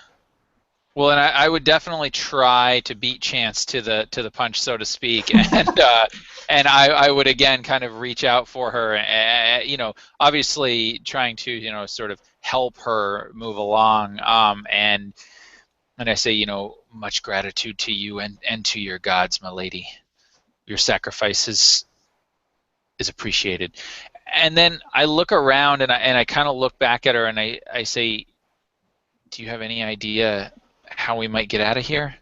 Well, and I would definitely try to beat chance to the punch, so to speak, and I would again kind of reach out for her, you know, obviously trying to, you know, sort of help her move along, and I say, you know, much gratitude to you and to your gods, my lady. Your sacrifice is appreciated. And then I look around and I kind of look back at her and I say, do you have any idea how we might get out of here?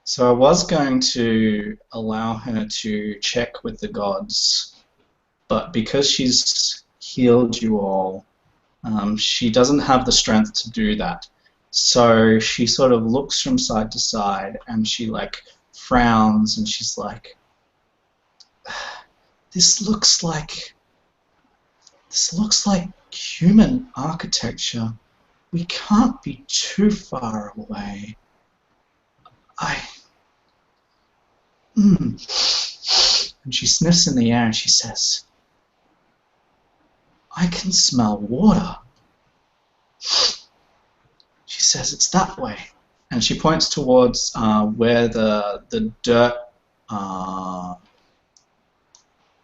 So I was going to allow her to check with the gods, but because she's healed you all, she doesn't have the strength to do that. So she sort of looks from side to side and she like frowns and she's like, this looks like human architecture. We can't be too far away. And she sniffs in the air and she says, I can smell water. She says, it's that way. And she points towards where the dirt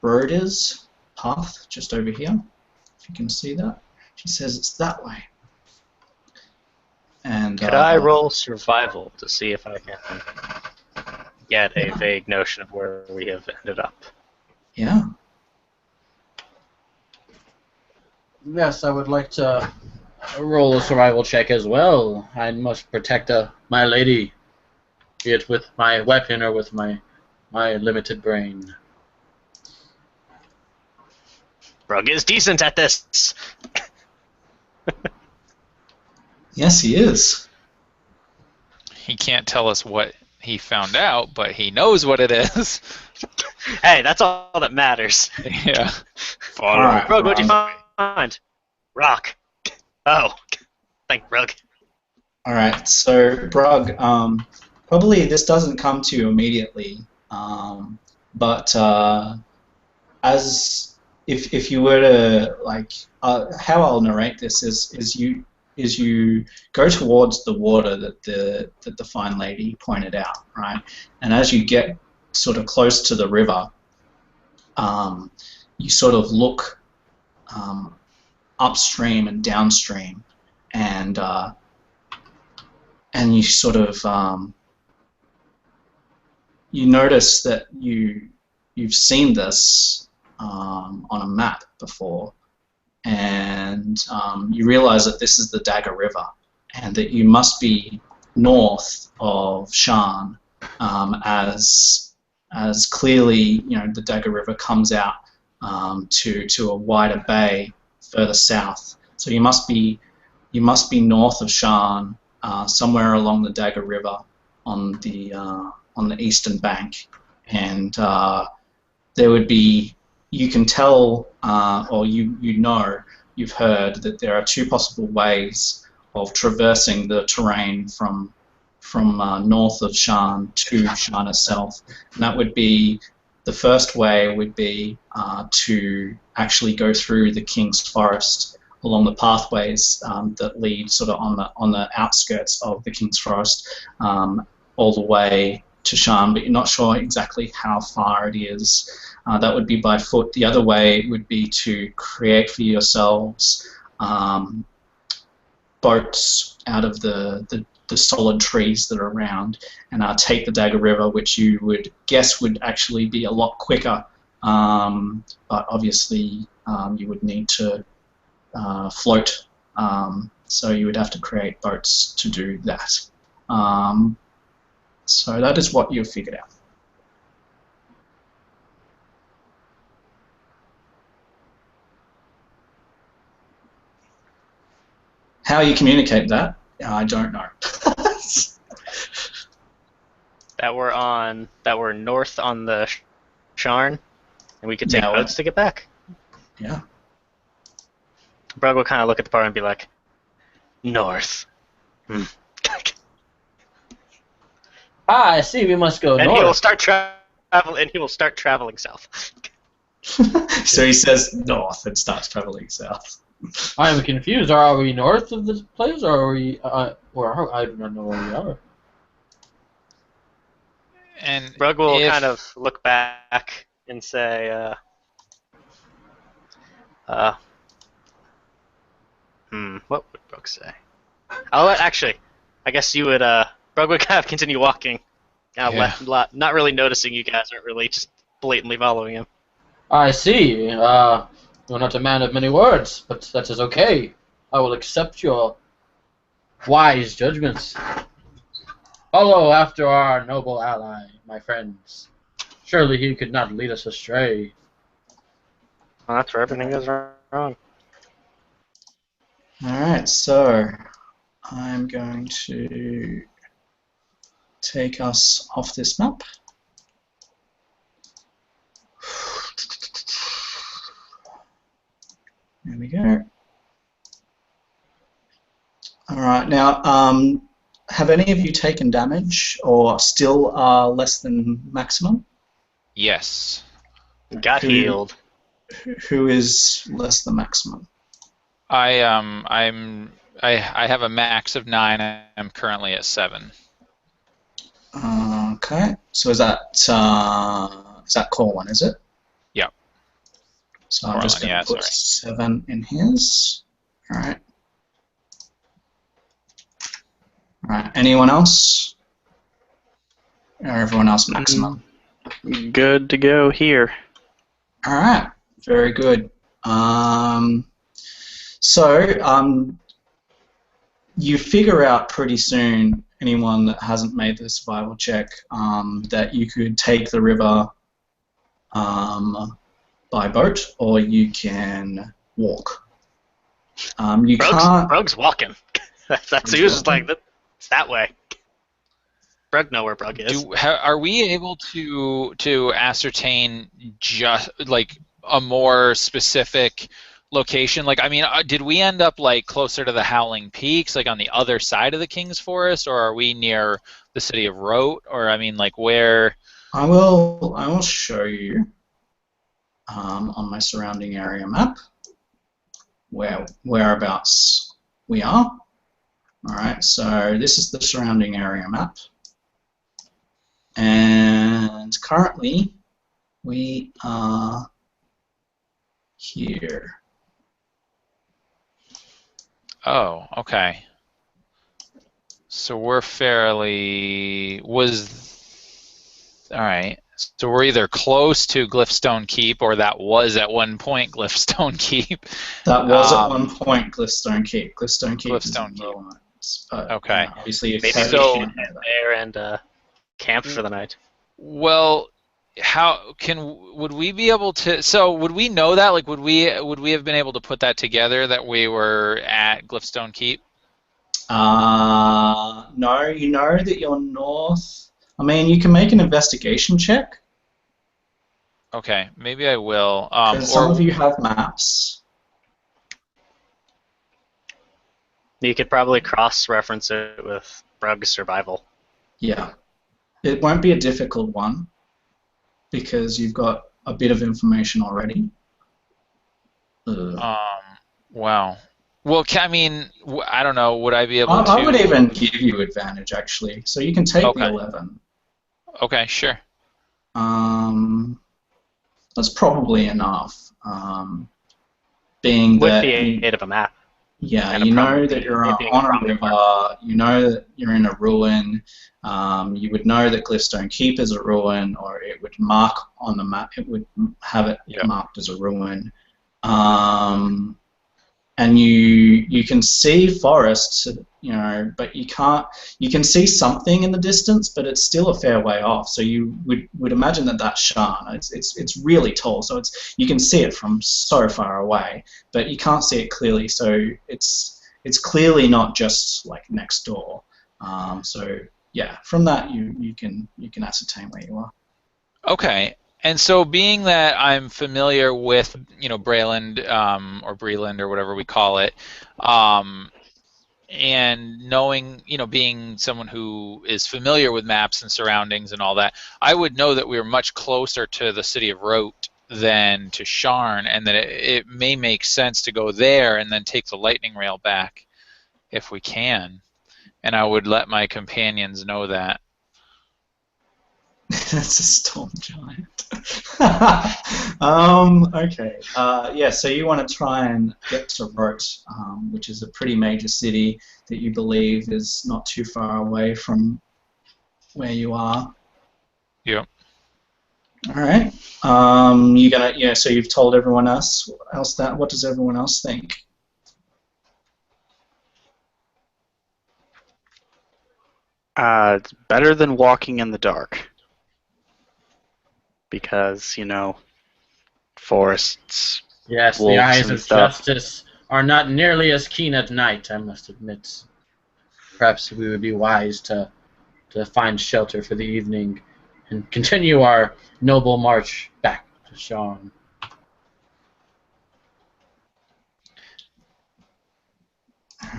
road is, path, just over here, if you can see that. She says, it's that way. And could I roll survival to see if I can get a vague notion of where we have ended up? Yeah. Yes, I would like to roll a survival check as well. I must protect my lady, be it with my weapon or with my limited brain. Brug is decent at this. Yes, he is. He can't tell us what he found out, but he knows what it is. Hey, that's all that matters. Yeah. Right, Brug, what'd you find? Rock. Oh, thank Brug. All right, so Brug, probably this doesn't come to you immediately, but as if you were to like, how I'll narrate this is you go towards the water that the fine lady pointed out, right? And as you get sort of close to the river, you sort of look upstream and downstream, and you sort of you notice that you've seen this on a map before, and you realize that this is the Dagger River, and that you must be north of Shan, as clearly, the Dagger River comes out to a wider bay further south. So you must be north of Shan, somewhere along the Dagger River on the eastern bank, and there would be, you can tell, or you've heard that there are two possible ways of traversing the terrain from north of Shan to Shan itself. And that would be, the first way would be to actually go through the King's Forest along the pathways that lead sort of on the outskirts of the King's Forest, all the way to Shan, but you're not sure exactly how far it is. That would be by foot. The other way would be to create for yourselves boats out of the solid trees that are around, and take the Dagger River, which you would guess would actually be a lot quicker, but obviously you would need to float, so you would have to create boats to do that. So that is what you've figured out. How you communicate that, I don't know. That we're north on the Sharn, and we could take Yeah, boats to get back. Yeah. Brug will kind of look at the party and be like, north. I see. We must go And north. he will start traveling south. So he says north and starts traveling south. I am confused. Are we north of this place, or are we? I do not know where we are. And Brug will kind of look back and say, what would Brug say? Actually, I guess you would, Brug would kind of continue walking, not really noticing you guys aren't really just blatantly following him. I see. You're not a man of many words, but that is okay. I will accept your wise judgments. Follow after our noble ally, my friends. Surely he could not lead us astray. Well, that's where everything goes wrong. Alright, so I'm going to take us off this map. There we go. Alright, now, have any of you taken damage or still less than maximum? yes. Got healed. Who is less than maximum? I have a max of 9. I'm currently at 7. Okay, so is that Corwin, is it? Yep. So I'm just going to put 7 in his. Alright. Alright, anyone else? Or everyone else maximum? Good to go here. Alright, very good. You figure out pretty soon, anyone that hasn't made the survival check, that you could take the river by boat, or you can walk. Brug's walking. That's he was just like, it's that way. Brug know where Brug is. Are we able to ascertain just like a more specific location? Like, I mean, did we end up like closer to the Howling Peaks, like on the other side of the King's Forest, or are we near the city of Rote, or I mean, like where? I will show you on my surrounding area map whereabouts we are. All right, so this is the surrounding area map. And currently, we are here. Oh, okay. So we're fairly all right. So we're either close to Glyphstone Keep, or that was at one point Glyphstone Keep. That was at one point Glyphstone Keep. Glyphstone Keep Glyphstone is Keep. ruins, but Okay. obviously you Maybe can't we So- should head there and camp for the night. Well, would we be able to? So would we know that? Like, would we have been able to put that together that we were at Glyphstone Keep? No, you know that you're north. I mean, you can make an investigation check Okay, maybe I will. because some of you have maps. You could probably cross-reference it with Brug's survival. Yeah, it won't be a difficult one because you've got a bit of information already. Wow. Well, I mean, I don't know. Would I be able to? I would even give you advantage actually, so you can take Okay. the 11. Okay, sure. That's probably enough. Being With that the aid of a map. yeah, and a you know prominent- that you're it being on a prominent river. You know that you're in a ruin. You would know that Glyphstone Keep is a ruin, or it would mark on the map. It would have it Yeah. marked as a ruin. And you can see forests, you know, but you can't. You can see something in the distance, but it's still a fair way off. So you would imagine that that's Sharn. It's really tall, so you can see it from so far away, but you can't see it clearly. So it's clearly not just like next door. So yeah, from that you can ascertain where you are. Okay. And so, being that I'm familiar with, Breland, or Breland, or whatever we call it, and knowing, being someone who is familiar with maps and surroundings and all that, I would know that we are much closer to the city of Rote than to Sharn, and that it may make sense to go there and then take the lightning rail back if we can. And I would let my companions know that. That's a storm giant. Okay. Yeah, so you want to try and get to Rote, which is a pretty major city that you believe is not too far away from where you are. Yep. All right. So you've told everyone else that. What does everyone else think? It's better than walking in the dark. Because, forests. Yes, the Wolves eyes and of stuff. justice are not nearly as keen at night, I must admit. Perhaps we would be wise to find shelter for the evening and continue our noble march back to Sharn.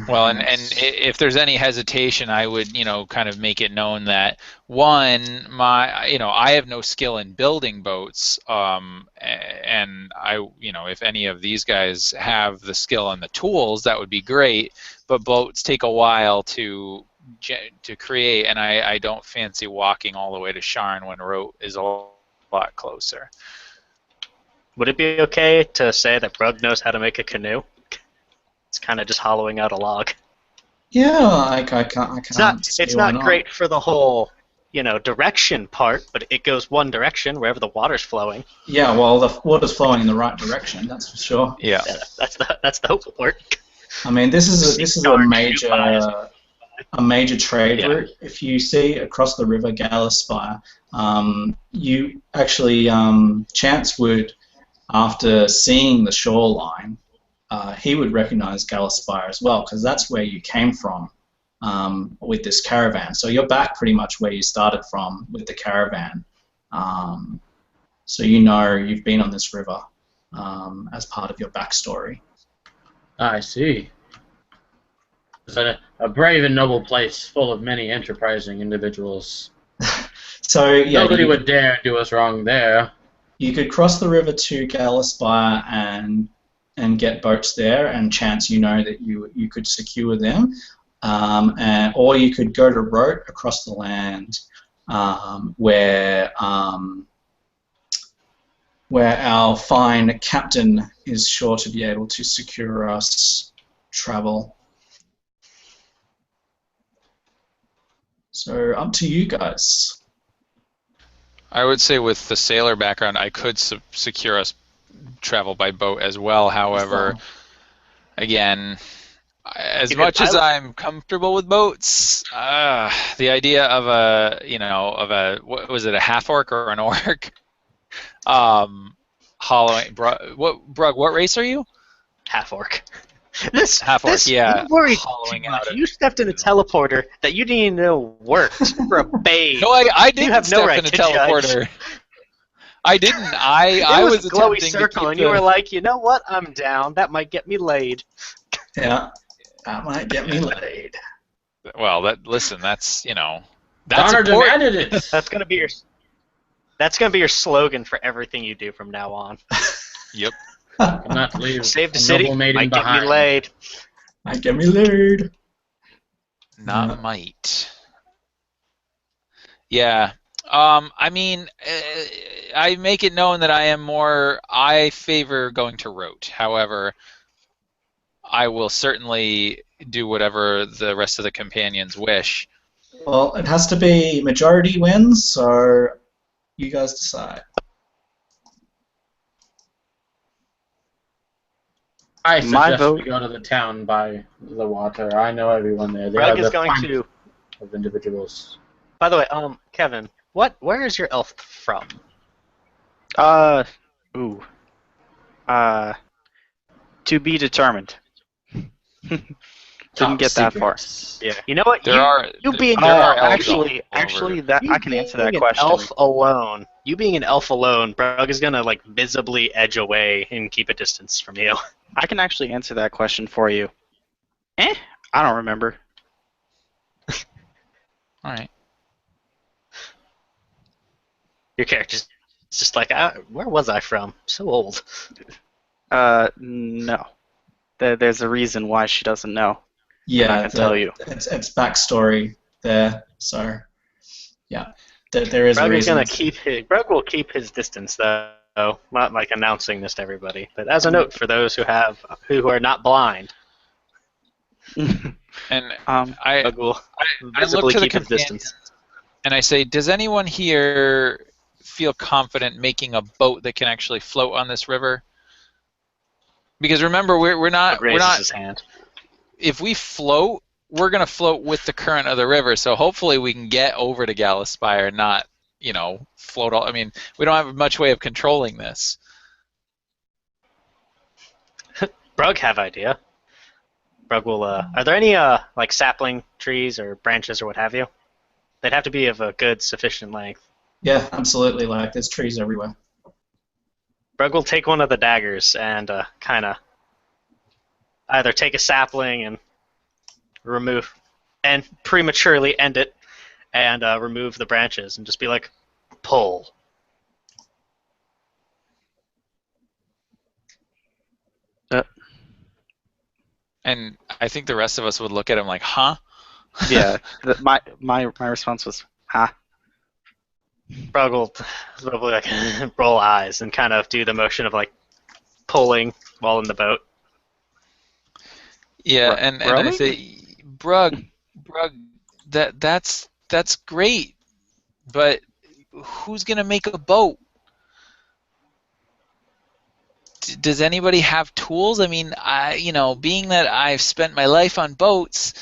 Well, and if there's any hesitation, I would, kind of make it known that, one, I have no skill in building boats, and if any of these guys have the skill and the tools, that would be great. But boats take a while to create, and I don't fancy walking all the way to Sharn when Rote is a lot closer. Would it be okay to say that Brug knows how to make a canoe? It's kind of just hollowing out a log. Yeah, I can't. It's not great for the whole, direction part, but it goes one direction wherever the water's flowing. Yeah, well, the water's flowing in the right direction, that's for sure. Yeah. That's the hope for it. I mean, this is a major trade route. If you see across the river Galaspire, you actually Chance would, after seeing the shoreline, he would recognize Galaspire as well, because that's where you came from with this caravan. So you're back pretty much where you started from with the caravan. So you've been on this river as part of your backstory. I see. It's a brave and noble place full of many enterprising individuals. So yeah, Nobody would dare do us wrong there. You could cross the river to Galaspire and get boats there, and Chance, that you could secure them, or you could go to Rote across the land, where our fine captain is sure to be able to secure us travel. So up to you guys. I would say with the sailor background, I could secure us travel by boat as well. However, again, as much as I'm comfortable with boats, the idea of what was it, a half orc or an orc, hollowing. Brug, what race are you? Half orc. Half orc, yeah. You worried Hollowing too out much. You stepped in a teleporter that you didn't even know worked for a babe. No, I didn't have no step right in a to teleporter. judge. I didn't. I was a glowy attempting circle, to keep and you were like, you know what? I'm down. That might get me laid. Yeah, that might get me laid. Well, that's Honor important. demanded it. That's gonna be your slogan for everything you do from now on. Yep. Not leave Save the a city. noble maiden Might get behind. me laid. Might get me laid. Not might. Yeah. I mean, I make it known that I favor going to rote. However, I will certainly do whatever the rest of the companions wish. Well, it has to be majority wins, so you guys decide. I My suggest vote- we go to the town by the water. I know everyone there. They Greg are is the going finest to. of individuals. By the way, Kevin, where is your elf from? To be determined. Didn't Top get that far. secrets. Yeah. You know what? There are being elves Actually, over. that you I can being answer that an question. Elf alone. You being an elf alone, Brug is gonna like visibly edge away and keep a distance from you. I can actually answer that question for you. I don't remember. All right. Your character's just like, where was I from? So old. No. There's a reason why she doesn't know. Yeah, I can tell you. It's backstory there, so yeah, there is a Brug is reason. gonna Brug will keep his distance though, not like announcing this to everybody, but as a note for those who are not blind. And I Brug will look visibly to the keep his companions distance. and I say, does anyone here feel confident making a boat that can actually float on this river? Because remember, we're not. His hand. If we float, we're gonna float with the current of the river. So hopefully we can get over to Galaspire and not, float all. I mean, we don't have much way of controlling this. Brug have idea. Brug will. Are there any like sapling trees or branches or what have you? They'd have to be of a good sufficient length. Yeah, absolutely. Like there's trees everywhere. Brug will take one of the daggers and kind of either take a sapling and remove, and prematurely end it, and remove the branches and just be like, pull. And I think the rest of us would look at him like, huh? Yeah. My response was, huh? Brug will like roll eyes and kind of do the motion of like pulling while in the boat. Yeah, and I say, Brug, that's great, but who's gonna make a boat? Does anybody have tools? I mean, being that I've spent my life on boats,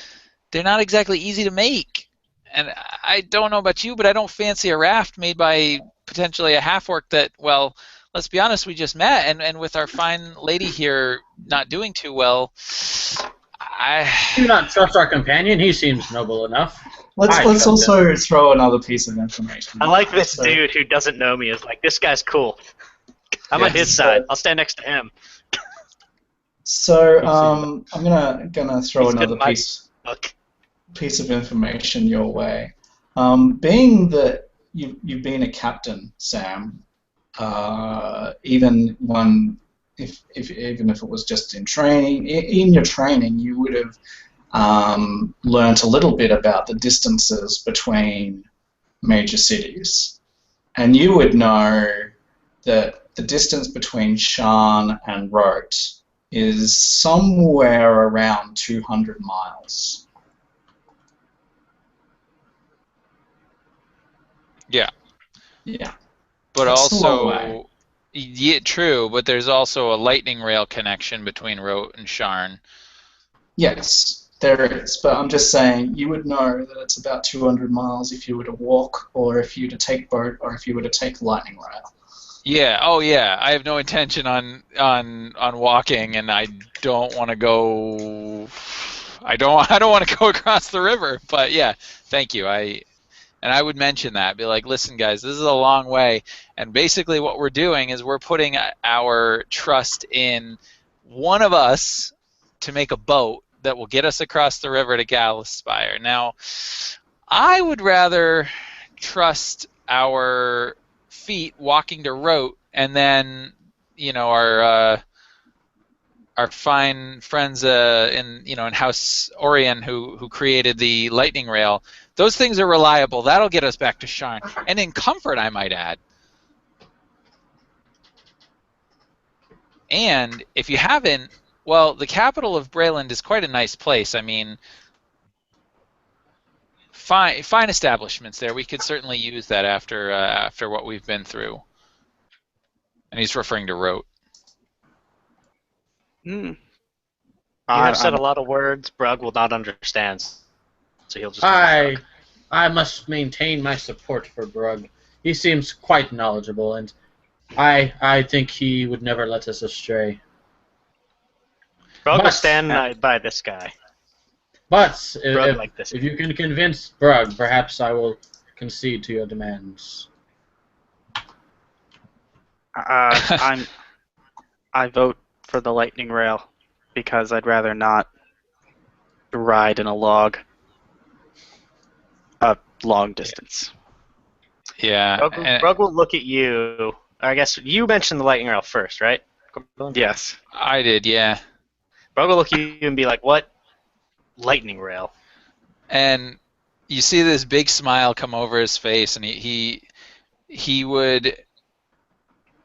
they're not exactly easy to make. And I don't know about you, but I don't fancy a raft made by potentially a half-orc that, well, let's be honest, we just met, and with our fine lady here not doing too well, Do not trust our companion. He seems noble enough. Let's also throw another piece of information. I like this dude who doesn't know me is like, this guy's cool. I'm on his side. I'll stand next to him. So I'm gonna throw He's another good piece of information your way. Being that you've been a captain, Sam, even if it was just in training, in your training, you would have learnt a little bit about the distances between major cities. And you would know that the distance between Shan and Rote is somewhere around 200 miles. Yeah. Yeah. But That's a long way. also, yeah, true. But there's also a lightning rail connection between Rote and Sharn. Yes, there is. But I'm just saying you would know that it's about 200 miles if you were to walk, or if you were to take boat, or if you were to take lightning rail. Yeah. Oh, yeah. I have no intention on walking, and I don't want to go. I don't want to go across the river. But yeah, thank you. And I would mention that, be like, listen, guys, this is a long way, and basically what we're doing is we're putting our trust in one of us to make a boat that will get us across the river to Galaspire. Now, I would rather trust our feet walking to Rote, and then, our fine friends in House Orion who created the lightning rail. Those things are reliable. That'll get us back to Sharn, and in comfort, I might add. And if you haven't, well, the capital of Breland is quite a nice place. I mean, fine establishments there. We could certainly use that after what we've been through. And he's referring to Rote. Hmm. You have said I'm- a lot of words Brug will not understand, so he'll just. I must maintain my support for Brug. He seems quite knowledgeable, and I think he would never let us astray. Brug will But- stand by this guy. But Brug like this. if you can convince Brug, perhaps I will concede to your demands. I vote for the lightning rail because I'd rather not ride in a log a long distance. Yeah. Brug will look at you. I guess you mentioned the lightning rail first, right? Yes. I did, yeah. Brug will look at you and be like, "What? Lightning rail?" And you see this big smile come over his face, and he would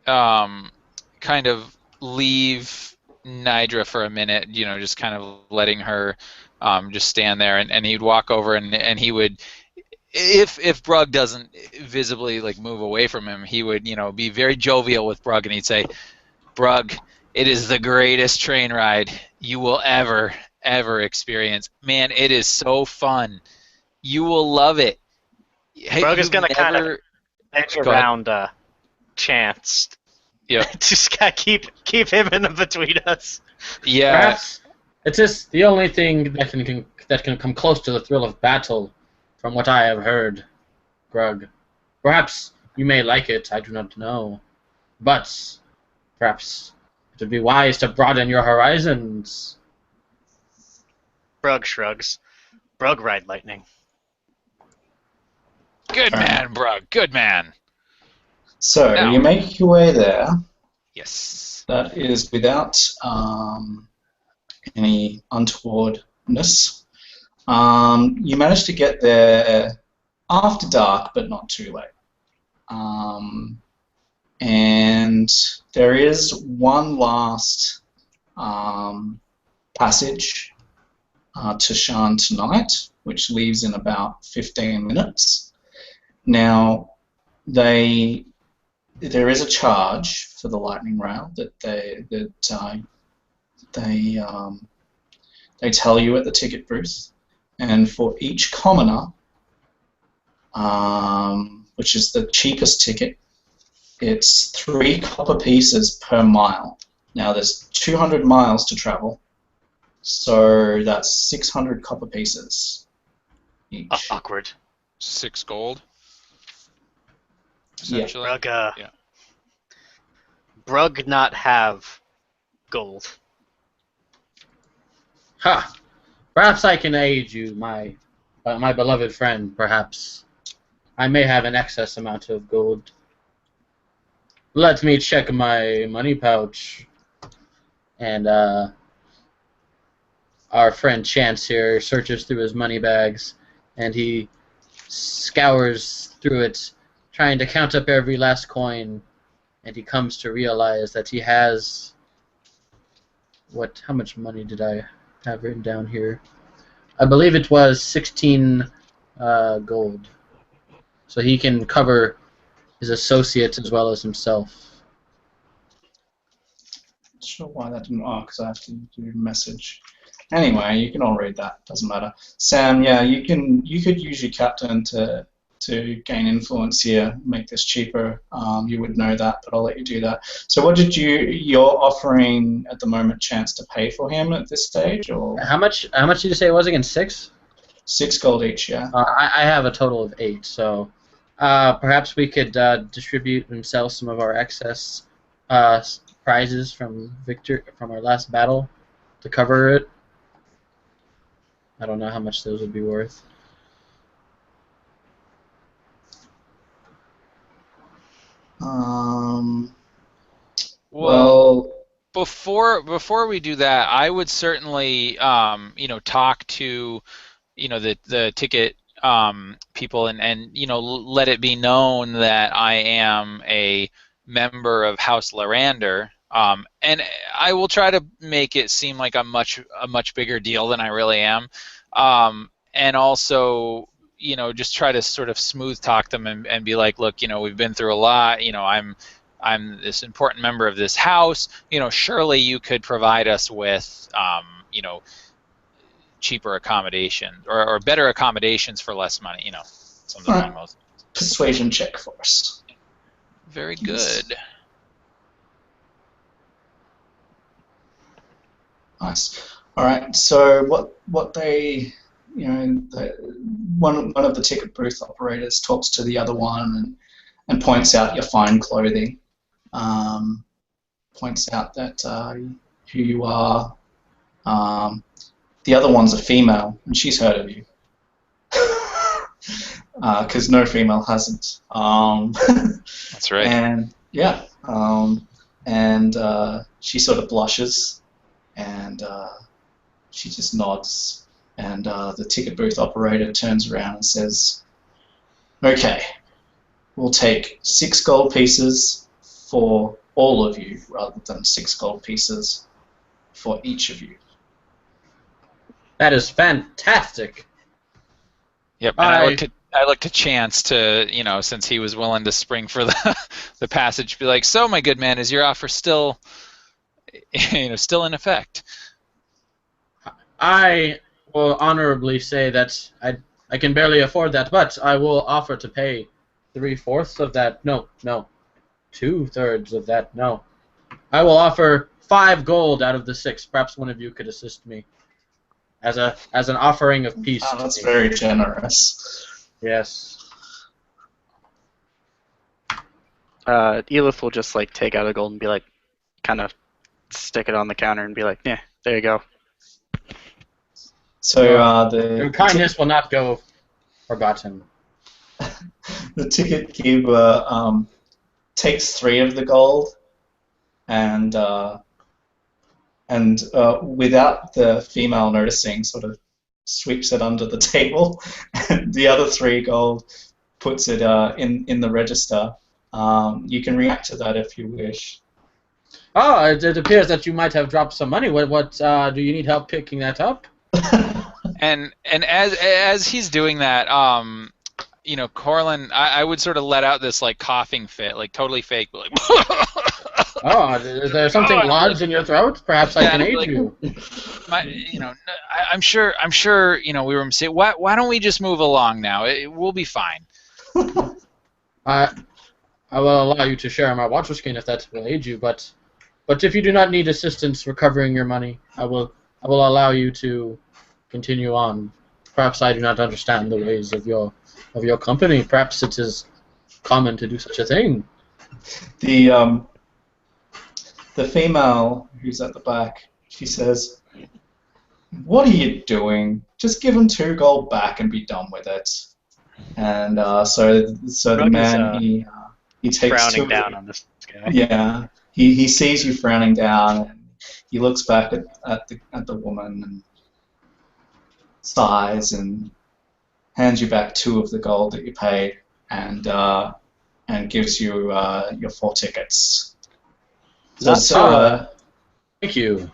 kind of leave Nidra for a minute, just kind of letting her just stand there, and he'd walk over, and he would, if Brug doesn't visibly move away from him, he would be very jovial with Brug, and he'd say, "Brug, it is the greatest train ride you will ever experience. Man, it is so fun. You will love it." Hey, Brug is gonna kind of edge Go ahead. around Chance. Yeah. Just gotta keep him in between us. Yeah. Perhaps it is the only thing that can come close to the thrill of battle, from what I have heard, Grug. Perhaps you may like it, I do not know. But perhaps it would be wise to broaden your horizons. Brug shrugs. Brug ride lightning. Good man, Brug. Good man. So Now- you make your way there. Yes. That is without any untowardness. You manage to get there after dark, but not too late. And there is one last passage to Shan tonight, which leaves in about 15 minutes. Now, there is a charge for the lightning rail that they tell you at the ticket booth, and for each commoner, which is the cheapest ticket, it's 3 copper pieces per mile. Now there's 200 miles to travel, so that's 600 copper pieces each. Awkward. 6 gold. Yeah. Essentially. Brug, Yeah. Brug not have gold. Ha! Perhaps I can aid you, my beloved friend, perhaps. I may have an excess amount of gold. Let me check my money pouch. And our friend Chance here searches through his money bags, and he scours through it, trying to count up every last coin, and he comes to realize that he has how much money did I have written down here? I believe it was 16 gold. So he can cover his associates as well as himself. Not sure why that didn't work, because I have to do message. Anyway, you can all read that. Doesn't matter. Sam, yeah, you could use your captain to gain influence here, make this cheaper. You would know that, but I'll let you do that. So, what did you're offering at the moment? Chance to pay for him at this stage, or How much did you say it was again? 6? 6 gold each? Yeah. I have a total of 8. So perhaps we could distribute and sell some of our excess prizes from our last battle to cover it. I don't know how much those would be worth. Well, before we do that, I would certainly talk to the ticket people and let it be known that I am a member of House Larander. And I will try to make it seem like I'm a much bigger deal than I really am, and also just try to sort of smooth talk them and be like, look, we've been through a lot. I'm this important member of this house. Surely you could provide us with cheaper accommodation or better accommodations for less money. Something along those lines. Persuasion check for us. Very good. Nice. All right. So what they, one of the ticket booth operators talks to the other one and points out your fine clothing, points out that who you are. The other one's a female, and she's heard of you, because no female hasn't. That's right. And yeah, and she sort of blushes. And she just nods, and the ticket booth operator turns around and says, "Okay, we'll take 6 gold pieces for all of you, rather than 6 gold pieces for each of you." That is fantastic. Yep. And I looked to Chance to, since he was willing to spring for the passage, be like, "So, my good man, is your offer still in effect?" I will honorably say that I can barely afford that, but I will offer to pay 3/4 of that. No, 2/3 of that. No, I will offer 5 gold out of the 6. Perhaps one of you could assist me as an offering of peace. Oh, that's very generous. Yes. Elif will just take out a gold and be like, kind of stick it on the counter and be like, "Yeah, there you go." So your kindness will not go forgotten. The ticket keeper takes 3 of the gold and without the female noticing, sort of sweeps it under the table, and the other 3 gold puts it in the register. You can react to that if you wish. Oh, it appears that you might have dropped some money. What do you need help picking that up? And as he's doing that, Corlin, I would sort of let out this coughing fit, totally fake, but Oh, is there something lodged in your throat? Perhaps I can aid you. I'm sure. We were saying, why don't we just move along now? We'll be fine. I will allow you to share my water skin if that will aid you, but if you do not need assistance recovering your money, I will allow you to continue on. Perhaps I do not understand the ways of your company. Perhaps it is common to do such a thing. The female who's at the back, she says, "What are you doing? Just give him 2 gold back and be done with it." And so the man he takes frowning down on this guy. Yeah, he sees you frowning down, and he looks back at the woman and sighs and hands you back 2 of the gold that you paid, and gives you your 4 tickets. Thank you.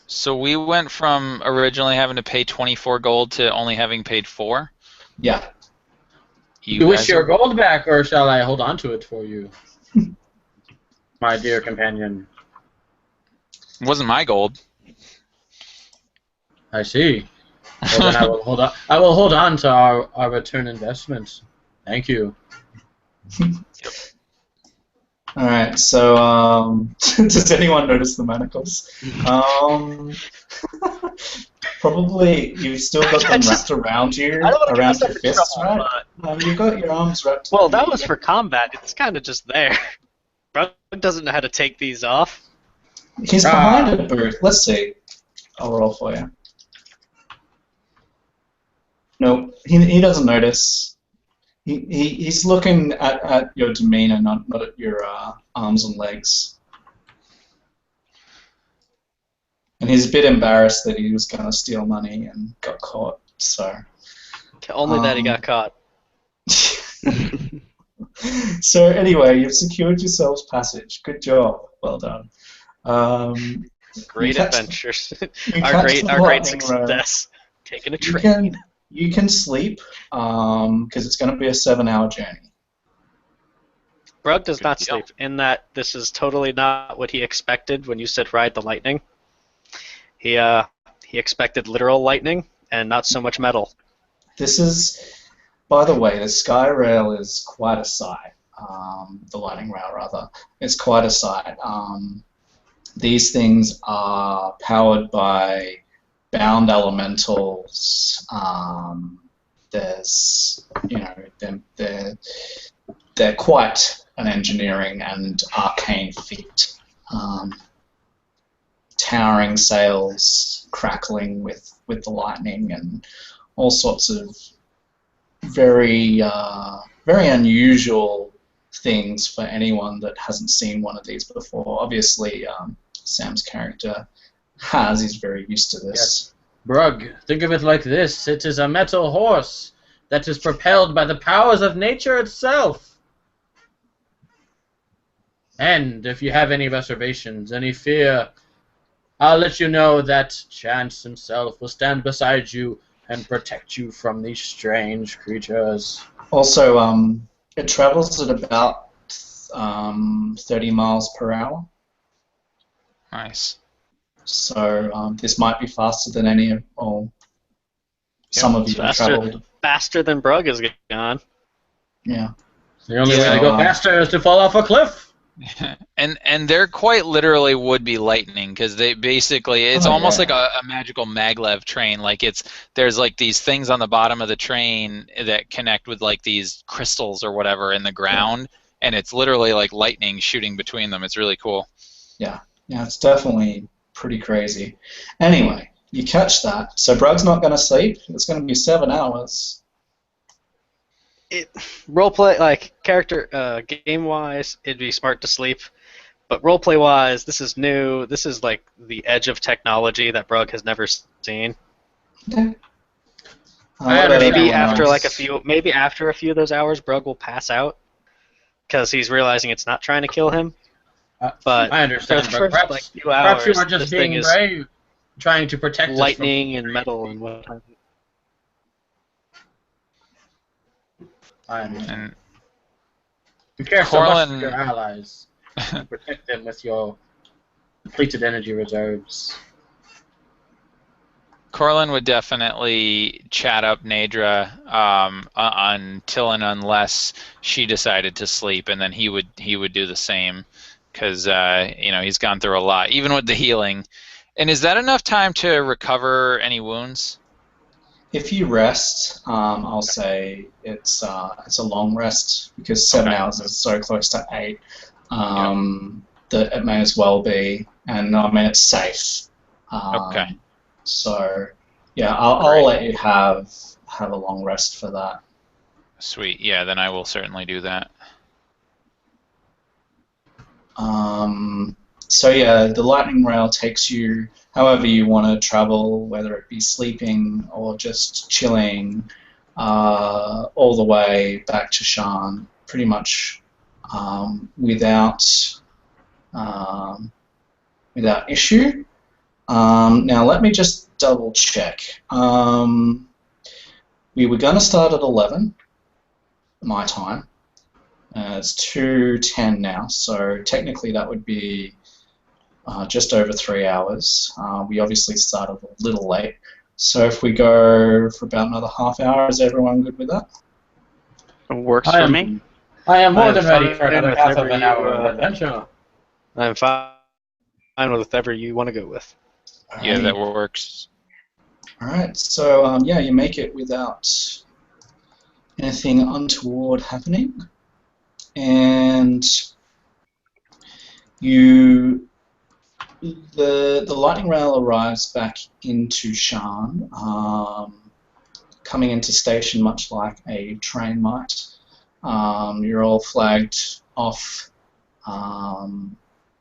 So we went from originally having to pay 24 gold to only having paid 4? Yeah. You wish your gold back, or shall I hold on to it for you? My dear companion. It wasn't my gold. I see. Well, then I will hold on. I will hold on to our return investment. Thank you. All right. So, does anyone notice the manacles? Probably you've still got them wrapped around you, around your fists, right? You've got your arms wrapped. Well, that was for combat. It's kind of just there. Brug doesn't know how to take these off. He's behind a booth. Let's see. I'll roll for you. No, he doesn't notice. He's looking at your demeanor, not at your arms and legs. And he's a bit embarrassed that he was going to steal money and got caught. So only that he got caught. So anyway, you've secured yourselves passage. Good job. Well done. Great adventures. our great success. Taking a train. You can sleep because it's going to be a 7-hour journey. Brug does not sleep, in that this is totally not what he expected when you said ride the lightning. He expected literal lightning and not so much metal. This is, by the way, the sky rail is quite a sight. The lightning rail, rather, is quite a sight. These things are powered by bound elementals. There's, they're quite an engineering and arcane feat. Towering sails crackling with the lightning and all sorts of very unusual things for anyone that hasn't seen one of these before. Obviously, Sam's character he's very used to this. Yes. Brug, think of it like this. It is a metal horse that is propelled by the powers of nature itself. And if you have any reservations, any fear, I'll let you know that Chance himself will stand beside you and protect you from these strange creatures. Also, it travels at about 30 miles per hour. Nice. So this might be faster than any or some of you have traveled. Faster than Brug is gone. Yeah. The only way to go faster is to fall off a cliff. And there quite literally would be lightning, because they basically it's almost like a magical maglev train. Like there's like these things on the bottom of the train that connect with like these crystals or whatever in the ground, and it's literally like lightning shooting between them. It's really cool. Yeah, it's definitely pretty crazy. Anyway, you catch that. So Brug's not going to sleep. It's going to be 7 hours. Roleplay, like character, game-wise, it'd be smart to sleep. But roleplay-wise, this is new. This is like the edge of technology that Brug has never seen. Okay. Maybe after a few of those hours, Brug will pass out because he's realizing it's not trying to kill him. But I understand. for the first Perhaps, few hours, you are just being brave, trying to protect lightning and metal and whatnot. I understand. You care so much for your allies. You protect them with your depleted energy reserves. Corlin would definitely chat up Nadra until and unless she decided to sleep, and then he would do the same, because he's gone through a lot, even with the healing. And is that enough time to recover any wounds? If you rest, I'll say it's a long rest, because 7 hours is so close to 8 that it may as well be, and I mean it's safe. Okay. So yeah, I'll let you have a long rest for that. Sweet. Yeah, then I will certainly do that. So yeah, the lightning rail takes you however you want to travel, whether it be sleeping or just chilling. all the way back to Shan, pretty much without without issue. Now let me just double check. We were going to start at 11 my time. It's 2:10 now, so technically that would be just over 3 hours. We obviously started a little late, so if we go for about another half hour, is everyone good with that? It works for me. I am more I'm than ready for fine another with half of whatever an hour you, of adventure. I'm fine with whatever you want to go with. Yeah, that Alrighty. works. Alright, so yeah, you make it without anything untoward happening, and the lightning rail arrives back into Shan, coming into station much like a train might. You're all flagged off.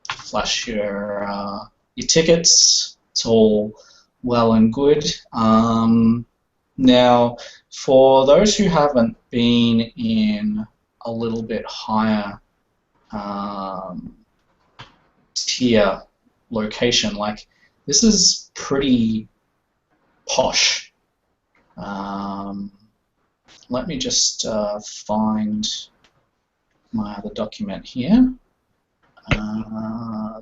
Flash your tickets. It's all well and good. Now, for those who haven't been in a little bit higher tier location, like this is pretty posh. Let me just find my other document here.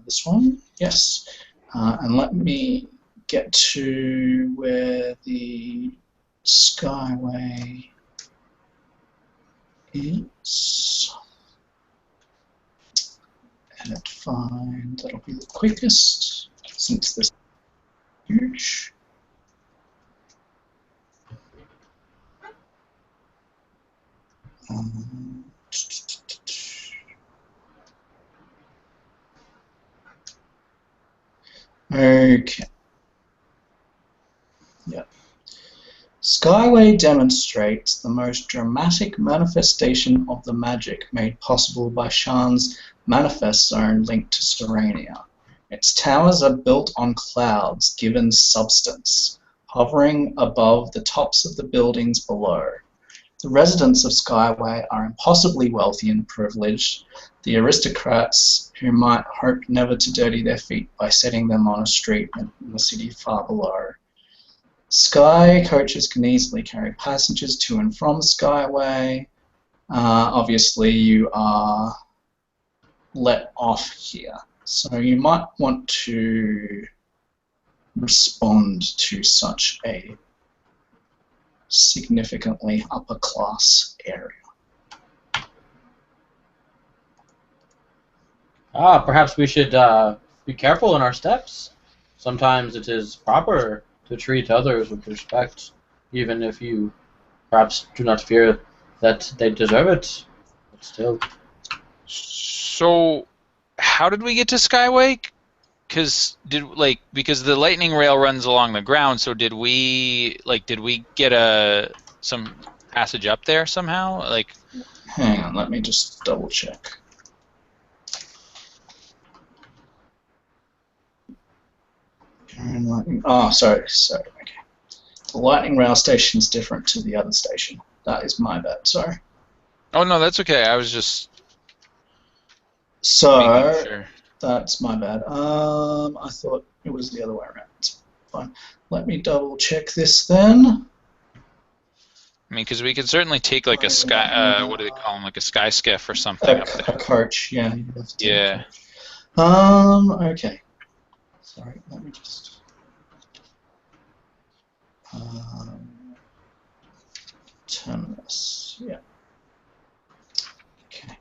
This one, yes. And let me get to where the Skyway is. Edit find, that'll be the quickest since this is huge. Okay. Yep. Skyway demonstrates the most dramatic manifestation of the magic made possible by Shan's manifest zone linked to Serenia. Its towers are built on clouds given substance, hovering above the tops of the buildings below. The residents of Skyway are impossibly wealthy and privileged, the aristocrats who might hope never to dirty their feet by setting them on a street in the city far below. Sky coaches can easily carry passengers to and from Skyway. Obviously, you are let off here, so you might want to respond to such a significantly upper class area. Perhaps we should be careful in our steps. Sometimes it is proper to treat others with respect, even if you perhaps do not fear that they deserve it. But still. So, how did we get to Skyway? Because the lightning rail runs along the ground. So did we get some passage up there somehow? Like, hang on, let me just double check. Oh, sorry. Okay. The lightning rail station is different to the other station. That is my bad. Sorry. oh no, that's okay. I was just So making sure. that's my bad. I thought it was the other way around. It's fine. Let me double check this then. I mean, because we could certainly take like a sky. What do they call them? Like a sky skiff or something up there. A coach, yeah. You have to take Yeah. a coach. Okay. Sorry, let me just. Terminus, yeah. Okay.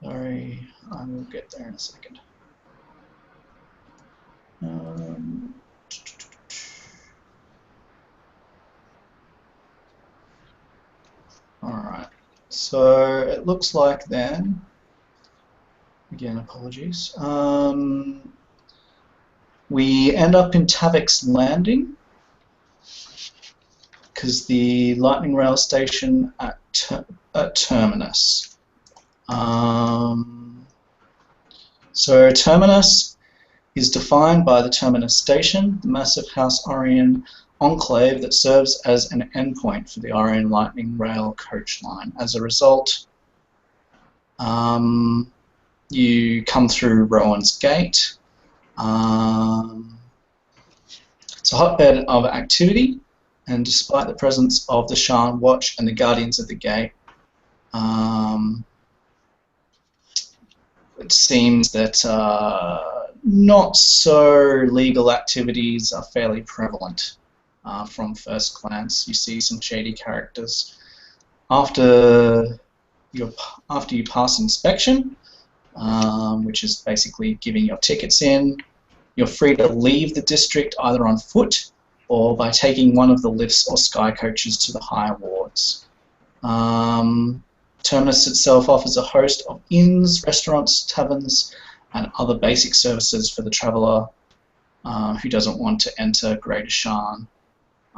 Sorry, I will get there in a second. Alright, so it looks like then, again apologies, we end up in Tavik's Landing because the lightning rail station at Terminus. So Terminus is defined by the Terminus station, the massive House Orion enclave that serves as an endpoint for the Orion Lightning Rail coach line. As a result, you come through Rowan's Gate. It's a hotbed of activity, and despite the presence of the Shan Watch and the Guardians of the Gate, it seems that not so legal activities are fairly prevalent. From first glance, you see some shady characters. After you pass inspection, which is basically giving your tickets in, you're free to leave the district either on foot or by taking one of the lifts or sky coaches to the higher wards. Terminus itself offers a host of inns, restaurants, taverns, and other basic services for the traveller who doesn't want to enter Greater Shan.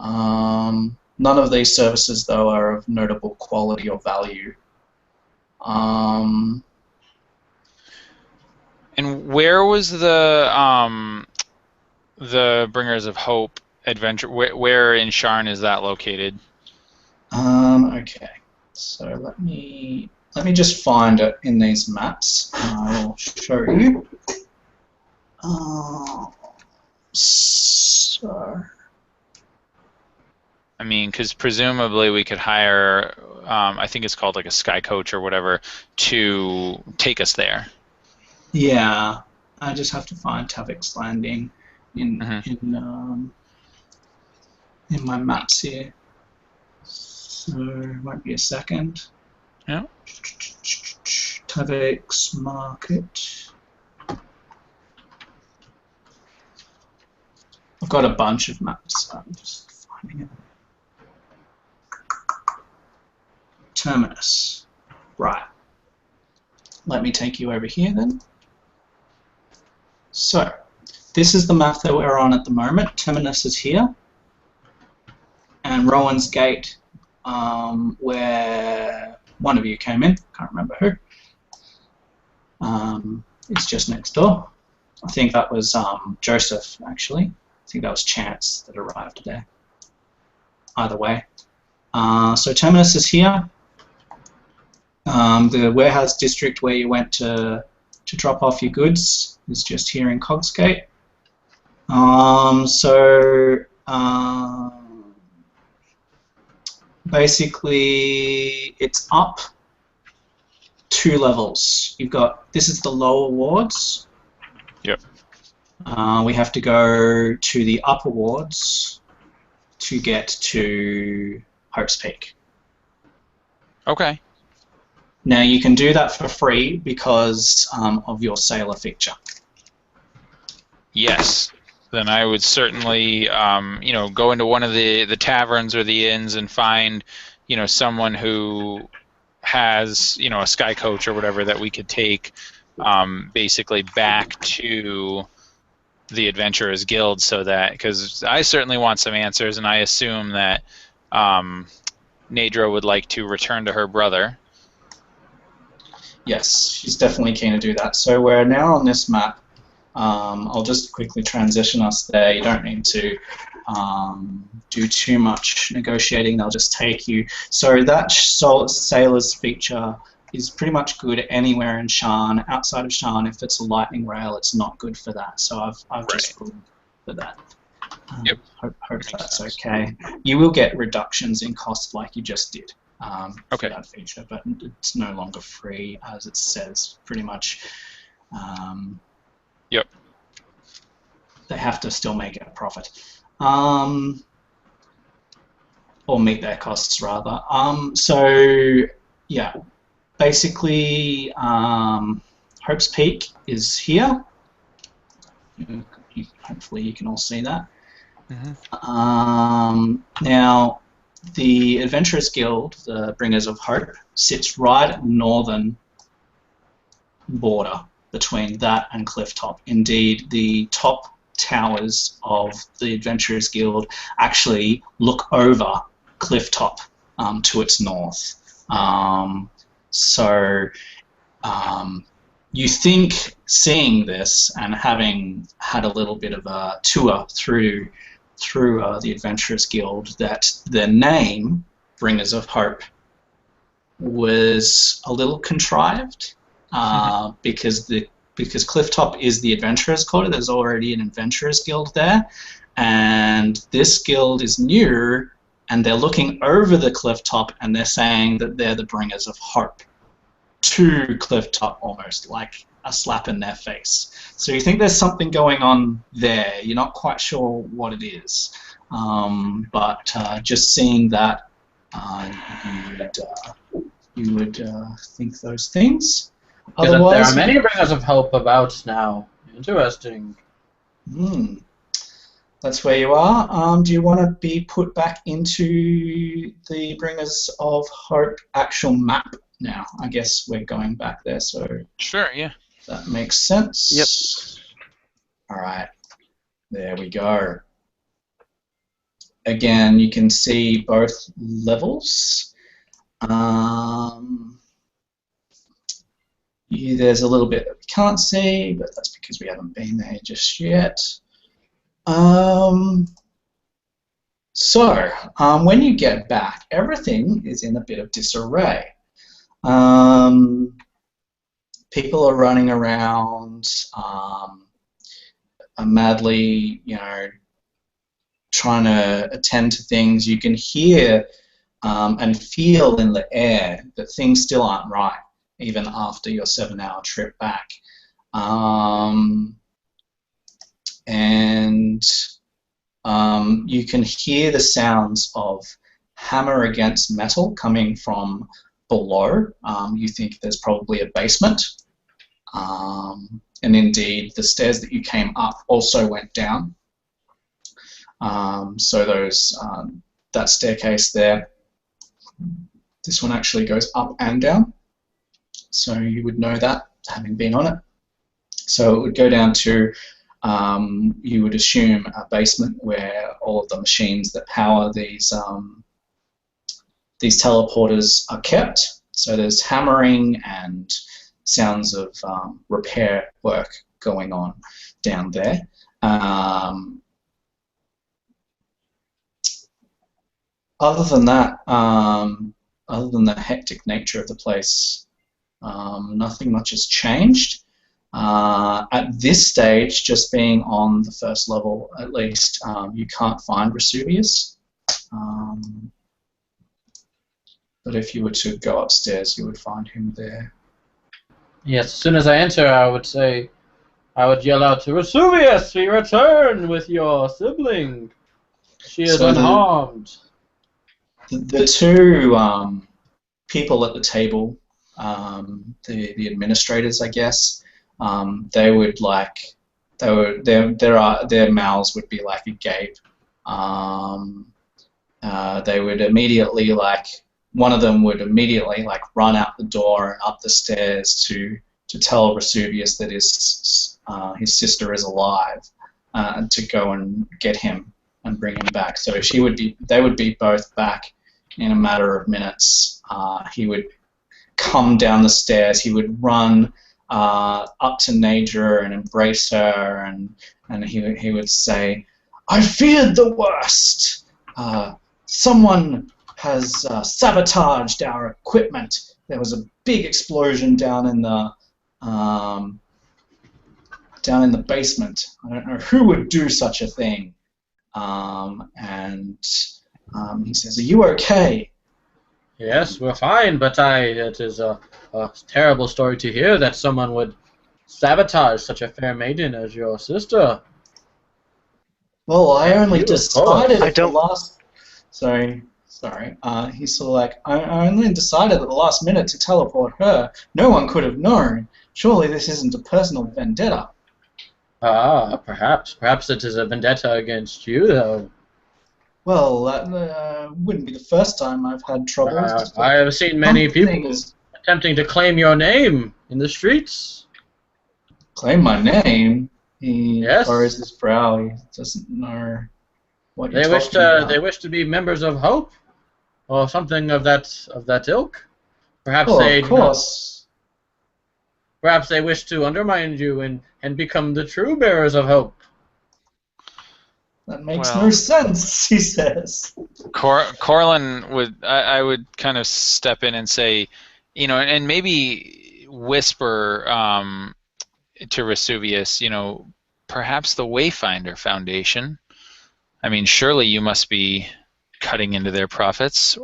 None of these services, though, are of notable quality or value. And where was the Bringers of Hope adventure? Where in Sharn is that located? Okay, so let me just find it in these maps. I'll show you. So. I mean, because presumably we could hire, I think it's called like a sky coach or whatever, to take us there. Yeah, I just have to find Tavik's Landing in my maps here. So it won't be a second. Yeah. Tavik's Market. I've got a bunch of maps. So I'm just finding it. Terminus. Right. Let me take you over here then. So, this is the map that we're on at the moment. Terminus is here. And Rowan's Gate, where one of you came in, can't remember who, is just next door. I think that was Joseph, actually. I think that was Chance that arrived there. Either way. So Terminus is here. The warehouse district where you went to drop off your goods is just here in Cogsgate. Basically, it's up 2 levels. You've got, this is the lower wards. Yep. We have to go to the upper wards to get to Hope's Peak. Okay. Now you can do that for free because of your sailor feature. Yes. Then I would certainly, go into one of the taverns or the inns and find, someone who has, a sky coach or whatever that we could take, basically back to the Adventurers Guild, so that, because I certainly want some answers, and I assume that Nadra would like to return to her brother. Yes, she's definitely keen to do that. So we're now on this map. I'll just quickly transition us there. You don't need to do too much negotiating. They'll just take you. So that sailor's feature is pretty much good anywhere in Shan. Outside of Shan, if it's a lightning rail, it's not good for that. So I've just ruled for that. Yep. Hope that's okay. You will get reductions in cost like you just did. For that feature, but it's no longer free, as it says, pretty much. Yep. They have to still make a profit, or meet their costs rather. So yeah, basically, Hope's Peak is here. Hopefully, you can all see that. Mm-hmm. Now, the Adventurers Guild, the Bringers of Hope, sits right at the northern border between that and Clifftop. Indeed, the top towers of the Adventurers Guild actually look over Clifftop to its north. You think, seeing this and having had a little bit of a tour through through the Adventurers Guild that the name, Bringers of Hope, was a little contrived because Clifftop is the Adventurers Quarter. There's already an Adventurers Guild there, and this guild is new, and they're looking over the Clifftop and they're saying that they're the Bringers of Hope to Clifftop, almost like a slap in their face. So you think there's something going on there. You're not quite sure what it is, but just seeing that, you would think those things. Because there Otherwise, are many Bringers of Hope about now. Interesting. That's where you are. Do you want to be put back into the Bringers of Hope actual map now? I guess we're going back there, so Sure, yeah. that makes sense. Yep. All right. There we go. Again, you can see both levels. There's a little bit that we can't see, but that's because we haven't been there just yet. When you get back, everything is in a bit of disarray. People are running around, madly, trying to attend to things. You can hear and feel in the air that things still aren't right, even after your 7-hour trip back. You can hear the sounds of hammer against metal coming from below. You think there's probably a basement. And indeed, the stairs that you came up also went down. So that staircase there, this one actually goes up and down. So you would know that, having been on it. So it would go down to, you would assume, a basement where all of the machines that power these teleporters are kept. So there's hammering and sounds of repair work going on down there. Other than that, other than the hectic nature of the place, nothing much has changed. At this stage, just being on the first level at least, you can't find Vesuvius. But if you were to go upstairs, you would find him there. Yes, as soon as I enter, I would yell out to Vesuvius, we return with your sibling. She is unharmed. The two people at the table, the administrators, I guess, they would their mouths would be like agape. They would immediately one of them would immediately run out the door and up the stairs to tell Vesuvius that his sister is alive, and to go and get him and bring him back. So they would be both back in a matter of minutes. He would come down the stairs. He would run up to Nader and embrace her, and he would say, "I feared the worst. Someone has sabotaged our equipment. There was a big explosion down in the basement. I don't know who would do such a thing." He says, "Are you okay?" Yes, we're fine, but it is a terrible story to hear that someone would sabotage such a fair maiden as your sister. Well, I only decided I don't. Sorry. He's sort of I only decided at the last minute to teleport her. No one could have known. Surely this isn't a personal vendetta. Perhaps. Perhaps it is a vendetta against you, though. Well, that wouldn't be the first time I've had troubles. I have seen many people attempting to claim your name in the streets. Claim my name? He furrows his brow. He doesn't know what you're talking about. They wish to be members of Hope, or something of that ilk. Perhaps of course. Perhaps they wish to undermine you and become the true bearers of Hope. That makes no Well, sense, he says. Corlin would, I would kind of step in and say, and maybe whisper to Vesuvius, perhaps the Wayfinder Foundation. I mean, surely you must be cutting into their profits,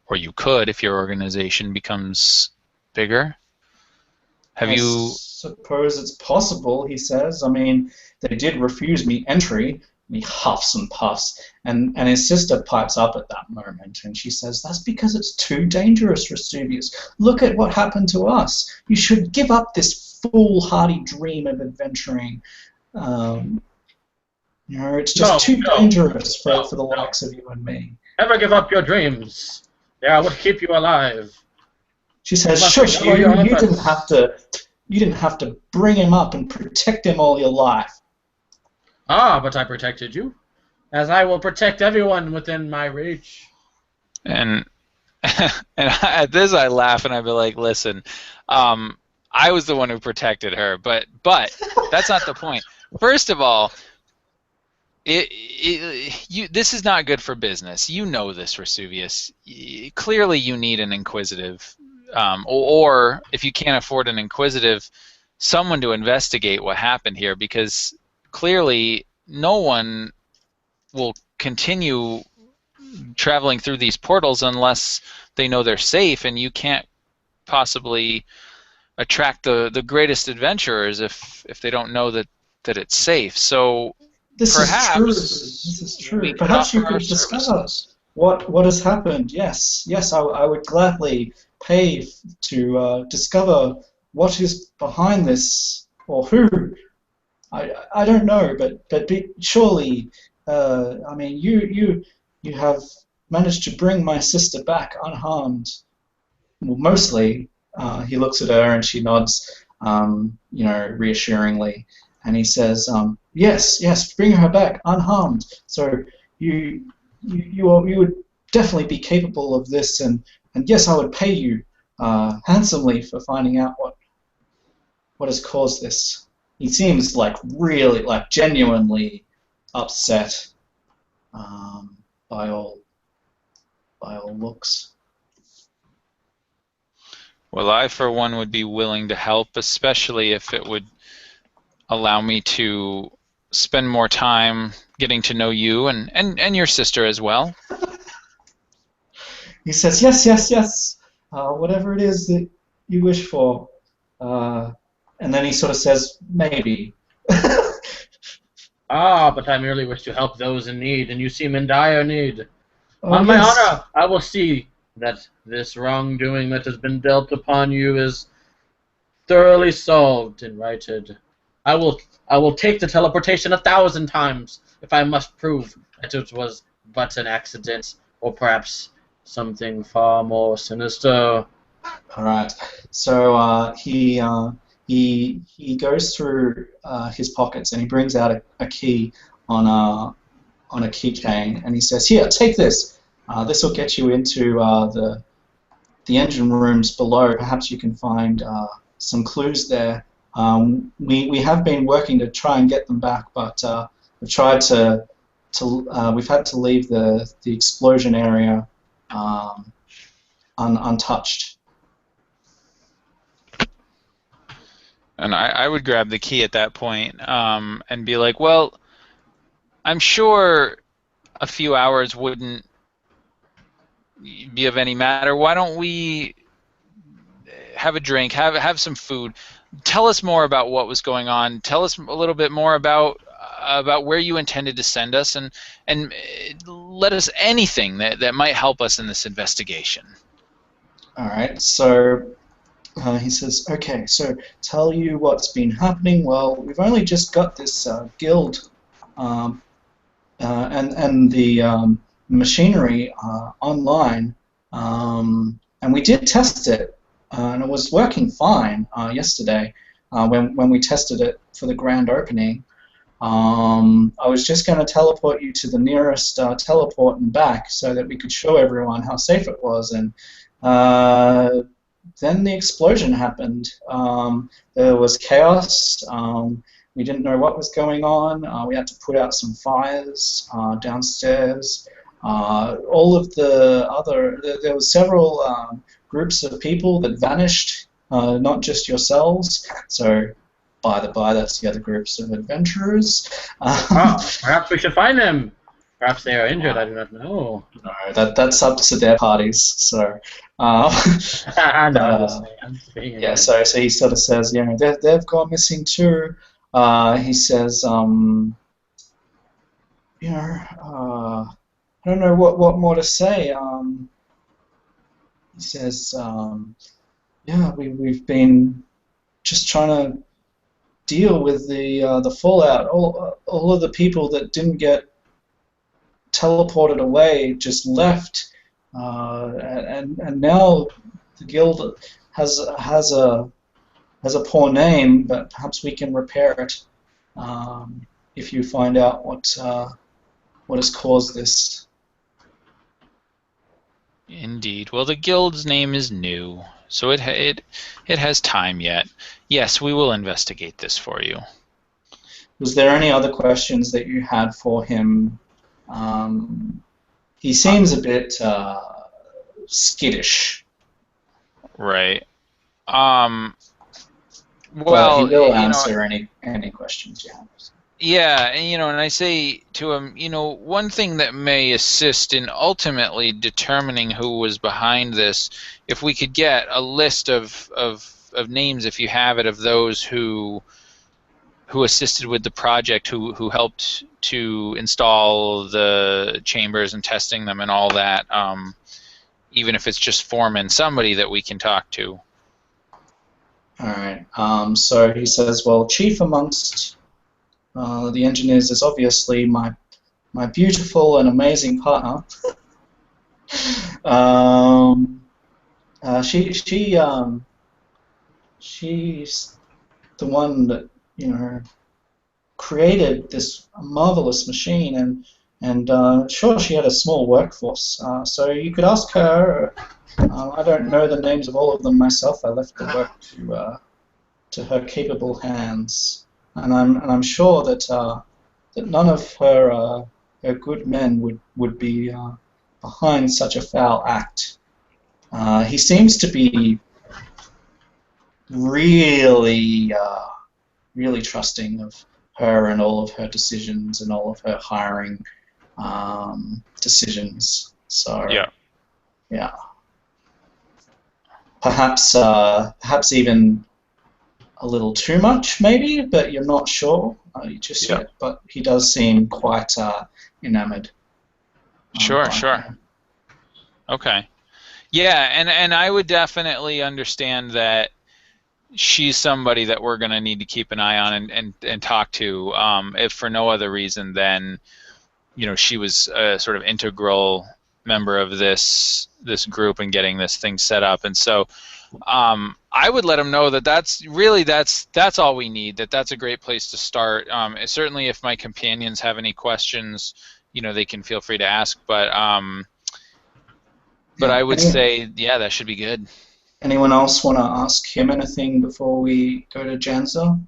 or you could if your organization becomes bigger. Have I you? suppose it's possible, he says. I mean, they did refuse me entry. And he huffs and puffs, and his sister pipes up at that moment, and she says, "That's because it's too dangerous, Vesuvius. Look at what happened to us. You should give up this foolhardy dream of adventuring. It's just too dangerous for the likes of you and me." Never give up your dreams. They are what keep you alive. She says, must "Shush, know your you didn't efforts." have to bring him up and protect him all your life." Ah, but I protected you, as I will protect everyone within my reach. And at this I laugh and I'd be like, listen, I was the one who protected her, but that's not the point. First of all, this is not good for business. You know this, Vesuvius. Clearly you need an inquisitive, or if you can't afford an inquisitive, someone to investigate what happened here, because clearly no one will continue traveling through these portals unless they know they're safe, and you can't possibly attract the greatest adventurers if they don't know that it's safe. So This perhaps is true. we could Perhaps you offer our could discover services. what has happened. Yes, I would gladly pay to discover what is behind this, or who. I don't know, but surely, I mean, you have managed to bring my sister back unharmed. Well, mostly. He looks at her and she nods, reassuringly, and he says, "Yes, bring her back unharmed. So you would definitely be capable of this, and yes, I would pay you handsomely for finding out what has caused this." He seems really, genuinely upset by all looks. Well, I for one would be willing to help, especially if it would allow me to spend more time getting to know you and your sister as well. He says, "Yes. Whatever it is that you wish for." And then he sort of says, "Maybe." Ah, but I merely wish to help those in need, and you seem in dire need. On my Yes. honor, I will see that this wrongdoing that has been dealt upon you is thoroughly solved and righted. I will take the teleportation 1,000 times if I must prove that it was but an accident, or perhaps something far more sinister. All right. So he goes through his pockets and he brings out a key on a keychain, and he says, "Here, take this. This will get you into the engine rooms below. Perhaps you can find some clues there. We have been working to try and get them back, but we've tried we've had to leave the explosion area untouched." And I would grab the key at that point and be like, well, I'm sure a few hours wouldn't be of any matter. Why don't we have a drink, have some food? Tell us more about what was going on. Tell us a little bit more about where you intended to send us, and let us anything that might help us in this investigation. All right. So he says, "Okay, so tell you what's been happening. Well, we've only just got this guild and the machinery online, and we did test it, and it was working fine yesterday when we tested it for the grand opening. I was just going to teleport you to the nearest teleport and back so that we could show everyone how safe it was, and then the explosion happened. There was chaos. we didn't know what was going on. We had to put out some fires downstairs. All of the other, there were several groups of people that vanished, not just yourselves. So, by the by, that's the other groups of adventurers. Perhaps we should find them. Perhaps they are injured. I do not know. No, that's up to their parties. So, No, I'm just saying. yeah. So he sort of says, they've gone missing too. He says, I don't know what more to say. He says, we've been just trying to deal with the fallout. All of the people that didn't get teleported away just left, and now the guild has a poor name, but perhaps we can repair it if you find out what has caused this. Indeed. Well, the guild's name is new, so it has time yet. Yes, we will investigate this for you. Was there any other questions that you had for him? He seems a bit skittish. Right. Well, he will answer any questions you have. Yeah, and I say to him, one thing that may assist in ultimately determining who was behind this, if we could get a list of names, if you have it, of those who assisted with the project, who helped to install the chambers and testing them and all that, even if it's just foreman, somebody that we can talk to. All right. So he says, well, chief amongst the engineers is obviously my beautiful and amazing partner. She's the one that created this marvelous machine, and sure, she had a small workforce. So you could ask her. I don't know the names of all of them myself. I left the work to her capable hands. And I'm sure that none of her good men would be behind such a foul act. He seems to be really trusting of her and all of her decisions and all of her hiring decisions. So yeah. Perhaps even a little too much, maybe, but you're not sure just yet. But he does seem quite enamored. Sure. Okay. Yeah, and I would definitely understand that she's somebody that we're going to need to keep an eye on and talk to, if for no other reason than, she was a sort of integral member of this group and getting this thing set up. And so I would let him know that that's all we need, that's a great place to start. Certainly if my companions have any questions, they can feel free to ask, but I would say, that should be good. Anyone else want to ask him anything before we go to Janza?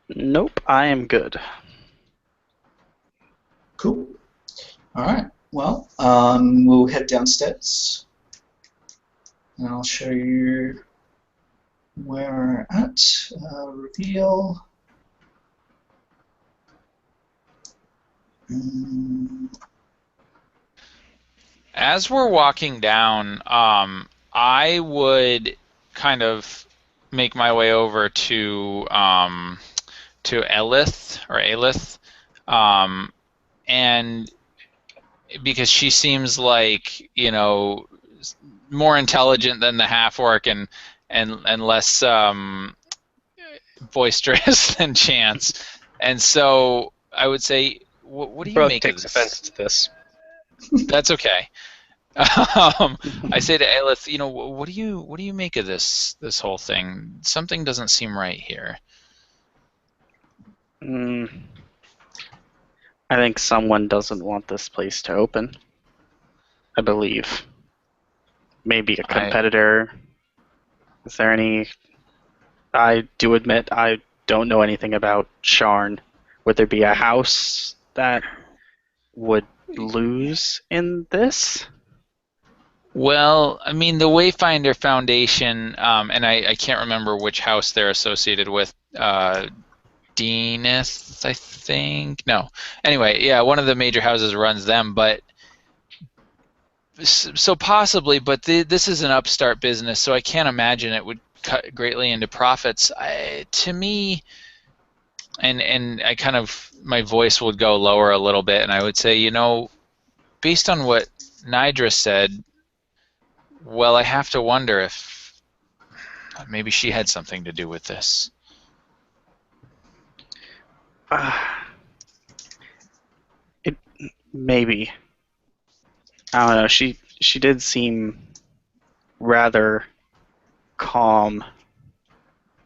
Nope, I am good. Cool. All right. Well, we'll head downstairs, and I'll show you where we're at. Reveal. As we're walking down, I would kind of make my way over to Elith, and because she seems like more intelligent than the half-orc and less boisterous than Chance, and so I would say, what do you make of this? Takes offense to this. That's okay. I say to Elith, what do you make of this whole thing? Something doesn't seem right here. I think someone doesn't want this place to open. I believe. Maybe a competitor. Is there any I do admit I don't know anything about Sharn. Would there be a house that would lose in this? Well, I mean, the Wayfinder Foundation, and I can't remember which house they're associated with. Deaneth, I think. No. Anyway, yeah, one of the major houses runs them, but so possibly, but this is an upstart business, so I can't imagine it would cut greatly into profits. To me, and I kind of, my voice would go lower a little bit, and I would say, based on what Nidra said, well, I have to wonder if maybe she had something to do with this. It maybe. I don't know. She did seem rather calm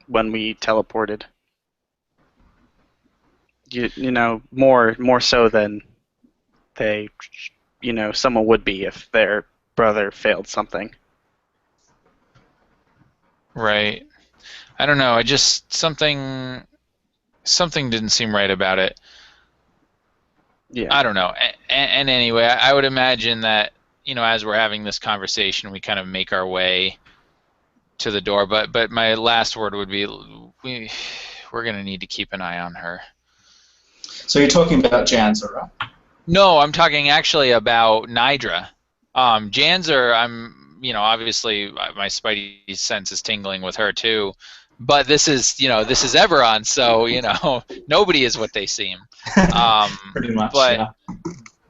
when we teleported. You know, more so than they, someone would be if their brother failed something. Right. I don't know. I just something didn't seem right about it. Yeah. I don't know. And anyway, I would imagine that, as we're having this conversation, we kind of make our way to the door. But my last word would be, we're going to need to keep an eye on her. So you're talking about Janza, right? No, I'm talking actually about Nidra. Janzer, obviously my spidey sense is tingling with her too. But this is Eberron, so, nobody is what they seem. Pretty much, but, yeah.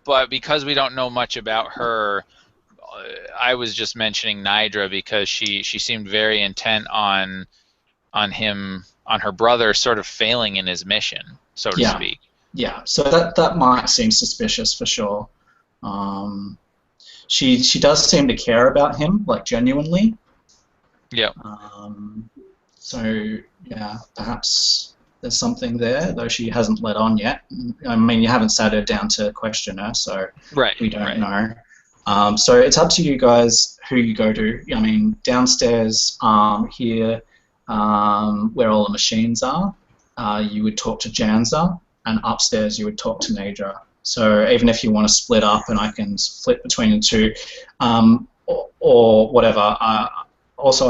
But because we don't know much about her, I was just mentioning Nidra because she seemed very intent on her brother sort of failing in his mission, so to speak. Yeah, so that might seem suspicious for sure. She does seem to care about him, like genuinely. Yeah. So yeah, perhaps there's something there, though she hasn't let on yet. I mean, you haven't sat her down to question her, so we don't know. So it's up to you guys who you go to. I mean, downstairs here, where all the machines are, you would talk to Janza, and upstairs you would talk to Nadra. So even if you want to split up, and I can split between the two, or whatever. Also,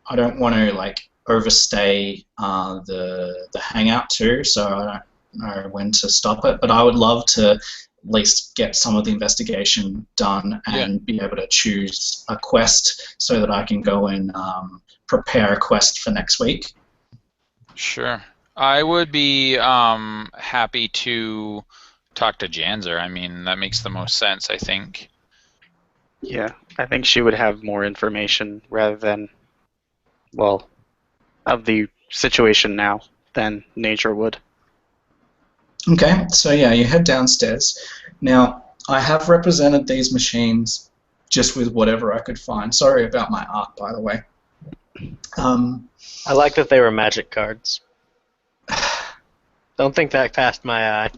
I don't want to like overstay the hangout too, so I don't know when to stop it. But I would love to at least get some of the investigation done and be able to choose a quest so that I can go and prepare a quest for next week. Sure. I would be happy to talk to Janzer. I mean, that makes the most sense, I think. Yeah, I think she would have more information rather than, well, of the situation now than nature would. Okay, so yeah, you head downstairs. Now, I have represented these machines just with whatever I could find. Sorry about my art, by the way. I like that they were magic cards. Don't think that passed my eye.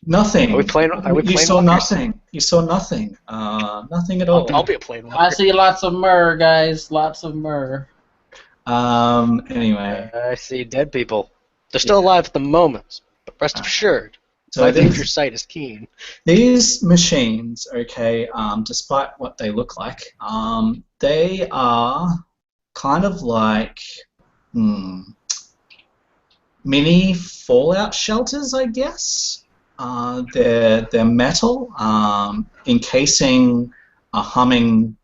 Nothing. You saw nothing. You saw nothing. Nothing at all. I'll be a planewalker. I see lots of myrrh, guys. Lots of myrrh. Anyway. I see dead people. They're still alive at the moment, but rest assured, so my future sight is keen. These machines, okay, despite what they look like, they are kind of like mini fallout shelters, I guess. They're metal, encasing a humming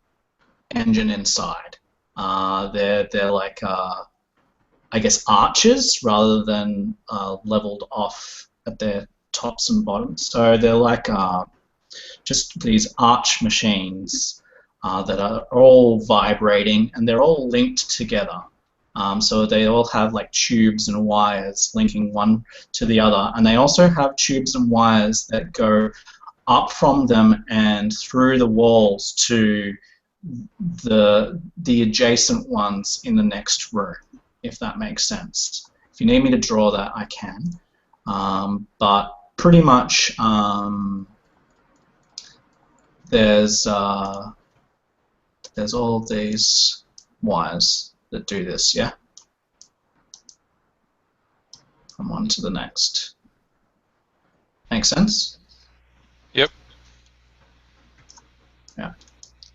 engine inside. They're like I guess arches rather than leveled off at their tops and bottoms. So they're like just these arch machines that are all vibrating, and they're all linked together. So they all have like tubes and wires linking one to the other, and they also have tubes and wires that go up from them and through the walls to the adjacent ones in the next room, if that makes sense. If you need me to draw that, I can. But pretty much there's there's all these wires that do this, yeah? From one to the next. Make sense? Yep. Yeah.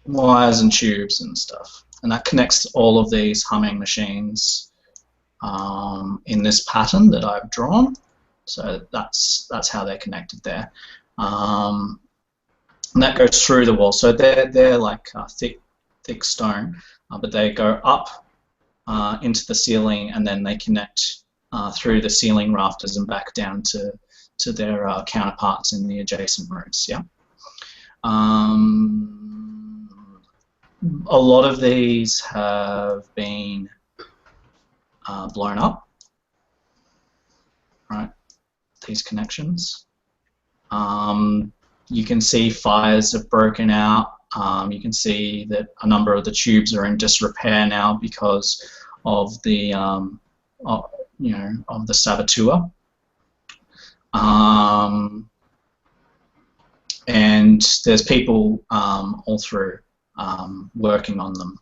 Wires and tubes and stuff. And that connects all of these humming machines in this pattern that I've drawn. So that's how they're connected there. And that goes through the wall. So they're like thick stone, but they go up into the ceiling, and then they connect through the ceiling rafters and back down to their counterparts in the adjacent rooms. Yeah. A lot of these have been blown up, right? These connections. You can see fires have broken out. You can see that a number of the tubes are in disrepair now because of the of the saboteur. And there's people all through working on them.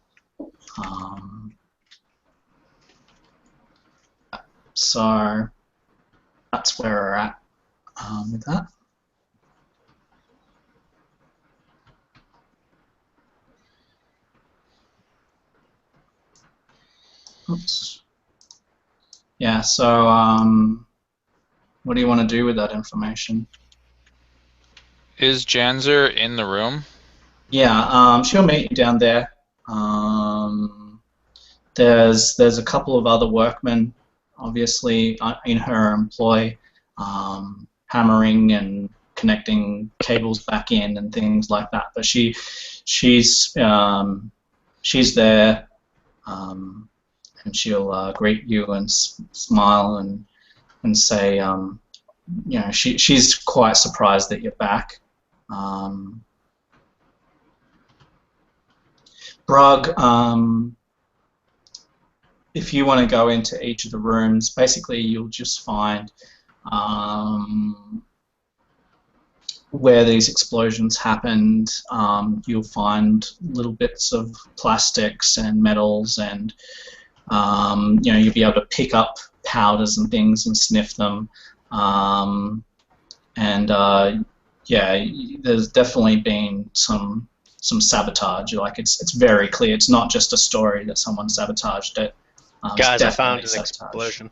So that's where we're at with that. Oops. Yeah, so what do you want to do with that information? Is Janzer in the room? Yeah, she'll meet you down there. There's a couple of other workmen, obviously, in her employ, hammering and connecting cables back in and things like that. But she's there, and she'll greet you and smile and say, she's quite surprised that you're back. Brug, if you want to go into each of the rooms, basically you'll just find where these explosions happened. You'll find little bits of plastics and metals, and you'll be able to pick up powders and things and sniff them. Yeah, there's definitely been some sabotage. Like it's very clear. It's not just a story that someone sabotaged it. Guys, I found an explosion.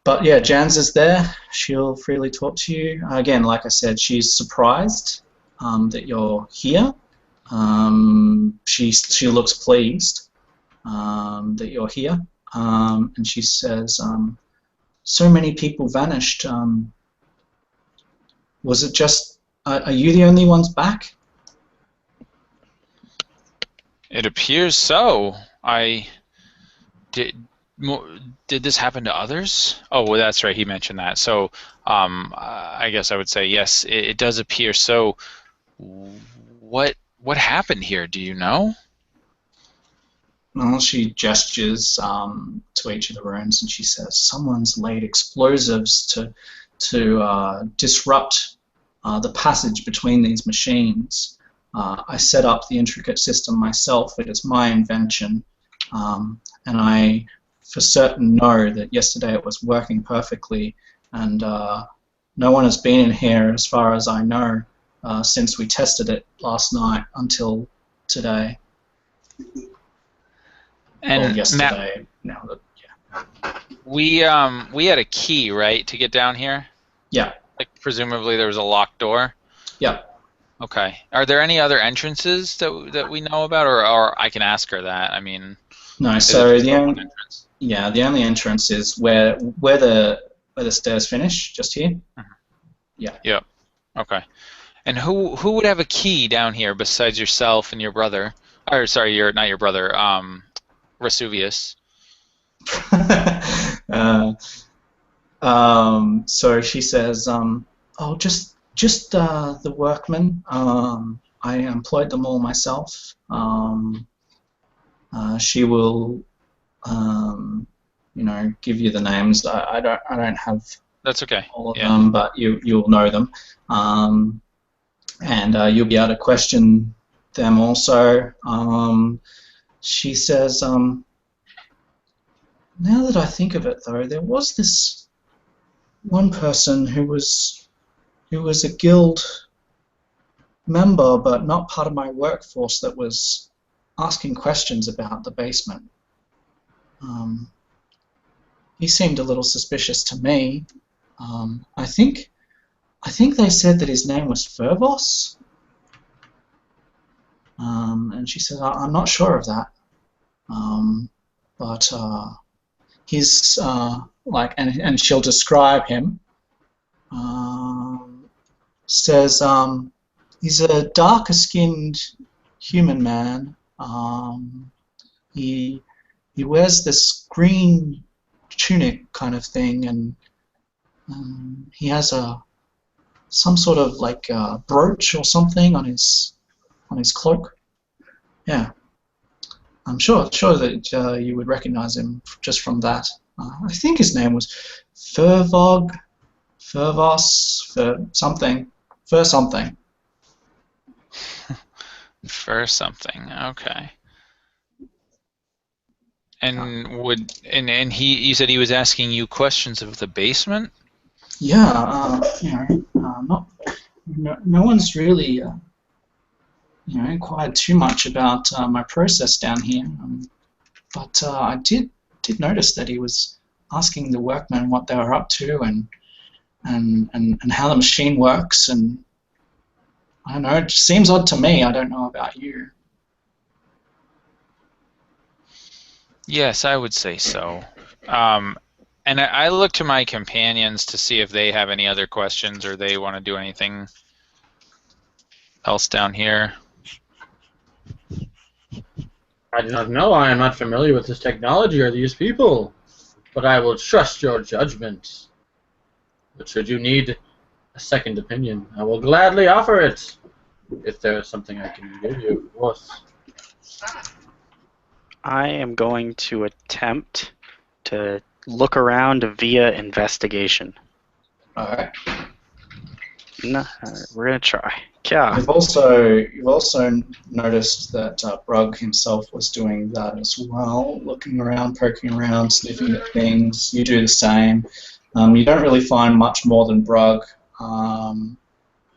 But yeah, Jans is there. She'll freely talk to you. Again, like I said, she's surprised that you're here. She looks pleased that you're here, and she says, "So many people vanished. Was it just? Are you the only ones back?" It appears so. Did this happen to others? Oh, well, that's right. He mentioned that. So, I guess I would say yes. It does appear so. What happened here? Do you know? Well, she gestures to each of the rooms and she says, "Someone's laid explosives to disrupt the passage between these machines. I set up the intricate system myself. It is my invention, and I for certain know that yesterday it was working perfectly, and no one has been in here, as far as I know, since we tested it last night until today." And or yesterday. Now that we had a key, right, to get down here? yeah. Like presumably there was a locked door. Yeah. Okay. Are there any other entrances that we know about, or I can ask her that? I mean, No. So the only entrance is where the stairs finish, just here. Mm-hmm. Yeah. Yep. Okay. And who would have a key down here besides yourself and your brother? Or sorry, not your brother. Vesuvius. So she says, "Oh, just the workmen. I employed them all myself. She will, give you the names. I don't have That's okay. all of them, but you'll know them. and you'll be able to question them also. She says, now that I think of it, though, there was this one person who was a guild member, but not part of my workforce, that was asking questions about the basement. He seemed a little suspicious to me. I think they said that his name was Fervos. And she said, I'm not sure of that. But he's and she'll describe him. Says he's a darker-skinned human man. He wears this green tunic kind of thing, and he has some sort of like brooch or something on his cloak. Yeah, I'm sure that you would recognize him just from that. I think his name was Fur something. For something, okay. And you said he was asking you questions of the basement? Yeah, no one's really inquired too much about my process down here, but I did notice that he was asking the workmen what they were up to and how the machine works, and I don't know, it just seems odd to me. I don't know about you. Yes, I would say so. And I look to my companions to see if they have any other questions or they want to do anything else down here. I do not know. I am not familiar with this technology or these people, but I will trust your judgment. But should you need a second opinion, I will gladly offer it, if there is something I can give you, of course. I am going to attempt to look around via investigation. All right. No, we're gonna try. Yeah. You've also noticed that Brugg himself was doing that as well, looking around, poking around, sniffing at things. You do the same. You don't really find much more than Brugg.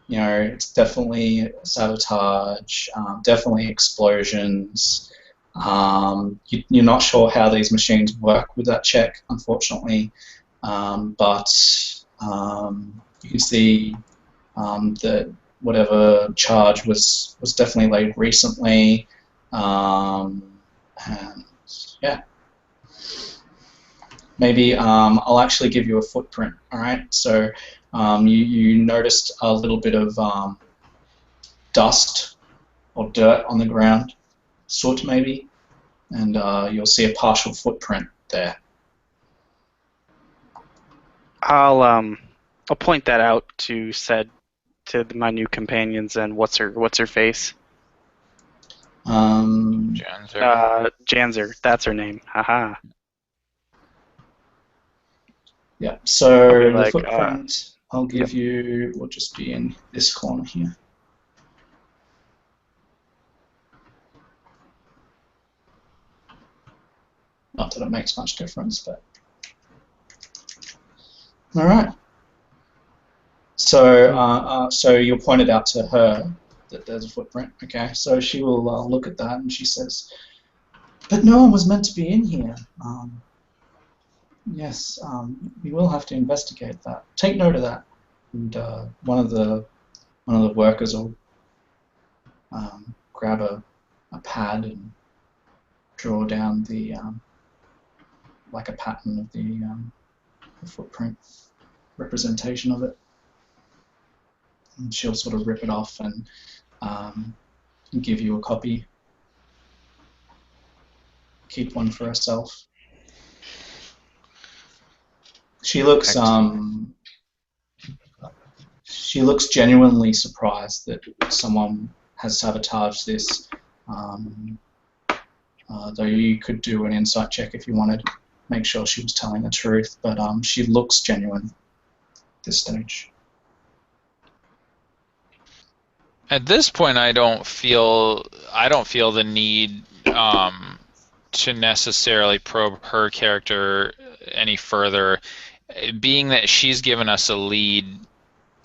It's definitely sabotage, definitely explosions. You're not sure how these machines work with that check, unfortunately, but you can see that whatever charge was definitely laid recently, and yeah. Maybe I'll actually give you a footprint. All right, so you noticed a little bit of dust or dirt on the ground, soot maybe, and you'll see a partial footprint there. I'll point that out to my new companions. And what's her face? Janzer. That's her name. Haha. Yeah. So the like, footprint I'll give you will just be in this corner here. Not that it makes much difference, but all right. So, so you'll point it out to her that there's a footprint. Okay, so she will look at that and she says, "But no one was meant to be in here." Yes, we will have to investigate that. Take note of that. And one of the workers will grab a pad and draw down the like a pattern of the footprint representation of it. And she'll sort of rip it off and give you a copy. Keep one for herself. She looks genuinely surprised that someone has sabotaged this. Though you could do an insight check if you wanted, make sure she was telling the truth. But she looks genuine at this stage. At this point, I don't feel the need to necessarily probe her character any further, being that she's given us a lead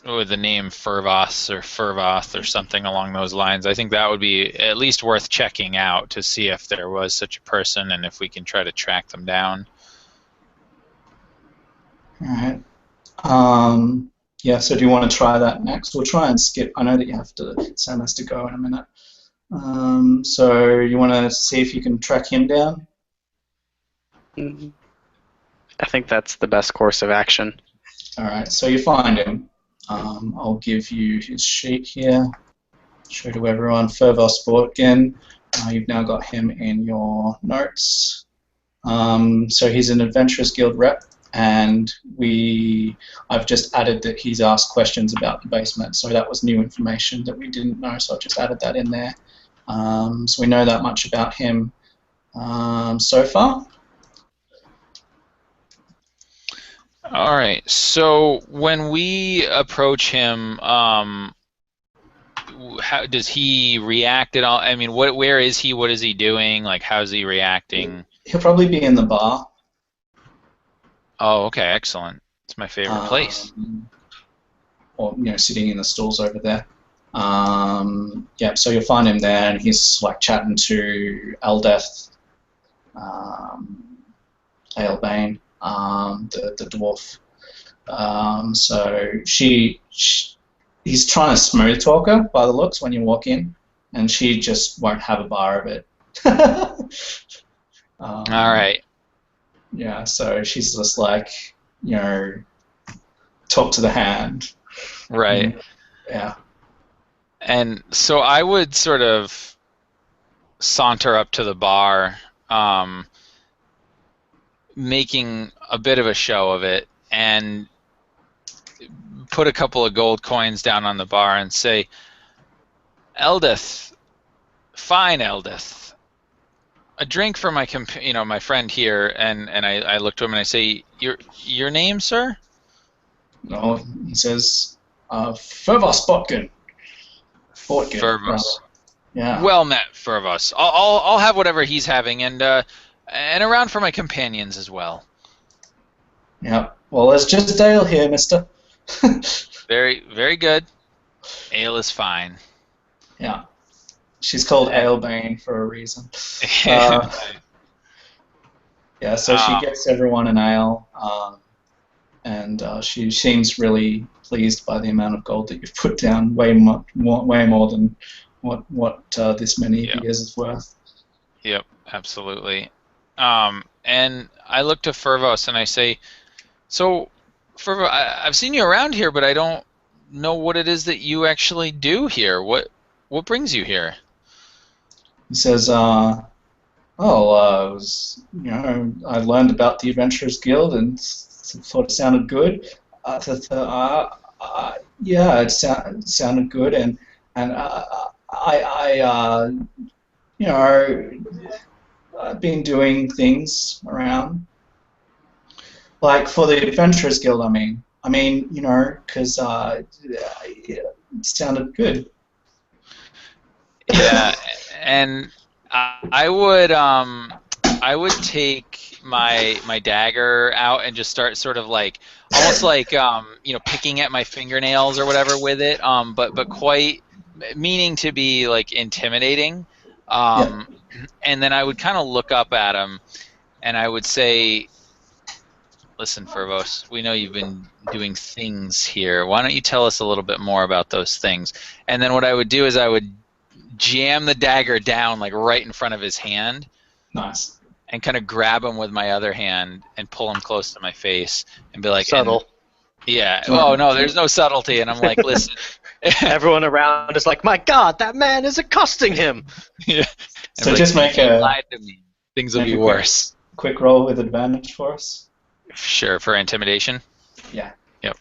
with the name Fervoth or something along those lines. I think that would be at least worth checking out to see if there was such a person and if we can try to track them down. All right. Yeah, so do you want to try that next? We'll try and skip. I know that you have to, Sam has to go in a minute. So you want to see if you can track him down? I think that's the best course of action. All right, so you find him. I'll give you his sheet here. Show to everyone. Fervor Sportgen. You've now got him in your notes. So he's an Adventurers Guild rep. And I've just added that he's asked questions about the basement, so that was new information that we didn't know, so I've just added that in there. So we know that much about him so far. All right, so when we approach him, how does he react at all? I mean, where is he? What is he doing? Like, how's he reacting? He'll probably be in the bar. Oh, okay, excellent. It's my favorite place. Or sitting in the stools over there. Yeah, so you'll find him there, and he's like chatting to Eldeth, Aelbane, the dwarf. So he's trying to smooth talk her by the looks when you walk in, and she just won't have a bar of it. All right. Yeah, so she's just like, talk to the hand. Right. Yeah. And so I would sort of saunter up to the bar, making a bit of a show of it, and put a couple of gold coins down on the bar and say, Eldeth, fine Eldeth, a drink for my my friend here, and I look to him and I say, your name, sir? No, he says, Fervor Sportgen. Fervos. Yeah. Well met, Fervos. I'll have whatever he's having, and around for my companions as well. Yeah. Well, there's just ale here, mister. Very, very good. Ale is fine. Yeah. She's called Aelbane for a reason. Yeah, so she gets everyone an ale, and she seems really pleased by the amount of gold that you've put down, way more than what this many years is worth. Yep, absolutely. And I look to Fervos and I say, so, Fervos, I've seen you around here, but I don't know what it is that you actually do here. What brings you here? He says, I learned about the Adventurers Guild and thought it sounded good. Yeah, it sounded good, and I've been doing things around, like for the Adventurers Guild. I mean, because it sounded good. Yeah, and I would take my dagger out and just start sort of like almost like picking at my fingernails or whatever with it, but quite meaning to be like intimidating. And then I would kind of look up at him and I would say, listen, Fervos, we know you've been doing things here. Why don't you tell us a little bit more about those things? And then what I would do is I would jam the dagger down like right in front of his hand. Nice. And kind of grab him with my other hand and pull him close to my face and be like, subtle. Yeah. Oh no, there's no subtlety. And I'm like, listen. Everyone around is like, my God, that man is accosting him. Yeah. So just make a. Lie to me. Things will be worse. Quick roll with advantage for us. Sure, for intimidation. Yeah. Yep.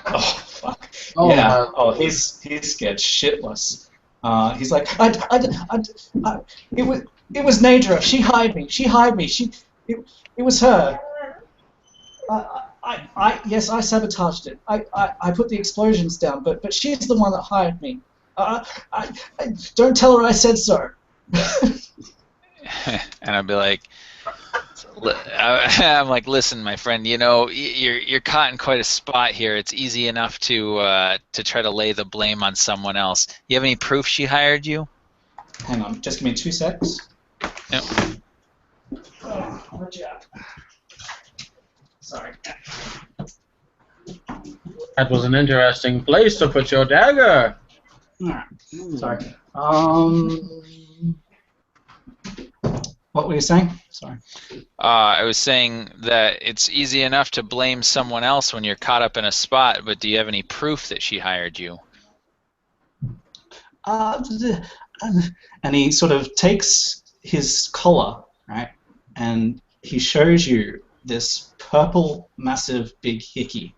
Oh fuck. Oh, yeah. He's scared shitless. He's like, it was Nadra. She hired me. It was her. Yes, I sabotaged it. I put the explosions down, but she's the one that hired me. I don't tell her I said so. And I'd be like, I'm like, listen, my friend, you know, you're caught in quite a spot here. It's easy enough to try to lay the blame on someone else. You have any proof she hired you? Hang on, just give me 2 secs. Yep. Oh, where'd you at? Sorry. That was an interesting place to put your dagger. Alright, sorry. What were you saying? Sorry. I was saying that it's easy enough to blame someone else when you're caught up in a spot, but do you have any proof that she hired you? And he sort of takes his collar, right, and he shows you this purple, massive, big hickey.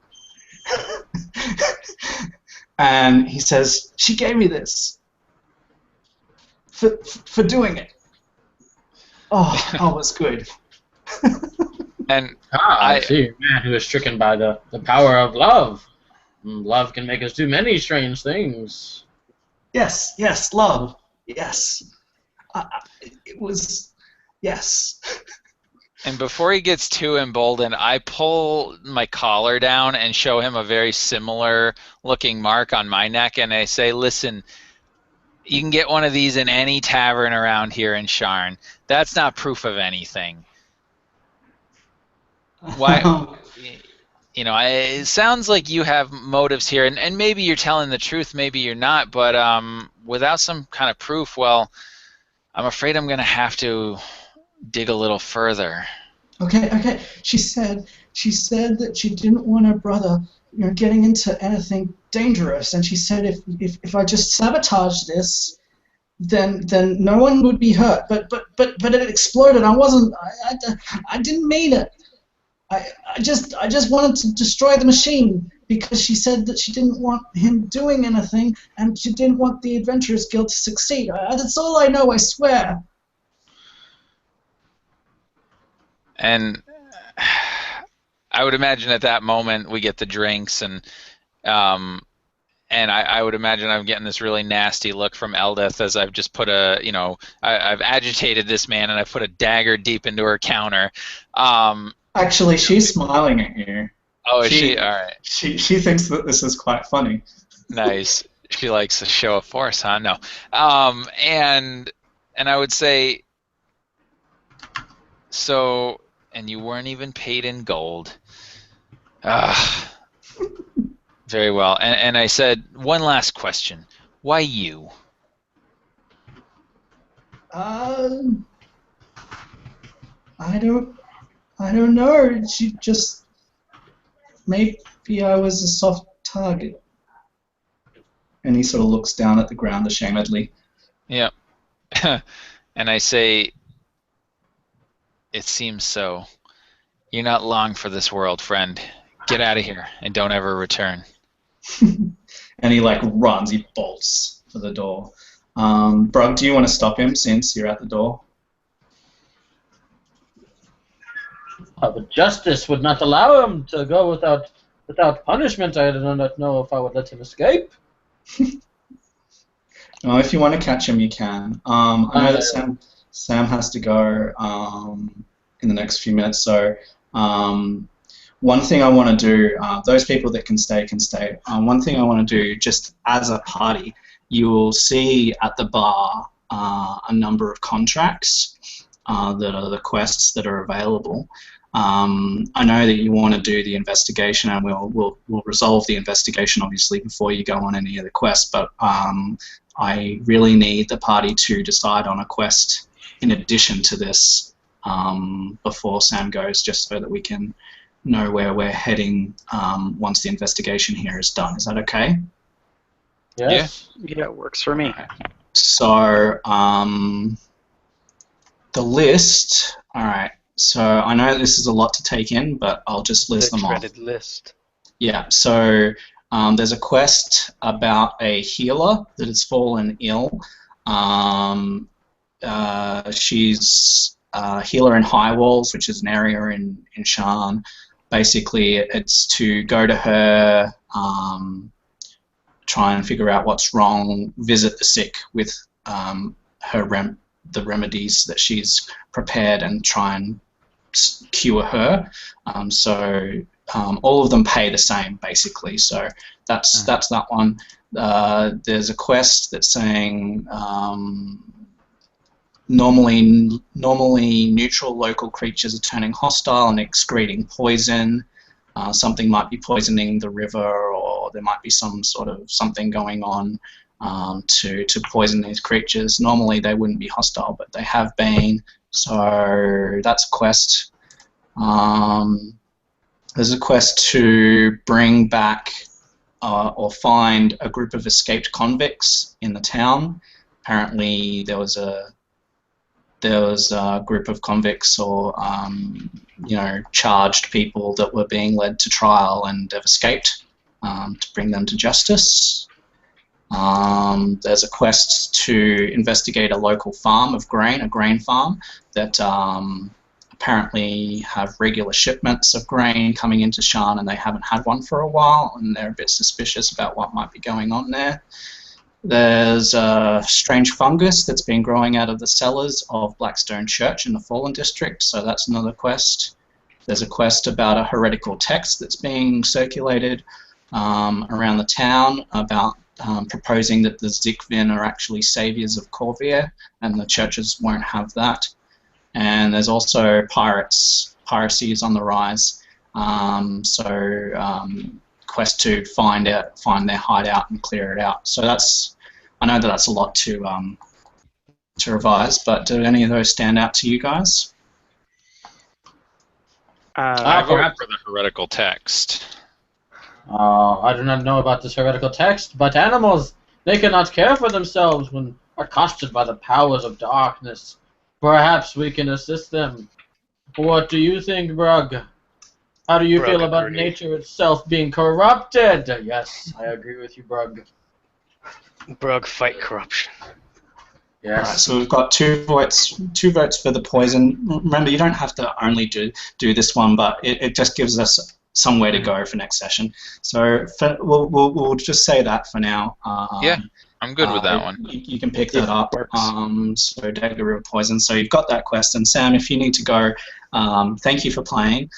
And he says, she gave me this for doing it. Oh, that was good. And I see. A man who is stricken by the power of love. Love can make us do many strange things. Yes, love. Yes. It was, yes. And before he gets too emboldened, I pull my collar down and show him a very similar looking mark on my neck, and I say, listen, you can get one of these in any tavern around here in Sharn. That's not proof of anything. Why? You know, it sounds like you have motives here, and maybe you're telling the truth, maybe you're not, but without some kind of proof, well, I'm afraid I'm going to have to dig a little further. Okay. She said that she didn't want her brother, you know, getting into anything dangerous, and she said if I just sabotage this, then no one would be hurt. But it exploded. I didn't mean it. I just wanted to destroy the machine because she said that she didn't want him doing anything, and she didn't want the Adventurers Guild to succeed. That's all I know, I swear. And I would imagine at that moment we get the drinks, and I would imagine I'm getting this really nasty look from Eldith as I've just put I've agitated this man and I've put a dagger deep into her counter. Actually, she's smiling at you. Oh, is she? All right. She thinks that this is quite funny. Nice. She likes a show of force, huh? No. And I would say, so, and you weren't even paid in gold. Very well. And I said, one last question. Why you? I don't know. She just, maybe I was a soft target. And he sort of looks down at the ground ashamedly. Yeah. And I say, it seems so. You're not long for this world, friend. Get out of here and don't ever return. And he runs, he bolts for the door. Brug, do you want to stop him since you're at the door? But justice would not allow him to go without punishment. I do not know if I would let him escape. Oh, if you want to catch him, you can. I know that Sam has to go in the next few minutes, so one thing I want to do, those people that can stay, can stay. One thing I want to do, just as a party, you will see at the bar a number of contracts that are the quests that are available. I know that you want to do the investigation, and we'll resolve the investigation obviously before you go on any of the quests, but I really need the party to decide on a quest in addition to this before Sam goes, just so that we can know where we're heading once the investigation here is done. Is that okay? Yes. Yeah, it works for me. So the list, all right. So I know this is a lot to take in, but I'll just list them off. The dreaded list. Yeah, so there's a quest about a healer that has fallen ill. She's a healer in High Walls, which is an area in Sharn. basically, it's to go to her, try and figure out what's wrong, visit the sick with the remedies that she's prepared, and try and cure her. All of them pay the same, basically. So that's that one. There's a quest that's saying normally neutral local creatures are turning hostile and excreting poison. Something might be poisoning the river, or there might be some sort of something going on to poison these creatures. Normally they wouldn't be hostile, but they have been. So that's a quest. There's a quest to bring back or find a group of escaped convicts in the town. Apparently there was a group of convicts or charged people that were being led to trial and have escaped, to bring them to justice. There's a quest to investigate a local farm of grain, a grain farm that apparently have regular shipments of grain coming into Shan, and they haven't had one for a while, and they're a bit suspicious about what might be going on there. There's a strange fungus that's been growing out of the cellars of Blackstone Church in the Fallen District, so that's another quest. There's a quest about a heretical text that's being circulated around the town about proposing that the Zikvin are actually saviors of Corvair, and the churches won't have that. And there's also piracy is on the rise. Quest to find their hideout and clear it out. So I know that's a lot to revise, but do any of those stand out to you guys? I vote for the heretical text. I do not know about this heretical text, but animals, they cannot care for themselves when accosted by the powers of darkness. Perhaps we can assist them. What do you think, Brug? How do you feel about nature itself being corrupted? Yes, I agree with you, Brug. Brug, fight corruption. Yes. Right, so we've got two votes for the poison. Remember, you don't have to only do this one, but it just gives us somewhere to go for next session. So we'll just say that for now. Yeah, I'm good with that one. You can pick that up. So Dagger River Poison. So you've got that quest. And Sam, if you need to go, thank you for playing.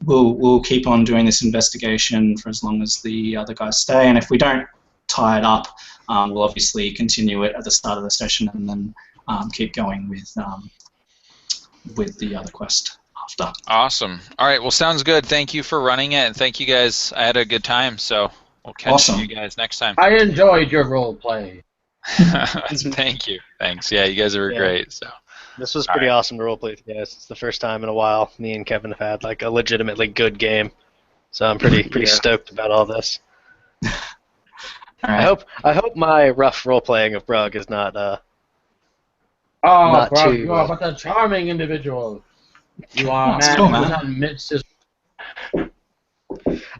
We'll keep on doing this investigation for as long as the other guys stay. And if we don't tie it up, we'll obviously continue it at the start of the session and then keep going with the other quest after. Awesome. All right. Well, sounds good. Thank you for running it, and thank you guys. I had a good time, so we'll catch you guys next time. I enjoyed your role play. Thank you. Thanks. Yeah, you guys were great. So this was pretty awesome to roleplay with you guys. It's the first time in a while me and Kevin have had like a legitimately good game, so I'm pretty stoked about all this. Right. I hope my rough role playing of Brug is not Brug, you are but a charming individual. You are man who does not mix his. I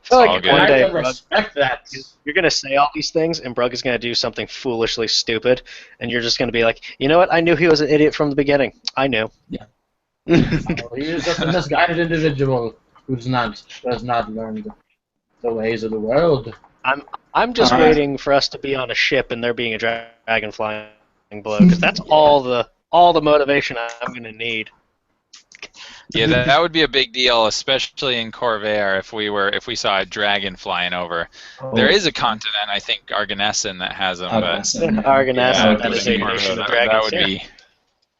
feel like one day, I respect that. You're going to say all these things, and Brug is going to do something foolishly stupid, and you're just going to be like, you know what? I knew he was an idiot from the beginning. I knew. Yeah. He is just a misguided individual who does not learn the ways of the world. I'm just waiting for us to be on a ship and there being a dragon flying below, because that's all the motivation I'm going to need. Yeah, that would be a big deal, especially in Corvair if we saw a dragon flying over. There is a continent, I think, Arganessen, that has them. Arganessen, that is a nation of dragons. That would be,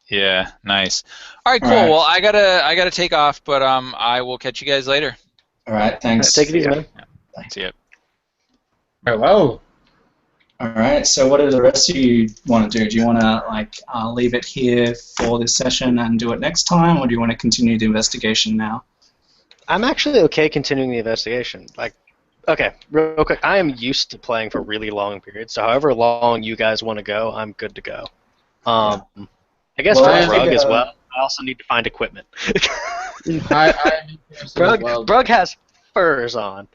yeah, nice. All right, cool. Well, I gotta take off, but I will catch you guys later. All right, thanks. Take it easy, man. See ya. Hello. All right. So, what do the rest of you want to do? Do you want to leave it here for this session and do it next time, or do you want to continue the investigation now? I'm actually okay continuing the investigation. Okay, real quick. I am used to playing for really long periods, so however long you guys want to go, I'm good to go. I guess for Brug as well. I also need to find equipment. Brug has furs on.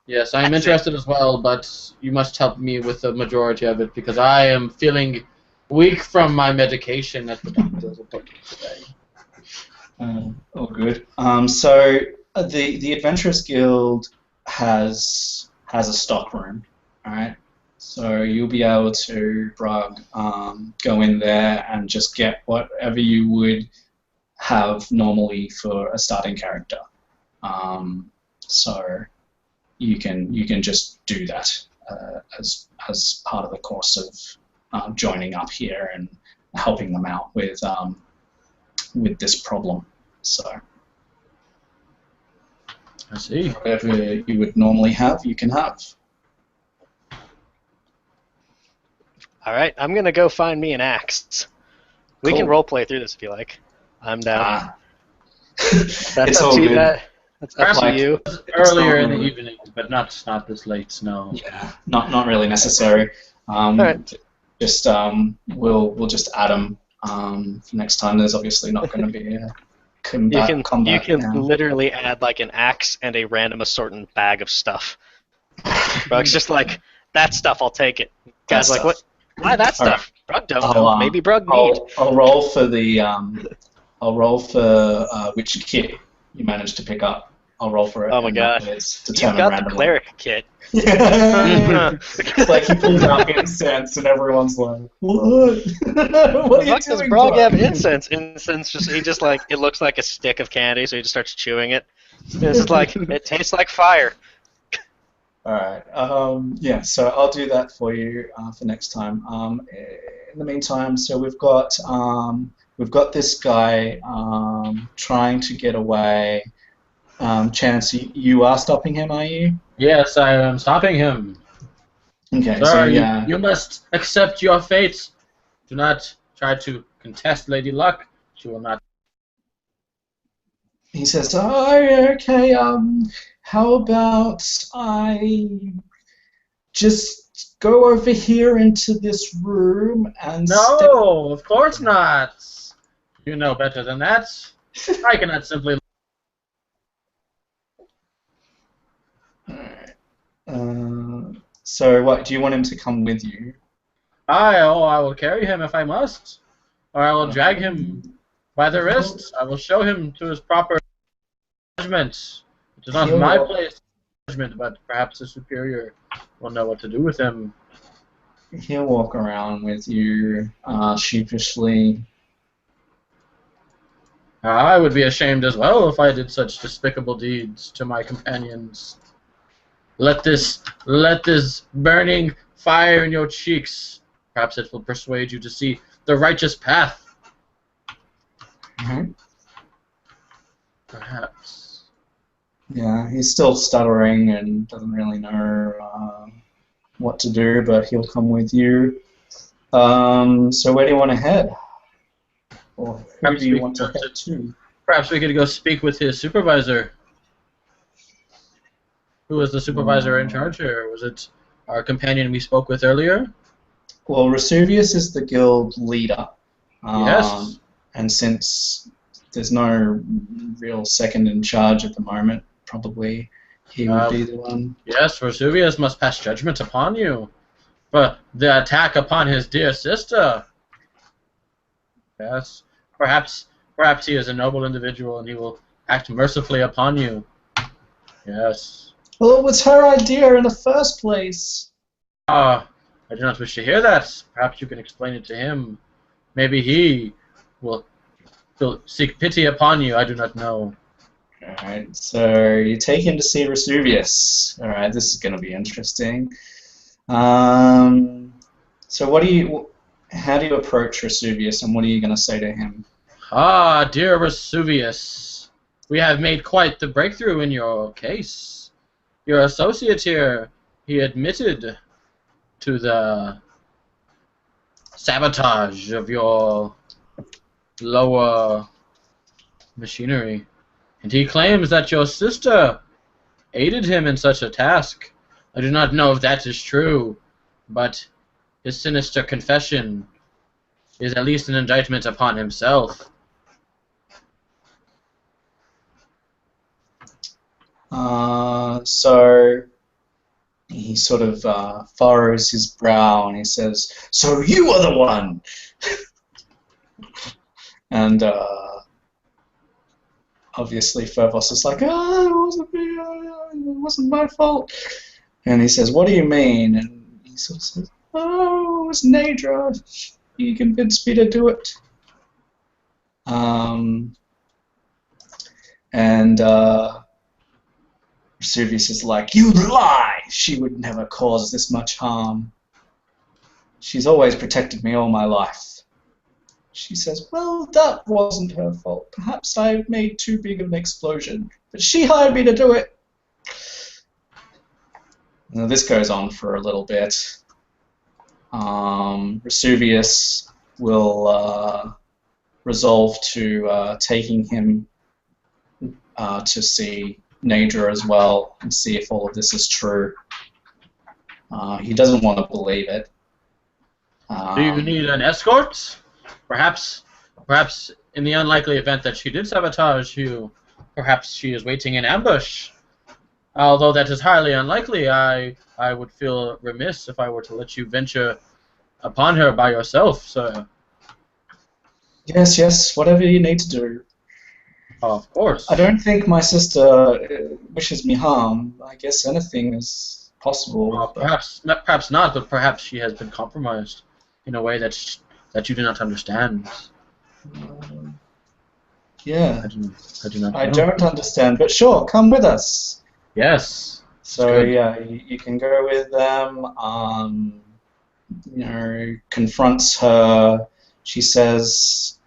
Yes, I am interested as well, but you must help me with the majority of it because I am feeling weak from my medication at the doctor's appointment today. All good. So the Adventurers Guild has a stock room, all right? So you'll be able to, Brug, go in there and just get whatever you would have normally for a starting character. So you can just do that as part of the course of joining up here and helping them out with this problem. So I see. whatever you would normally have, you can have. All right, I'm gonna go find me an axe. We can Cool. role play through this if you like. I'm down. Ah. That's It's up all to you. good. That's up to Like- you. Earlier in the not- evening, but not this late. No. Yeah, not really necessary. Alright. Just we'll just add them for next time. There's obviously not going to be a combat. You combat can now. literally add like an axe and a random assorted bag of stuff. Brug's just like, that stuff, I'll take it. Guys That like, what? stuff. Why that All right. stuff? Brug don't I'll, know. Maybe Brug need. I'll roll for the I'll roll for which kit you managed to pick up. I'll roll for it. Oh my and god. that is You've determined got randomly. the cleric kit. Yeah. It's like he pulls out incense and everyone's like, what? What are you Fuck does doing, Brog have Brog? incense? Incense just like it looks like a stick of candy, so he just starts chewing it. It's just like it tastes like fire. All right. Yeah. So I'll do that for you for next time. In the meantime, so we've got this guy trying to get away. Chance, you are stopping him, are you? Yes, I am stopping him. Okay. Sir, So yeah. you must accept your fate. Do not try to contest Lady Luck. She will not. He says, "Oh, okay. How about I just go over here into this room and No, of course not. You know better than that. I cannot simply. Alright. So what? Do you want him to come with you? I will carry him if I must, or I will drag him by the wrists. I will show him to his proper judgment. It is not He'll my walk- place judgment, but perhaps the superior will know what to do with him. He'll walk around with you sheepishly. I would be ashamed as well if I did such despicable deeds to my companions. Let this burning fire in your cheeks. Perhaps it will persuade you to see the righteous path. Perhaps. Yeah, he's still stuttering and doesn't really know what to do, but he'll come with you. So where do you want to head? Or who Perhaps do you we want to could- head to? Perhaps we could go speak with his supervisor. Who was the supervisor in charge here? Was it our companion we spoke with earlier? Well, Vesuvius is the guild leader. Yes. And since there's no real second in charge at the moment, probably he would be the one. Yes, Vesuvius must pass judgment upon you for the attack upon his dear sister. Yes. Perhaps he is a noble individual and he will act mercifully upon you. Yes. Well, it was her idea in the first place. I do not wish to hear that. Perhaps you can explain it to him. Maybe he will seek pity upon you. I do not know. Alright, so you take him to see Vesuvius. Alright, this is going to be interesting. So how do you approach Vesuvius and what are you going to say to him? Ah, dear Vesuvius, we have made quite the breakthrough in your case. Your associate here, he admitted to the sabotage of your lower machinery, and he claims that your sister aided him in such a task. I do not know if that is true, but his sinister confession is at least an indictment upon himself. So he sort of furrows his brow and he says, "So you are the one!" And obviously Fervos is like, oh, it wasn't my fault. And he says, what do you mean? And he sort of says, oh, it was Nadra. He convinced me to do it. And Vesuvius is like, you lie! She would never cause this much harm. She's always protected me all my life. She says, well, that wasn't her fault. Perhaps I made too big of an explosion. But she hired me to do it. Now, this goes on for a little bit. Vesuvius will resolve to taking him to see Nadra as well and see if all of this is true. He doesn't want to believe it. Do you need an escort? Perhaps in the unlikely event that she did sabotage you, perhaps she is waiting in ambush. Although that is highly unlikely, I would feel remiss if I were to let you venture upon her by yourself, sir. Yes, whatever you need to do. Of course. I don't think my sister wishes me harm. I guess anything is possible. Well, perhaps not, but perhaps she has been compromised in a way that you do not understand. Yeah. I do not know. I don't understand, but sure, come with us. Yes. So yeah, you can go with them. Confronts her. She says,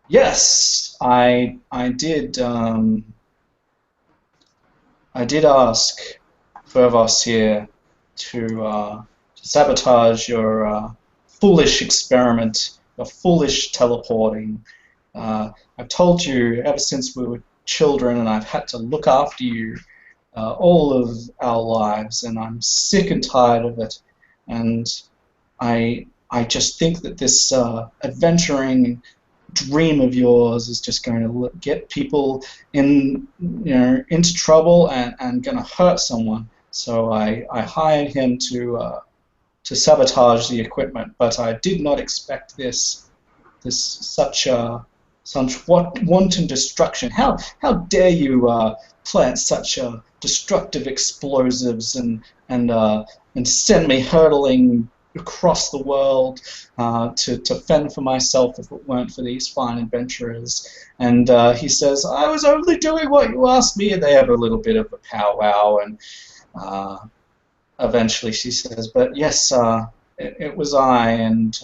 "Yes, I did. I did ask Fervos here to sabotage your foolish experiment, your foolish teleporting. I've told you ever since we were children, and I've had to look after you all of our lives, and I'm sick and tired of it. And I just think that this adventuring dream of yours is just going to get people into trouble and going to hurt someone. So I hired him to sabotage the equipment, but I did not expect such wanton destruction. How dare you plant such destructive explosives and send me hurtling across the world to fend for myself if it weren't for these fine adventurers." And he says, "I was only doing what you asked me." And they have a little bit of a powwow, and eventually she says, "But yes, it was I, and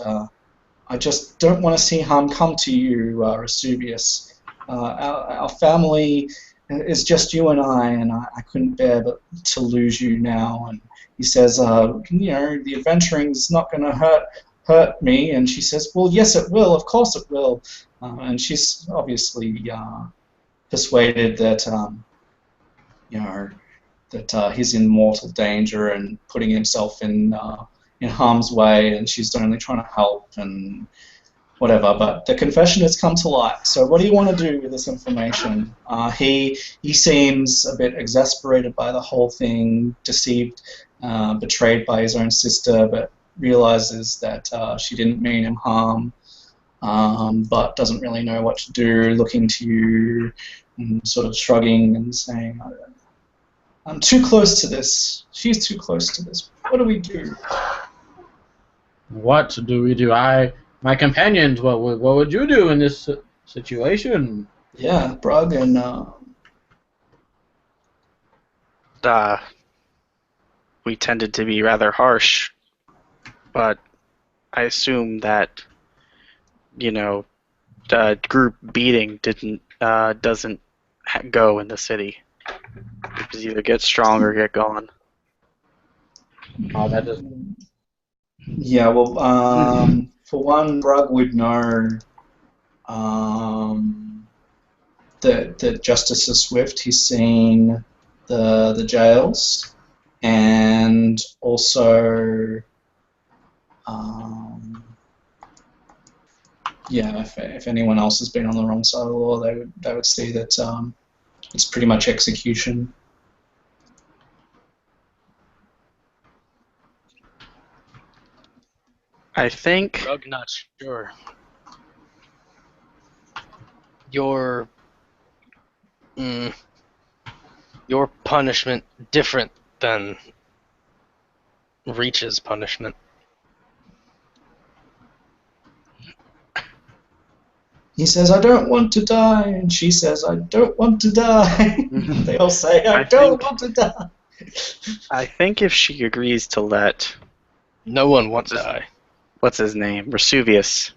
I just don't want to see harm come to you, Vesuvius. Our family is just you and I couldn't bear to lose you now." And he says, "The adventuring's not going to hurt me." And she says, "Well, yes, it will. Of course, it will." And she's obviously persuaded that that he's in mortal danger and putting himself in harm's way, and she's only trying to help and whatever. But the confession has come to light. So what do you want to do with this information? He seems a bit exasperated by the whole thing, deceived, betrayed by his own sister, but realizes that she didn't mean him harm, but doesn't really know what to do, looking to you and sort of shrugging and saying, "I'm too close to this. She's too close to this. What do we do?" What do we do? My companions, what would you do in this situation? Yeah, Brug and we tended to be rather harsh, but I assume that the group beating doesn't go in the city. You just either get strong or get gone. Oh, that doesn't. yeah, well, for one, Brug would know that Justice is swift. He's seen the jails, and also, if anyone else has been on the wrong side of the law, they would see that it's pretty much execution. I think. Rug, not sure. Your Your punishment different than Reach's punishment. He says, I don't want to die, and she says, I don't want to die. They all say, I don't want to die. I think if she agrees to let, No one wants to die. what's his name, Vesuvius,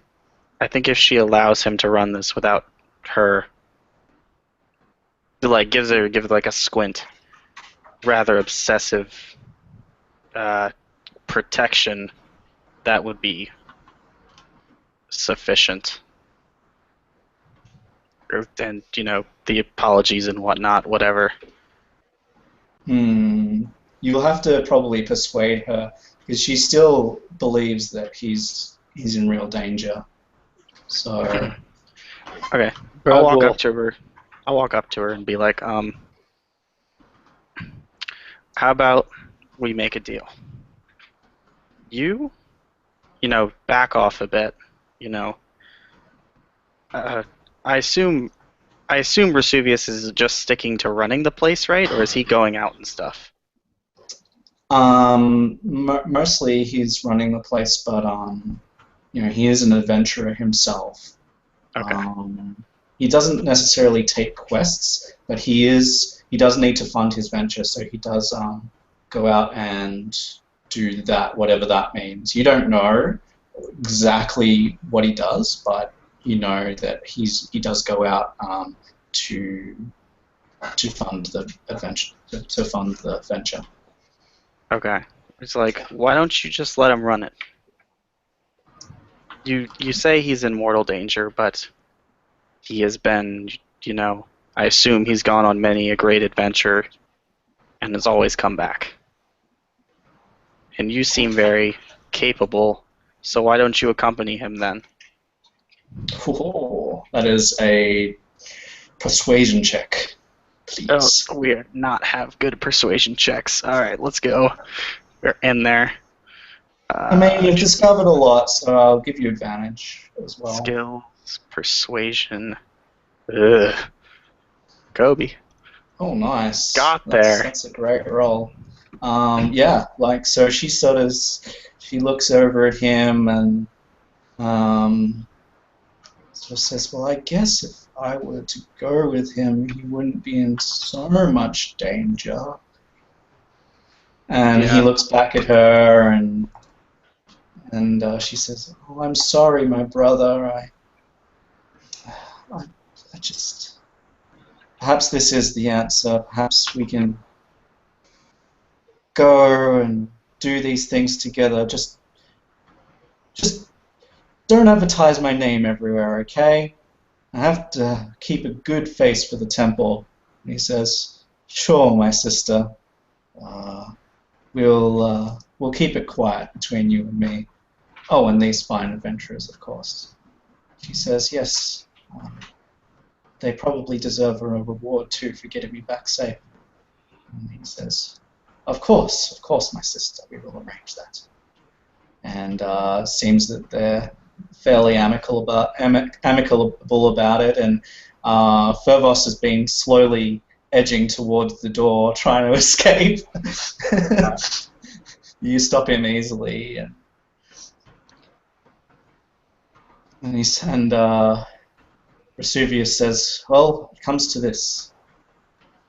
I think if she allows him to run this without her, like give it like a squint, rather obsessive protection, that would be sufficient. And the apologies and whatnot, whatever. You'll have to probably persuade her, because she still believes that he's in real danger. So Okay, Brug I'll walk will- up to her. I'll walk up to her and be like, how about we make a deal? You back off a bit. I assume Vesuvius is just sticking to running the place, right? Or is he going out and stuff? mostly he's running the place, but he is an adventurer himself. Okay. He doesn't necessarily take quests, but he does need to fund his venture, so he does go out and do that, whatever that means. You don't know exactly what he does, but you know that he does go out to fund the adventure, to fund the venture. Okay. It's like, why don't you just let him run it? You say he's in mortal danger, but he has been, I assume he's gone on many a great adventure and has always come back. And you seem very capable, so why don't you accompany him then? Oh, that is a persuasion check, please. Oh, we not have good persuasion checks. All right, let's go. We're in there. I mean, you've discovered a lot, so I'll give you advantage as well. Skills, persuasion. Ugh. Kobe. Oh, nice. Got there. That's a great roll. Yeah, so she she looks over at him and sort of says, well, I guess if I were to go with him, he wouldn't be in so much danger. And he looks back at her and she says, oh, I'm sorry, my brother. I just... Perhaps this is the answer. Perhaps we can go and do these things together. Just don't advertise my name everywhere, okay? I have to keep a good face for the temple. And he says, sure, my sister. We'll keep it quiet between you and me. Oh, and these fine adventurers, of course. She says, yes. They probably deserve a reward too for getting me back safe. And he says, of course, my sister, we will arrange that. And seems that they're fairly amicable about it, and Fervos has been slowly edging towards the door, trying to escape. You stop him easily, and Vesuvius says, well, it comes to this.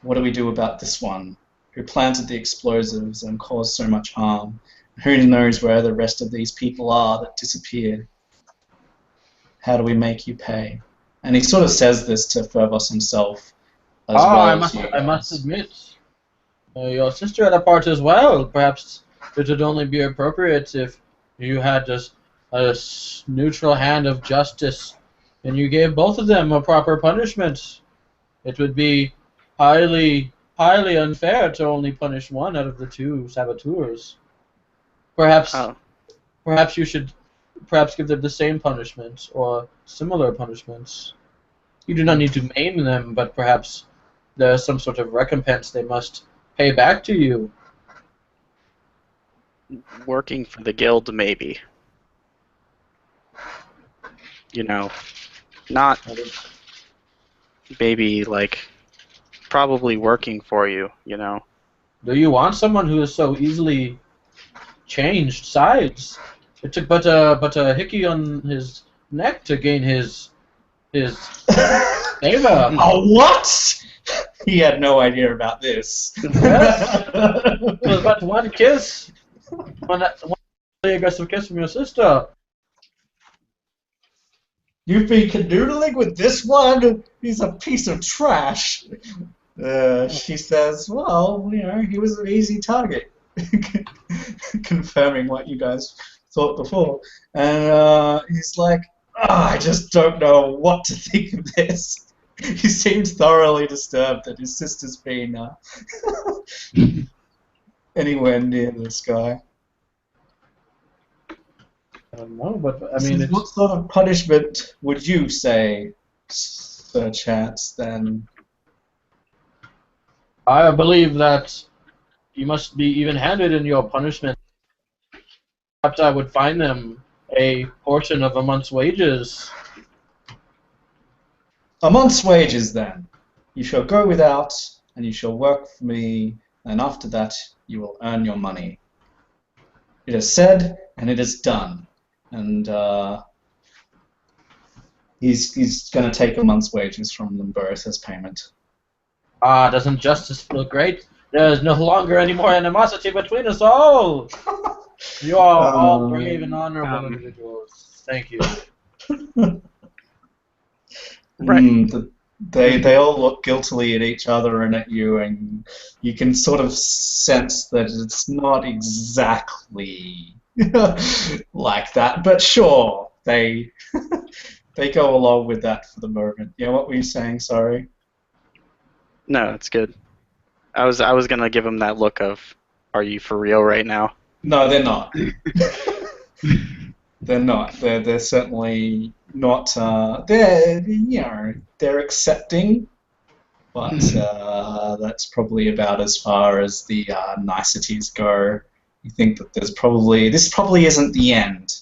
What do we do about this one who planted the explosives and caused so much harm? Who knows where the rest of these people are that disappeared? How do we make you pay? And he sort of says this to Fervos himself as well. I must admit, your sister had a part as well. Perhaps it would only be appropriate if you had just a neutral hand of justice and you gave both of them a proper punishment. It would be highly unfair to only punish one out of the two saboteurs. Perhaps you should give them the same punishment or similar punishments. You do not need to maim them, but perhaps there is some sort of recompense they must pay back to you. Working for the guild, maybe. Not maybe like probably working for you, you know. Do you want someone who is so easily changed sides? It took but a hickey on his neck to gain his favor. Oh, what? He had no idea about this. Yes. It was but one kiss. One aggressive kiss from your sister. You've been canoodling with this one? He's a piece of trash. She says, well, you know, he was an easy target. Confirming what you guys thought before. And he's like, I just don't know what to think of this. He seems thoroughly disturbed that his sister's been anywhere near this guy. I don't know, but I mean, What sort of punishment would you say, Sir Chance, then? I believe that you must be even-handed in your punishment. Perhaps I would fine them a portion of a month's wages. A month's wages, then. You shall go without, and you shall work for me, and after that you will earn your money. It is said, and it is done. And he's going to take a month's wages from them both as payment. Ah, doesn't justice feel great? There is no longer any more animosity between us all. You are all brave and honorable individuals. Thank you. Right. They all look guiltily at each other and at you, and you can sort of sense that it's not exactly like that, but sure, they go along with that for the moment. Yeah, what were you saying? Sorry. No, it's good. I was gonna give him that look of, are you for real right now? No, they're not. They're not. They're certainly not. They're accepting, but that's probably about as far as the niceties go. You think that this probably isn't the end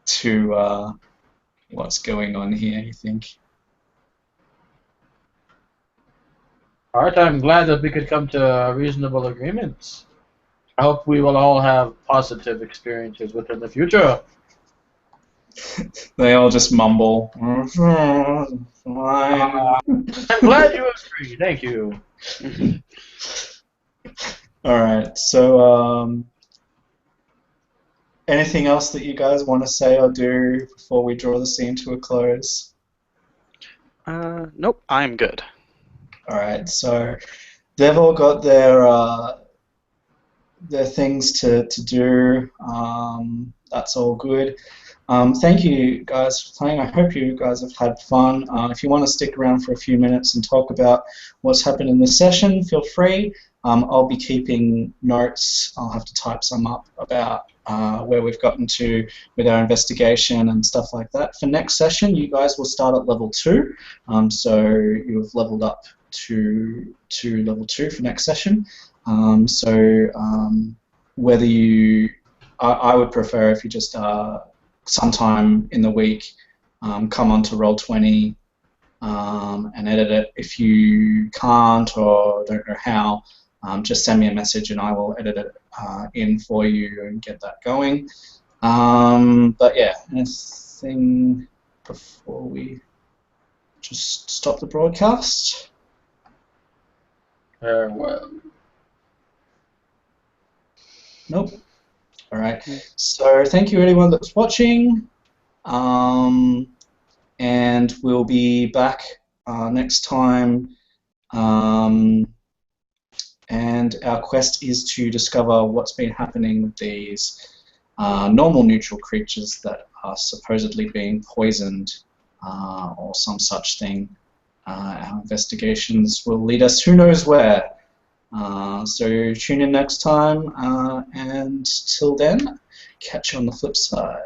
to what's going on here. You think? All right, I'm glad that we could come to a reasonable agreement. I hope we will all have positive experiences within the future. They all just mumble. Fine. I'm glad you agree. Thank you. All right. So, anything else that you guys want to say or do before we draw the scene to a close? Nope, I'm good. All right. So, they've all got their things to do. That's all good. Thank you guys for playing. I hope you guys have had fun. If you want to stick around for a few minutes and talk about what's happened in the session, feel free. I'll be keeping notes. I'll have to type some up about where we've gotten to with our investigation and stuff like that. For next session, you guys will start at level 2. So you've leveled up to level 2 for next session. Whether you... I would prefer if you just... sometime in the week, come on to Roll20 and edit it. If you can't or don't know how, just send me a message and I will edit it in for you and get that going. But yeah, anything before we just stop the broadcast? Well. Nope. All right. So thank you everyone that's watching, and we'll be back next time. And our quest is to discover what's been happening with these normal neutral creatures that are supposedly being poisoned or some such thing. Our investigations will lead us who knows where. So tune in next time, and till then, catch you on the flip side.